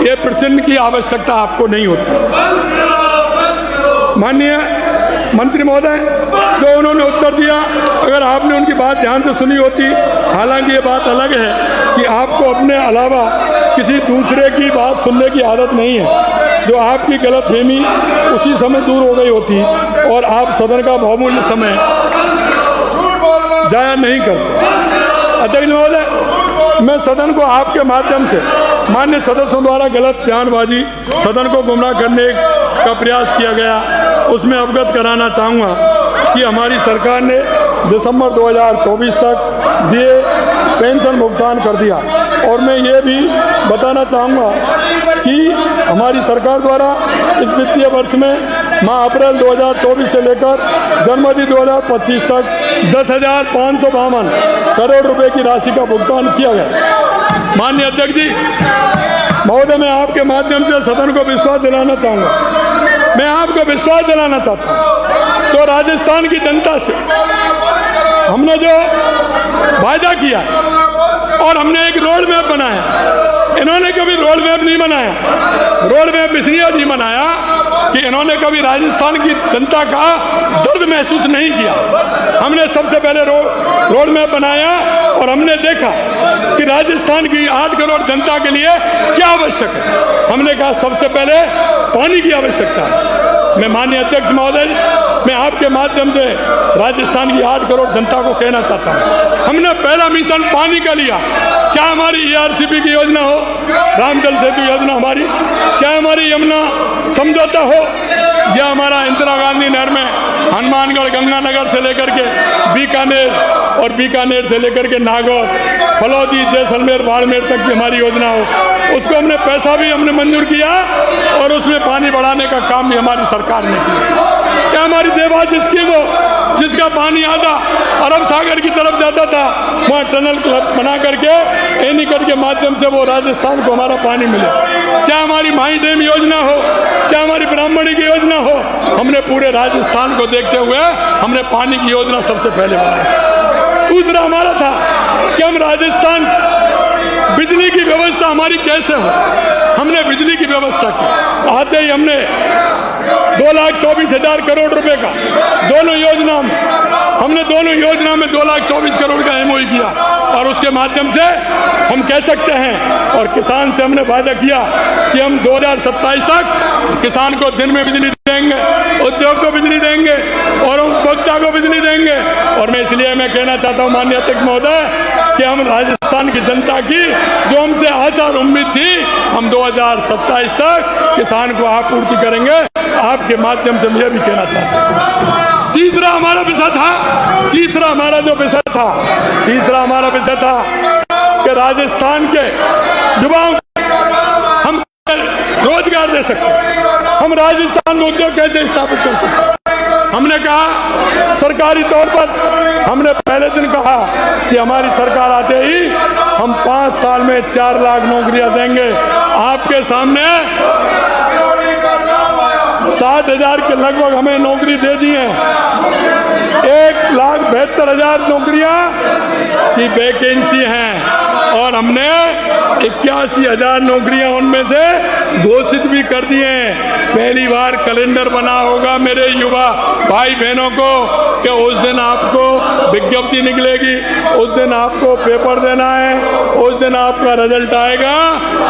ये प्रश्न की आवश्यकता आपको नहीं होती। माननीय मंत्री महोदय, जो उन्होंने उत्तर दिया, अगर आपने उनकी बात ध्यान से सुनी होती, हालांकि ये बात अलग है कि आपको अपने अलावा किसी दूसरे की बात सुनने की आदत नहीं है, जो आपकी गलतफहमी उसी समय दूर हो गई होती और आप सदन का बहुमूल्य समय जाया नहीं करते। अध्यक्ष महोदय, मैं सदन को आपके माध्यम से मान्य सदस्यों द्वारा गलत बयानबाजी, सदन को गुमराह करने का प्रयास किया गया, उसमें अवगत कराना चाहूँगा कि हमारी सरकार ने दिसंबर 2024 तक दिए पेंशन भुगतान कर दिया। और मैं ये भी बताना चाहूँगा कि हमारी सरकार द्वारा इस वित्तीय वर्ष में माह अप्रैल 2024 से लेकर जनवरी 2025 तक 10,552 करोड़ रुपए की राशि का भुगतान किया गया। माननीय अध्यक्ष जी महोदय, मैं आपके माध्यम से सदन को विश्वास दिलाना चाहूँगा, मैं आपको विश्वास दिलाना चाहता हूँ तो राजस्थान की जनता से हमने जो वायदा किया और हमने एक रोड मैप बनाया। इन्होंने कभी रोड मैप नहीं बनाया। रोड मैप इसलिए नहीं बनाया कि इन्होंने कभी राजस्थान की जनता का दर्द महसूस नहीं किया। हमने सबसे पहले रोड मैप बनाया और हमने देखा कि राजस्थान की 8 करोड़ जनता के लिए क्या आवश्यक है। हमने कहा सबसे पहले पानी की आवश्यकता है। मैं माननीय अध्यक्ष महोदय, मैं आपके माध्यम से राजस्थान की 8 करोड़ जनता को कहना चाहता हूँ, हमने पहला मिशन पानी का लिया। चाहे हमारी ERCP की योजना हो, रामजल सेतु योजना हमारी, चाहे हमारी यमुना समझौता हो, या हमारा इंदिरा गांधी नहर में हनुमानगढ़ गंगानगर से लेकर के बीकानेर और बीकानेर से लेकर के नागौर, फलौदी, जैसलमेर, बाड़मेर तक की हमारी योजना हो, उसको हमने पैसा भी हमने मंजूर किया और उसमें पानी बढ़ाने का काम भी हमारी सरकार ने किया। चाहे हमारी देवास स्कीम हो, जिसका पानी आधा अरब सागर की तरफ जाता था, वहाँ टनल क्लब बना करके एनीकट के माध्यम से वो राजस्थान को हमारा पानी मिले। चाहे हमारी माही डैम योजना हो, चाहे हमारी ब्राह्मणी की योजना हो, हमने पूरे राजस्थान को देखते हुए हमने पानी की योजना सबसे पहले बनाई। दूसरा हमारा था कि हम राजस्थान बिजली की व्यवस्था हमारी कैसे हो, हमने बिजली की व्यवस्था की। आते ही हमने 2,24,000 करोड़ रुपए का दोनों योजना में, हमने दोनों योजना में 2,24,000 करोड़ का MOU किया और उसके माध्यम से हम कह सकते हैं, और किसान से हमने वादा किया कि हम 2027 तक किसान को दिन में बिजली देंगे, उद्योग को बिजली देंगे और उपभोक्ता को बिजली देंगे। और मैं इसलिए मैं कहना चाहता हूँ माननीय अध्यक्ष महोदय कि हम राजस्थान की जनता की जो हमसे आशा और उम्मीद थी, हम 2027 तक किसान को आपूर्ति करेंगे। आपके माध्यम से मुझे भी कहना चाहता हूँ। तीसरा हमारा विषय था कि राजस्थान के युवाओं हम रोजगार दे सकते, हम राजस्थान में उद्योग कैसे स्थापित कर सकते। हमने कहा सरकारी तौर पर, हमने पहले दिन कहा कि हमारी सरकार आते ही हम 5 साल में 4 लाख नौकरियां देंगे। आपके सामने 7,000 के लगभग हमें नौकरी दे दी है। 1,72,000 नौकरियां की वैकेंसी हैं और हमने 81,000 नौकरियां उनमें से घोषित भी कर दी हैं। पहली बार कैलेंडर बना होगा मेरे युवा भाई बहनों को कि उस दिन आपको विज्ञप्ति निकलेगी, उस दिन आपको पेपर देना है, उस दिन आपका रिजल्ट आएगा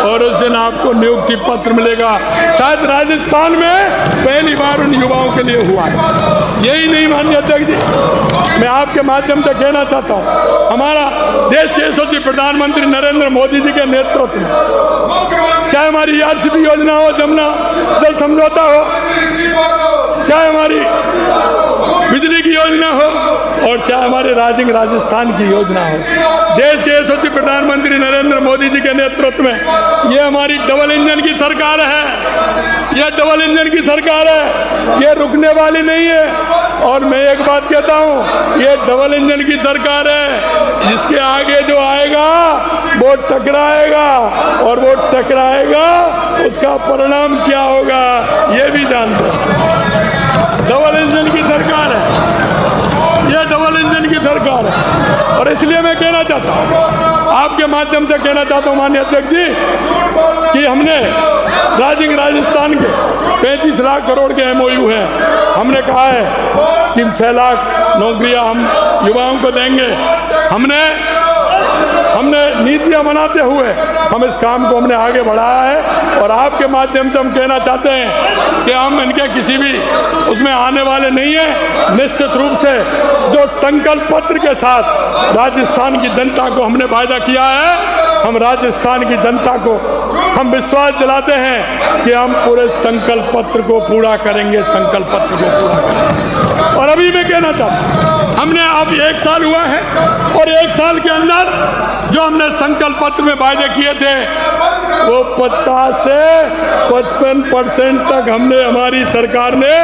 और उस दिन आपको नियुक्ति पत्र मिलेगा। शायद राजस्थान में पहली बार उन युवाओं के लिए हुआ है। यही नहीं माननीय अध्यक्ष जी, मैं आपके माध्यम से कहना चाहता हूँ, हमारा देश के यशस्वी प्रधानमंत्री नरेंद्र मोदी जी के नेतृत्व में, चाहे हमारी ERCP योजना हो, जमुना जल समझौता हो, चाहे हमारी बिजली की योजना हो और चाहे हमारे राजस्थान की योजना हो, देश के यशस्वी प्रधानमंत्री नरेंद्र मोदी जी के नेतृत्व में ये हमारी डबल इंजन की सरकार है। ये डबल इंजन की सरकार है, ये रुकने वाली नहीं है। और मैं एक बात कहता हूँ, ये डबल इंजन की सरकार है, जिसके आगे जो आएगा वो टकराएगा और वो टकराएगा, उसका परिणाम क्या होगा ये भी जानते हैं। डबल इंजन की सरकार है, ये डबल इंजन की सरकार है। और इसलिए मैं कहना चाहता हूँ, आपके माध्यम से कहना चाहता हूँ माननीय अध्यक्ष जी कि हमने राजस्थान के 35 लाख करोड़ के MOU है। हमने कहा है कि 6 लाख नौकरियां हम युवाओं को देंगे। हमने नीतियां बनाते हुए हम इस काम को हमने आगे बढ़ाया है और आपके माध्यम से हम कहना चाहते हैं कि हम इनके किसी भी उसमें आने वाले नहीं है। निश्चित रूप से जो संकल्प पत्र के साथ राजस्थान की जनता को हमने वायदा किया है, हम राजस्थान की जनता को हम विश्वास दिलाते हैं कि हम पूरे संकल्प पत्र को पूरा करेंगे, संकल्प पत्र को पूरा करेंगे। और अभी मैं कहना चाहता हूँ, हमने अब 1 साल हुआ है और 1 साल के अंदर जो हमने संकल्प पत्र में वायदे किए थे वो 50 से 55% तक हमने, हमारी सरकार ने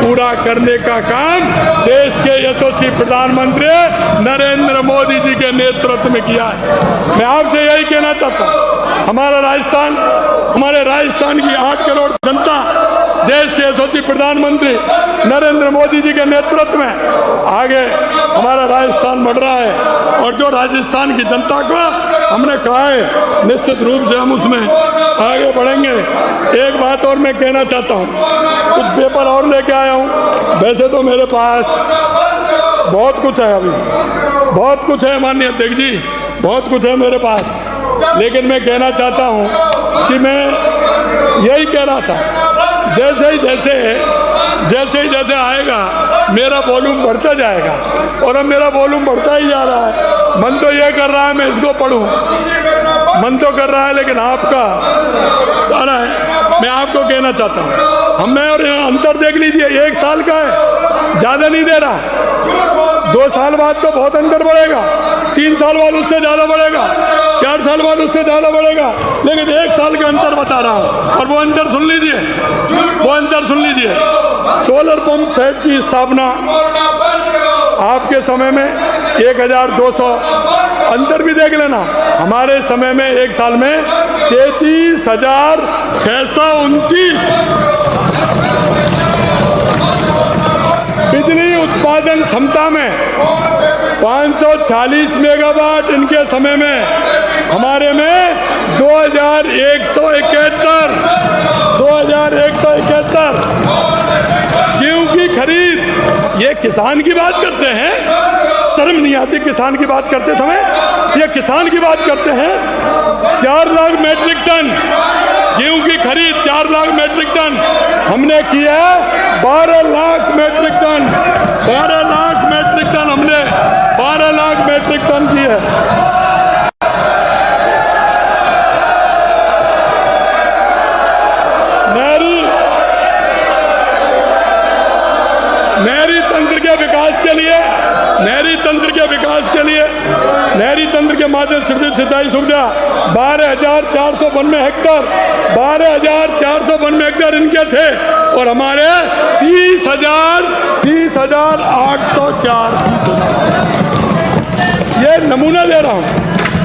पूरा करने का काम देश के यशस्वी प्रधानमंत्री नरेंद्र मोदी जी के नेतृत्व में किया है। मैं आपसे यही कहना चाहता हूँ, हमारे राजस्थान की 8 करोड़ जनता देश के यशस्वी प्रधानमंत्री नरेंद्र मोदी जी के नेतृत्व में आगे हमारा राजस्थान बढ़ रहा है और जो राजस्थान की जनता को हमने कहा है, निश्चित रूप से हम उसमें आगे बढ़ेंगे। एक बात और मैं कहना चाहता हूँ, कुछ पेपर और लेके आया हूँ। वैसे तो मेरे पास बहुत कुछ है, अभी बहुत कुछ है माननीय अध्यक्ष जी, बहुत कुछ है मेरे पास, लेकिन मैं कहना चाहता हूँ कि मैं यही कह रहा था, जैसे ही जैसे आएगा मेरा वॉल्यूम बढ़ता जाएगा, और अब मेरा वॉल्यूम बढ़ता ही जा रहा है। मन तो ये कर रहा है मैं इसको पढ़ूं, मन तो कर रहा है, लेकिन आपका सारा है। मैं आपको कहना चाहता हूँ, हमें और अंतर देख लीजिए, 1 साल का है, ज़्यादा नहीं दे रहा। 2 साल बाद तो बहुत अंतर बढ़ेगा, 3 साल बाद उससे ज़्यादा बढ़ेगा, 4 साल बाद उससे ज़्यादा बढ़ेगा, लेकिन 1 साल का अंतर बता रहा हूँ। और वो अंतर सुन लीजिए, वो अंतर सुन लीजिए। सोलर पंप सेट की स्थापना आपके समय में 1200, अंतर भी देख लेना। हमारे समय में 1 साल में 33,629 बिजली उत्पादन क्षमता में 540 मेगावाट इनके समय में, हमारे में 2171 गेहूं की खरीद। ये किसान की बात करते हैं, शर्म नहीं आती किसान की बात करते समय? ये किसान की बात करते हैं। 4 लाख मेट्रिक टन गेहूं की खरीद, 4 लाख मेट्रिक टन हमने किया, 12 lakh metric ton, 12 lakh metric ton हमने 12 लाख मेट्रिक टन की है। नहरी तंत्र के विकास के लिए, नहरी तंत्र के विकास के लिए, नहरी तंत्र के माध्यम से सिंचाई सुविधा 12,492 हेक्टर, 12,492 हेक्टर इनके थे, और हमारे 30,804। ये नमूना ले रहा हूँ,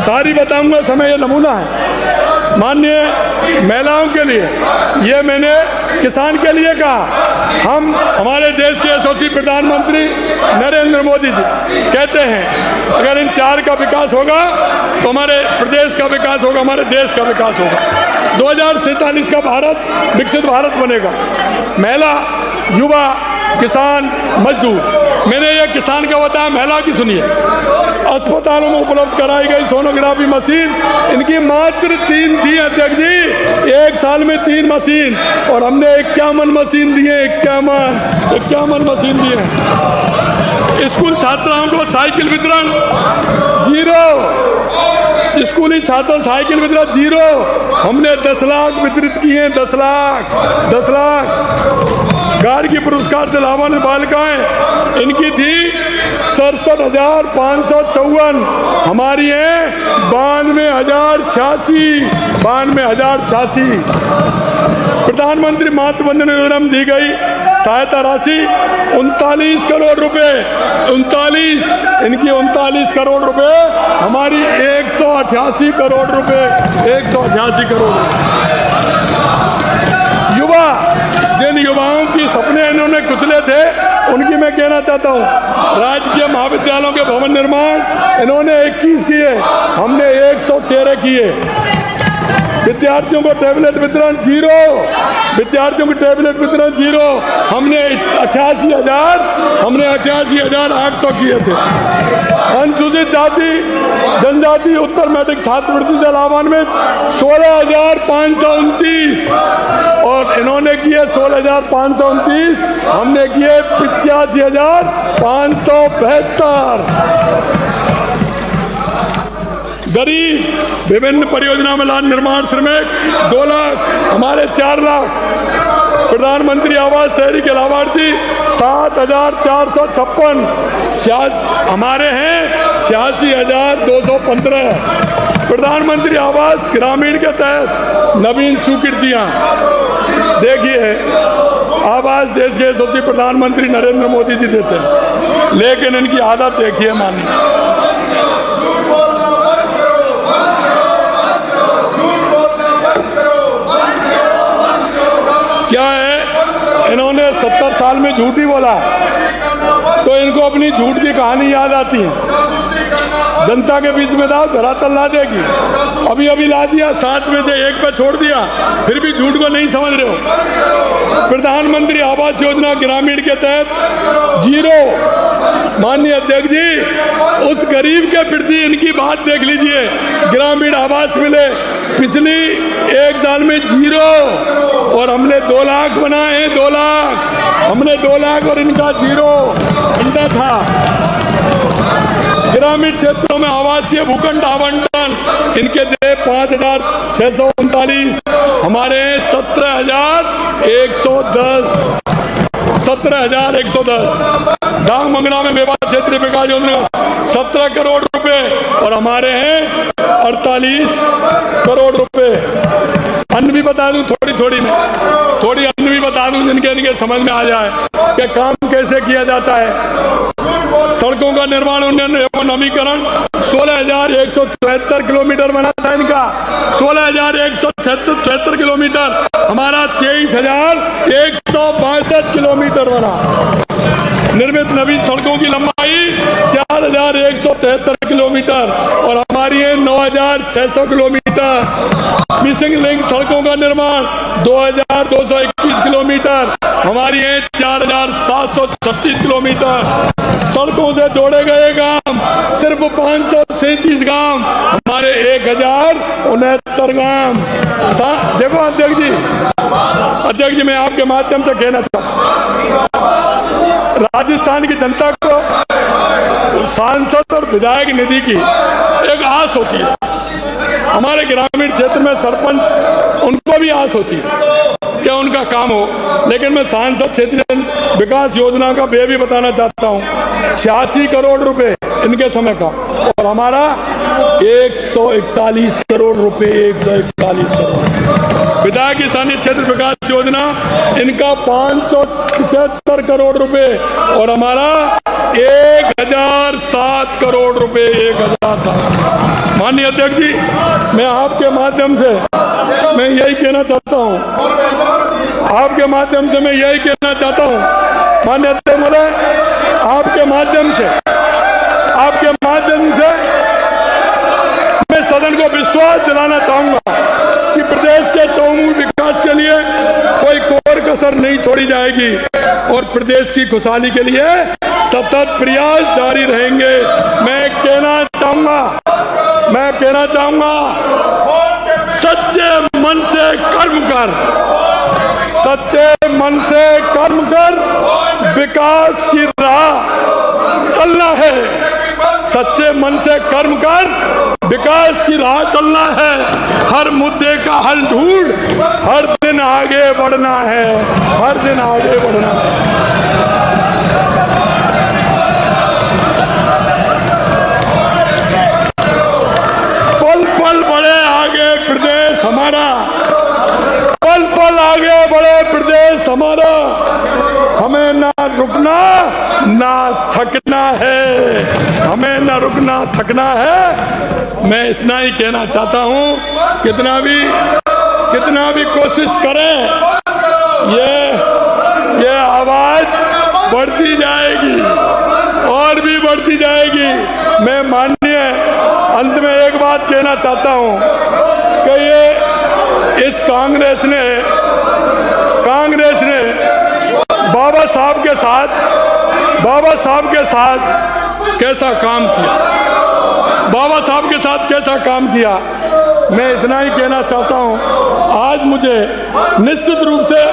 सारी बताऊंगा समय, ये नमूना है। माननीय महिलाओं के लिए, ये मैंने किसान के लिए कहा। हम हमारे देश के यशस्वी प्रधानमंत्री नरेंद्र मोदी जी कहते हैं, अगर इन 4 का विकास होगा तो हमारे प्रदेश का विकास होगा, हमारे देश का विकास होगा। 2047 का भारत विकसित भारत बनेगा। महिला, युवा, किसान, मजदूर। मैंने ये किसान का बताया, महिला की सुनिए। अस्पतालों में उपलब्ध कराई गई सोनोग्राफी मशीन, इनकी मात्र 3 थी अध्यक्ष जी, 1 साल में 3 मशीन, और हमने 51 मशीन दिए, 51 मशीन दिए। स्कूल छात्राओं को साइकिल वितरण 0, स्कूली छात्रों साइकिल वितरण 0, हमने 10 लाख वितरित किए, 10 लाख। गार्गी पुरस्कार से लाभान्वित बालिकाएं, इनकी थी 67,554, हमारी है 92,086। प्रधानमंत्री मातृ वंदना योजना में दी गई सहायता राशि 39 करोड़ रुपए, 39, इनकी 39 करोड़ रुपए, हमारी 188 करोड़ रुपए, 188 करोड़। युवा, जिन युवाओं की सपने इन्होंने कुचले थे, उनकी मैं कहना चाहता हूँ, राजकीय महाविद्यालयों के भवन निर्माण इन्होंने 21 किए, हमने 113 किए। विद्यार्थियों को टैबलेट वितरण 0, विद्यार्थियों को टैबलेट वितरण 0, हमने 88,800 किए थे। अनुसूचित जाति जनजाति उत्तर मैट्रिक छात्रवृत्ति से लाभान्वित 16,529, और इन्होंने किए 16,529, हमने किए 85,572। गरीब विभिन्न परियोजना में लाभ निर्माण श्रमिक 2 लाख, हमारे 4 लाख। प्रधानमंत्री आवास शहरी के लाभार्थी 7,456, हमारे हैं 86,215। प्रधानमंत्री आवास ग्रामीण के तहत नवीन स्वीकृतियां, देखिए आवास देश के सबसे प्रधानमंत्री नरेंद्र मोदी जी देते हैं, लेकिन इनकी आदत देखिए मानिए। क्या है, इन्होंने 70 साल में झूठी बोला, तो इनको अपनी झूठ की कहानी याद आती है। जनता के बीच में दाव धरातल ला देगी। अभी अभी ला दिया, 7 में से 1 पे छोड़ दिया, फिर भी झूठ को नहीं समझ रहे हो। प्रधानमंत्री आवास योजना ग्रामीण के तहत 0। माननीय अध्यक्ष जी, उस गरीब के प्रति इनकी बात देख लीजिए। ग्रामीण आवास मिले पिछली 1 साल में 0, और हमने 2 लाख बनाए हैं, 2 लाख हमने 2 लाख, और इनका 0 घंटा था। ग्रामीण क्षेत्रों में आवासीय भूखंड आवंटन इनके दे 5,639, हमारे 17,110। 17,110। डांग मंगला में मेवा क्षेत्रीय विकास योजना 17 करोड़ रुपए, और हमारे हैं 48 करोड़ रुपए। अन्य भी बता दूं, थोड़ी अन्य भी बता दूं जिनके समझ में आ जाए कि काम कैसे किया जाता है। सड़कों का निर्माण उन्नयन एवं नवीकरण 16,173 किलोमीटर बना था इनका, 16,173 किलोमीटर, हमारा 23,162 किलोमीटर बना। निर्मित नवीन सड़कों की लंबाई 4,173 किलोमीटर, और हमारी है 9,600 किलोमीटर। मिसिंग लिंक सड़कों का निर्माण 2,221 किलोमीटर, हमारी है 4,736 किलोमीटर। सड़कों से जोड़े गए गांव सिर्फ 537 गांव, हमारे 1,069 गांव। देखो अध्यक्ष जी, मैं आपके माध्यम से कहना चाहता हूं, राजस्थान की जनता को सांसद और विधायक निधि की एक आस होती है। हमारे ग्रामीण क्षेत्र में सरपंच, उनको भी आस होती है क्या उनका काम हो, लेकिन मैं सांसद क्षेत्रीय विकास योजना का व्यय भी बताना चाहता हूँ। 86 करोड़ रुपए इनके समय का, और हमारा 141 करोड़ रुपए, 141 करोड़। विधायक स्थानीय क्षेत्र विकास योजना इनका 575 करोड़ रुपए, और हमारा 1,007 करोड़ रुपए, 1,007। माननीय अध्यक्ष जी, मैं आपके माध्यम से मैं यही कहना चाहता हूँ, आपके माध्यम से मैं यही कहना चाहता हूँ, माननीय अध्यक्ष महोदय, आपके माध्यम से मैं सदन को विश्वास दिलाना चाहूंगा कि प्रदेश के चौमुखी विकास के लिए कोई कोर कसर नहीं छोड़ी जाएगी, और प्रदेश की खुशहाली के लिए सतत प्रयास जारी रहेंगे। मैं कहना चाहूंगा, सच्चे मन से कर्म कर, सच्चे मन से कर्म कर, विकास की राह चलना है। सच्चे मन से कर्म कर, विकास की राह चलना है। हर मुद्दे का हल ढूंढ, हर दिन आगे बढ़ना है, हर दिन आगे बढ़ना है। पल पल बढ़े आगे प्रदेश हमारा, पल पल आगे बढ़े प्रदेश हमारा। हमें ना रुकना ना थकना है, हमें ना रुकना थकना है। मैं इतना ही कहना चाहता हूँ, कितना भी कोशिश करें, ये आवाज बढ़ती जाएगी और भी बढ़ती जाएगी। मैं माननीय अंत में एक बात कहना चाहता हूँ कि ये इस कांग्रेस ने बाबा साहब के साथ कैसा काम किया, बाबा साहब के साथ कैसा काम किया। मैं इतना ही कहना चाहता हूँ, आज मुझे निश्चित रूप से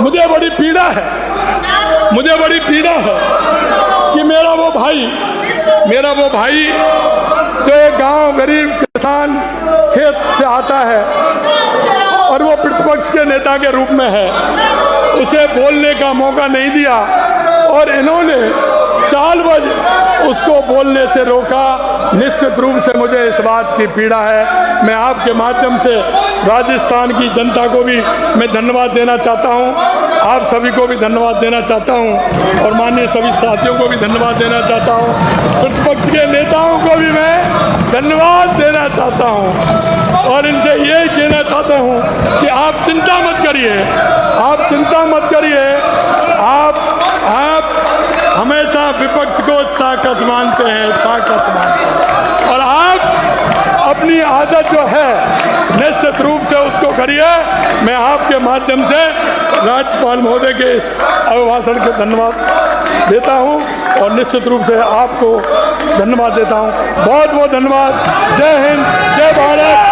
मुझे बड़ी पीड़ा है कि मेरा वो भाई जो एक गांव गरीब किसान खेत से आता है और वो प्रतिपक्ष के नेता के रूप में है, उसे बोलने का मौका नहीं दिया, और इन्होंने चालबाज उसको बोलने से रोका। निश्चित रूप से मुझे इस बात की पीड़ा है। मैं आपके माध्यम से राजस्थान की जनता को भी मैं धन्यवाद देना चाहता हूं, आप सभी को भी धन्यवाद देना चाहता हूं, और माननीय सभी साथियों को भी धन्यवाद देना चाहता हूं, प्रतिपक्ष के नेताओं को भी मैं धन्यवाद देना चाहता हूं, और इनसे यही कहना चाहता हूं कि आप चिंता मत करिए, आप हमेशा विपक्ष को ताकत मानते हैं, ताकत मानते हैं। और आप अपनी आदत जो है निश्चित रूप से उसको करिए। मैं आपके माध्यम से राज्यपाल महोदय के इस अभिभाषण को धन्यवाद देता हूं और निश्चित रूप से आपको धन्यवाद देता हूं। बहुत बहुत धन्यवाद। जय हिंद, जय भारत।